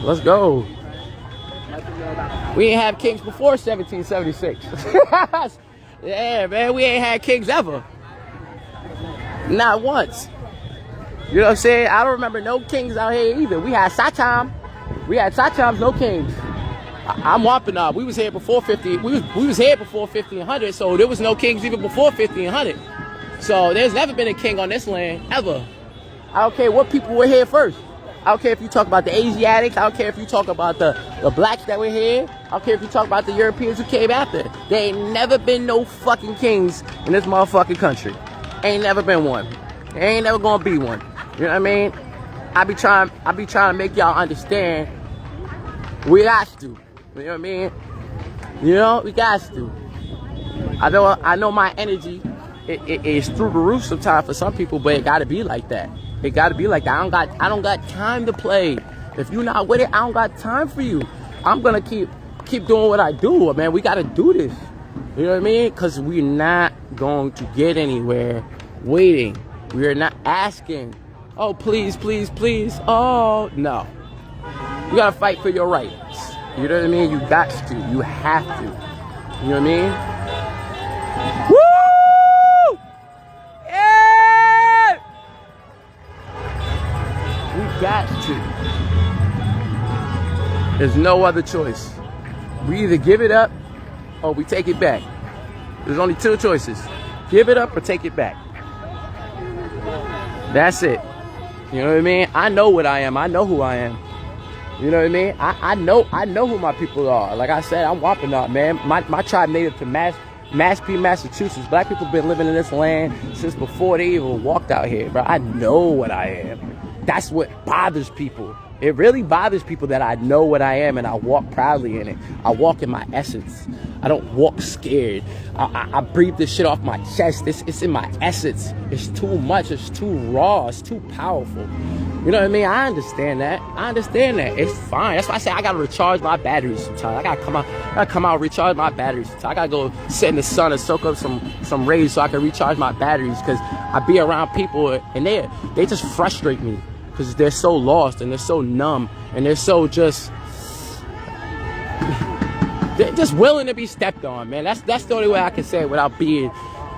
Let's go. We ain't have kings before 1776. Yeah, man, we ain't had kings ever. Not once. You know what I'm saying? I don't remember no kings out here either. We had Saddam. No kings. I'm Wampanoag. We was here before 50. We was here before 1500, so there was no kings even before 1500. So there's never been a king on this land ever. I don't care what people were here first. I don't care if you talk about the Asiatics. I don't care if you talk about the blacks that were here. I don't care if you talk about the Europeans who came after. There ain't never been no fucking kings in this motherfucking country. Ain't never been one. There ain't never gonna be one. You know what I mean? I be trying to make y'all understand. We got to. You know what I mean? You know, we got to. I know my energy is through the roof sometimes for some people, but it gotta be like that. It gotta be like that. I don't got time to play. If you're not with it, I don't got time for you. I'm gonna keep doing what I do, man. We gotta do this. You know what I mean? Because we're not going to get anywhere waiting. We are not asking. Oh, please, please, please. Oh, no. You gotta fight for your rights. You know what I mean? You got to. You have to. You know what I mean? Woo! Yeah! We got to. There's no other choice. We either give it up or we take it back. There's only two choices. Give it up or take it back. That's it. You know what I mean? I know what I am. I know who I am. You know what I mean? I know who my people are. Like I said, I'm Wampanoag, man. My tribe native to Mashpee, Massachusetts. Black people been living in this land since before they even walked out here, bro. I know what I am. That's what bothers people. It really bothers people that I know what I am and I walk proudly in it. I walk in my essence. I don't walk scared. I breathe this shit off my chest. It's in my essence. It's too much. It's too raw. It's too powerful. You know what I mean? I understand that. It's fine. That's why I say I gotta recharge my batteries sometimes. I gotta come out, recharge my batteries sometimes. I gotta go sit in the sun and soak up some rays so I can recharge my batteries, because I be around people and they just frustrate me because they're so lost and they're so numb and they're so just willing to be stepped on, man. That's the only way I can say it without being,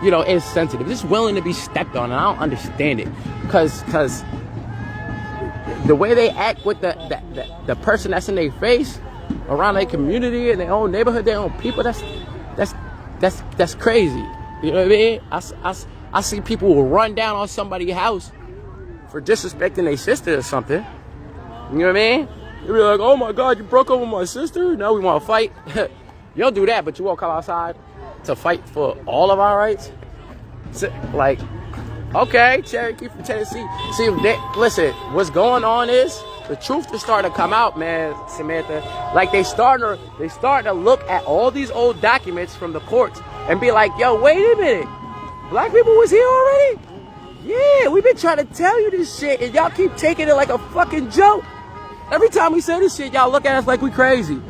insensitive. Just willing to be stepped on, and I don't understand it, because the way they act with the person that's in their face around their community and their own neighborhood, their own people, that's crazy. You know what I mean? I see people will run down on somebody's house for disrespecting their sister or something. You know what I mean? You'll be like, oh my God, you broke up with my sister? Now we want to fight? You don't do that, but you won't come outside to fight for all of our rights? So, like, okay, Cherokee from Tennessee. See, listen, what's going on is the truth is starting to come out, man, Samantha. Like, they starting to look at all these old documents from the courts and be like, yo, wait a minute. Black people was here already? Yeah, we've been trying to tell you this shit, and y'all keep taking it like a fucking joke. Every time we say this shit, y'all look at us like we crazy.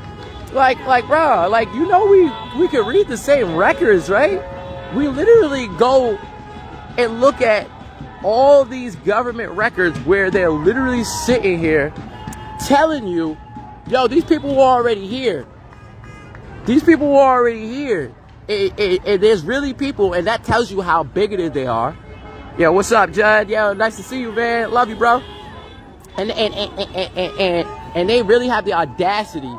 Like, bro, like, we can read the same records, right? We literally go and look at all these government records where they're literally sitting here telling you, yo, these people were already here. These people were already here. And there's really people, and that tells you how bigoted they are. Yo, what's up, Judd? Yo, nice to see you, man. Love you, bro. And they really have the audacity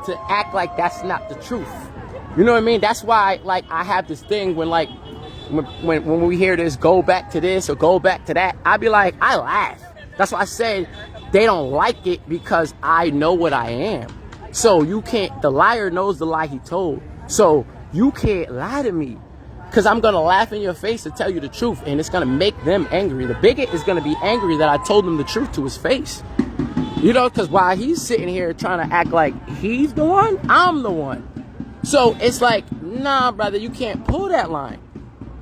to act like that's not the truth. You know what I mean? That's why, like, I have this thing when we hear this, go back to this or go back to that, I be like, I laugh. That's why I say they don't like it, because I know what I am. So you can't, the liar knows the lie he told. So you can't lie to me, because I'm going to laugh in your face to tell you the truth, and it's going to make them angry. The bigot is going to be angry that I told him the truth to his face. Because while he's sitting here trying to act like he's the one, I'm the one. So it's like, nah, brother, you can't pull that line.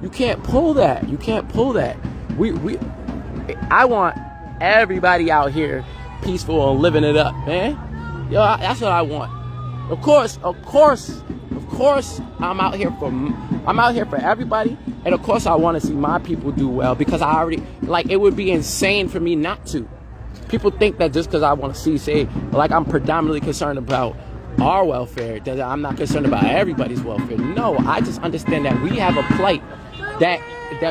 You can't pull that. You can't pull that. I want everybody out here peaceful and living it up, man. Yo, that's what I want. Of course, I'm out here for everybody, and of course I want to see my people do well, because I already, like, it would be insane for me not to. People think that just because I want to say, like, I'm predominantly concerned about our welfare, that I'm not concerned about everybody's welfare. No, I just understand that we have a plight that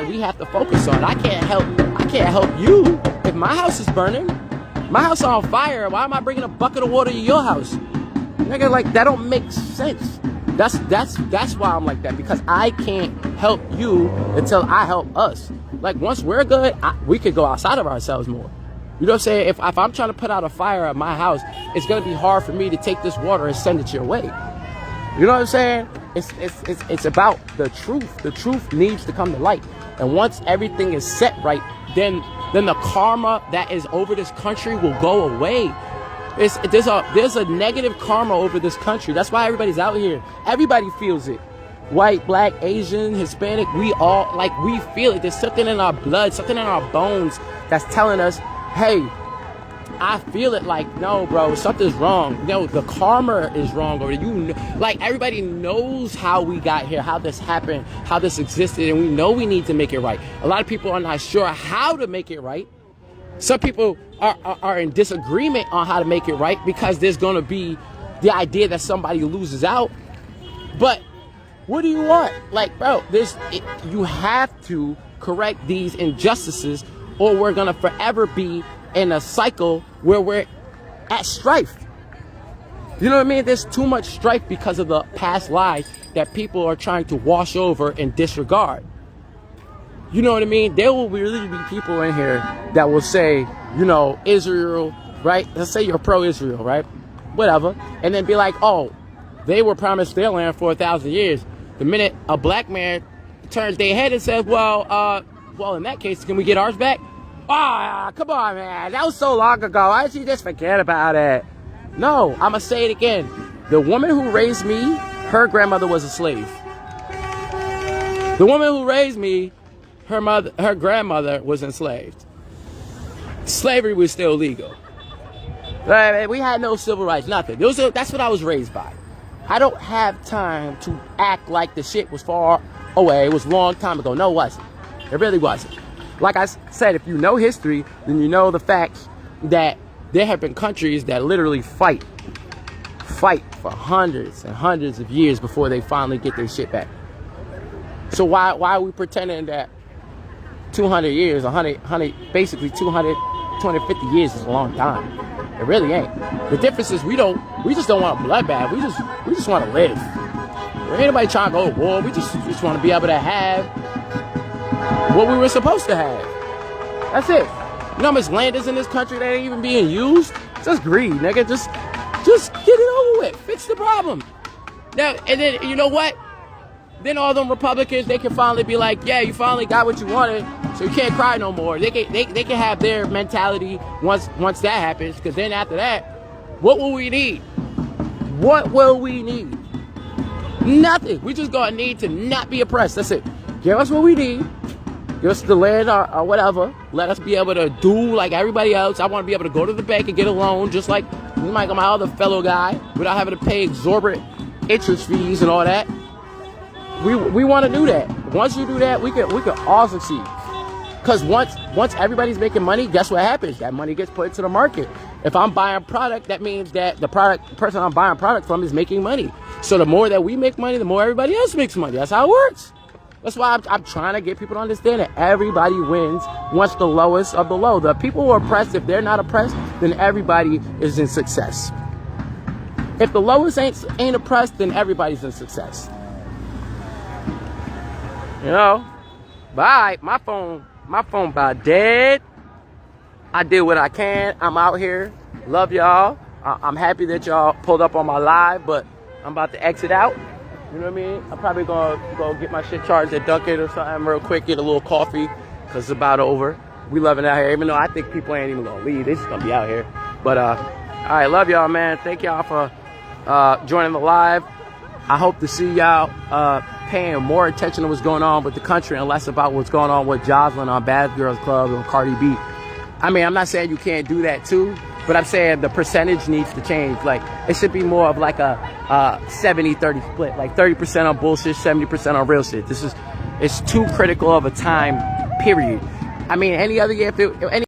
we have to focus on. I can't help you if my house is burning. My house is on fire. Why am I bringing a bucket of water to your house? Nigga, like, that don't make sense. That's why I'm like that, because I can't help you until I help us. Like, once we're good, we could go outside of ourselves more. You know what I'm saying? If I'm trying to put out a fire at my house, it's going to be hard for me to take this water and send it your way. You know what I'm saying? It's about the truth. The truth needs to come to light. And once everything is set right, then the karma that is over this country will go away. There's a negative karma over this country. That's why everybody's out here. Everybody feels it. White, black, Asian, Hispanic, we all, like, we feel it. There's something in our blood, something in our bones that's telling us, hey, I feel it. Like, no, bro, something's wrong. No, the karma is wrong. Or like, everybody knows how we got here, how this happened, how this existed, and we know we need to make it right. A lot of people are not sure how to make it right. Some people are in disagreement on how to make it right because there's going to be the idea that somebody loses out. But what do you want? Like, bro, you have to correct these injustices, or we're going to forever be in a cycle where we're at strife. You know what I mean? There's too much strife because of the past lies that people are trying to wash over and disregard. You know what I mean? There will really be people in here that will say, you know, Israel, right? Let's say you're pro-Israel, right? Whatever. And then be like, oh, they were promised their land for 1,000 years. The minute a black man turns their head and says, well, in that case, can we get ours back? Ah, come on, man. That was so long ago. Why did you just forget about it? No, I'm going to say it again. The woman who raised me, her grandmother was a slave. The woman who raised me, her grandmother was enslaved. Slavery was still legal. Right? We had no civil rights, nothing. That's what I was raised by. I don't have time to act like the shit was far away. It was a long time ago. No, it wasn't. It really wasn't. Like I said, if you know history, then you know the facts that there have been countries that literally fight for hundreds and hundreds of years before they finally get their shit back. So why are we pretending that 200 years, 100, basically 250 years is a long time? It really ain't. The difference is we just don't want a bloodbath. We just want to live. There ain't nobody trying to go to war. We just want to be able to have what we were supposed to have. That's it. You know how much land is in this country that ain't even being used? Just greed, nigga. Just get it over with. Fix the problem. Now, and then, you know what? Then all them Republicans, they can finally be like, yeah, you finally got what you wanted, so you can't cry no more. They can have their mentality once that happens, because then after that, what will we need? What will we need? Nothing. We just gonna need to not be oppressed. That's it. Give us what we need. Give us the land or whatever. Let us be able to do like everybody else. I want to be able to go to the bank and get a loan, just like my other fellow guy, without having to pay exorbitant interest fees and all that. We want to do that. Once you do that, we can all succeed. Because once everybody's making money, guess what happens? That money gets put into the market. If I'm buying product, that means that the person I'm buying product from is making money. So the more that we make money, the more everybody else makes money. That's how it works. That's why I'm trying to get people to understand that everybody wins once the lowest of the low. The people who are oppressed, if they're not oppressed, then everybody is in success. If the lowest ain't oppressed, then everybody's in success. You know? Bye. My phone about dead. I did what I can. I'm out here. Love y'all. I'm happy that y'all pulled up on my live, but I'm about to exit out. You know what I mean? I'm probably gonna go get my shit charged at Dunkin' or something real quick, get a little coffee, because it's about over. We loving it out here, even though I think people ain't even gonna leave. They just gonna be out here. But all right, love y'all, man. Thank y'all for joining the live. I hope to see y'all paying more attention to what's going on with the country and less about what's going on with Jocelyn on Bad Girls Club and Cardi B. I mean, I'm not saying you can't do that too, but I'm saying the percentage needs to change. Like, it should be more of like a 70-30 split, like 30% on bullshit, 70% on real shit. It's too critical of a time period. I mean, any other year, any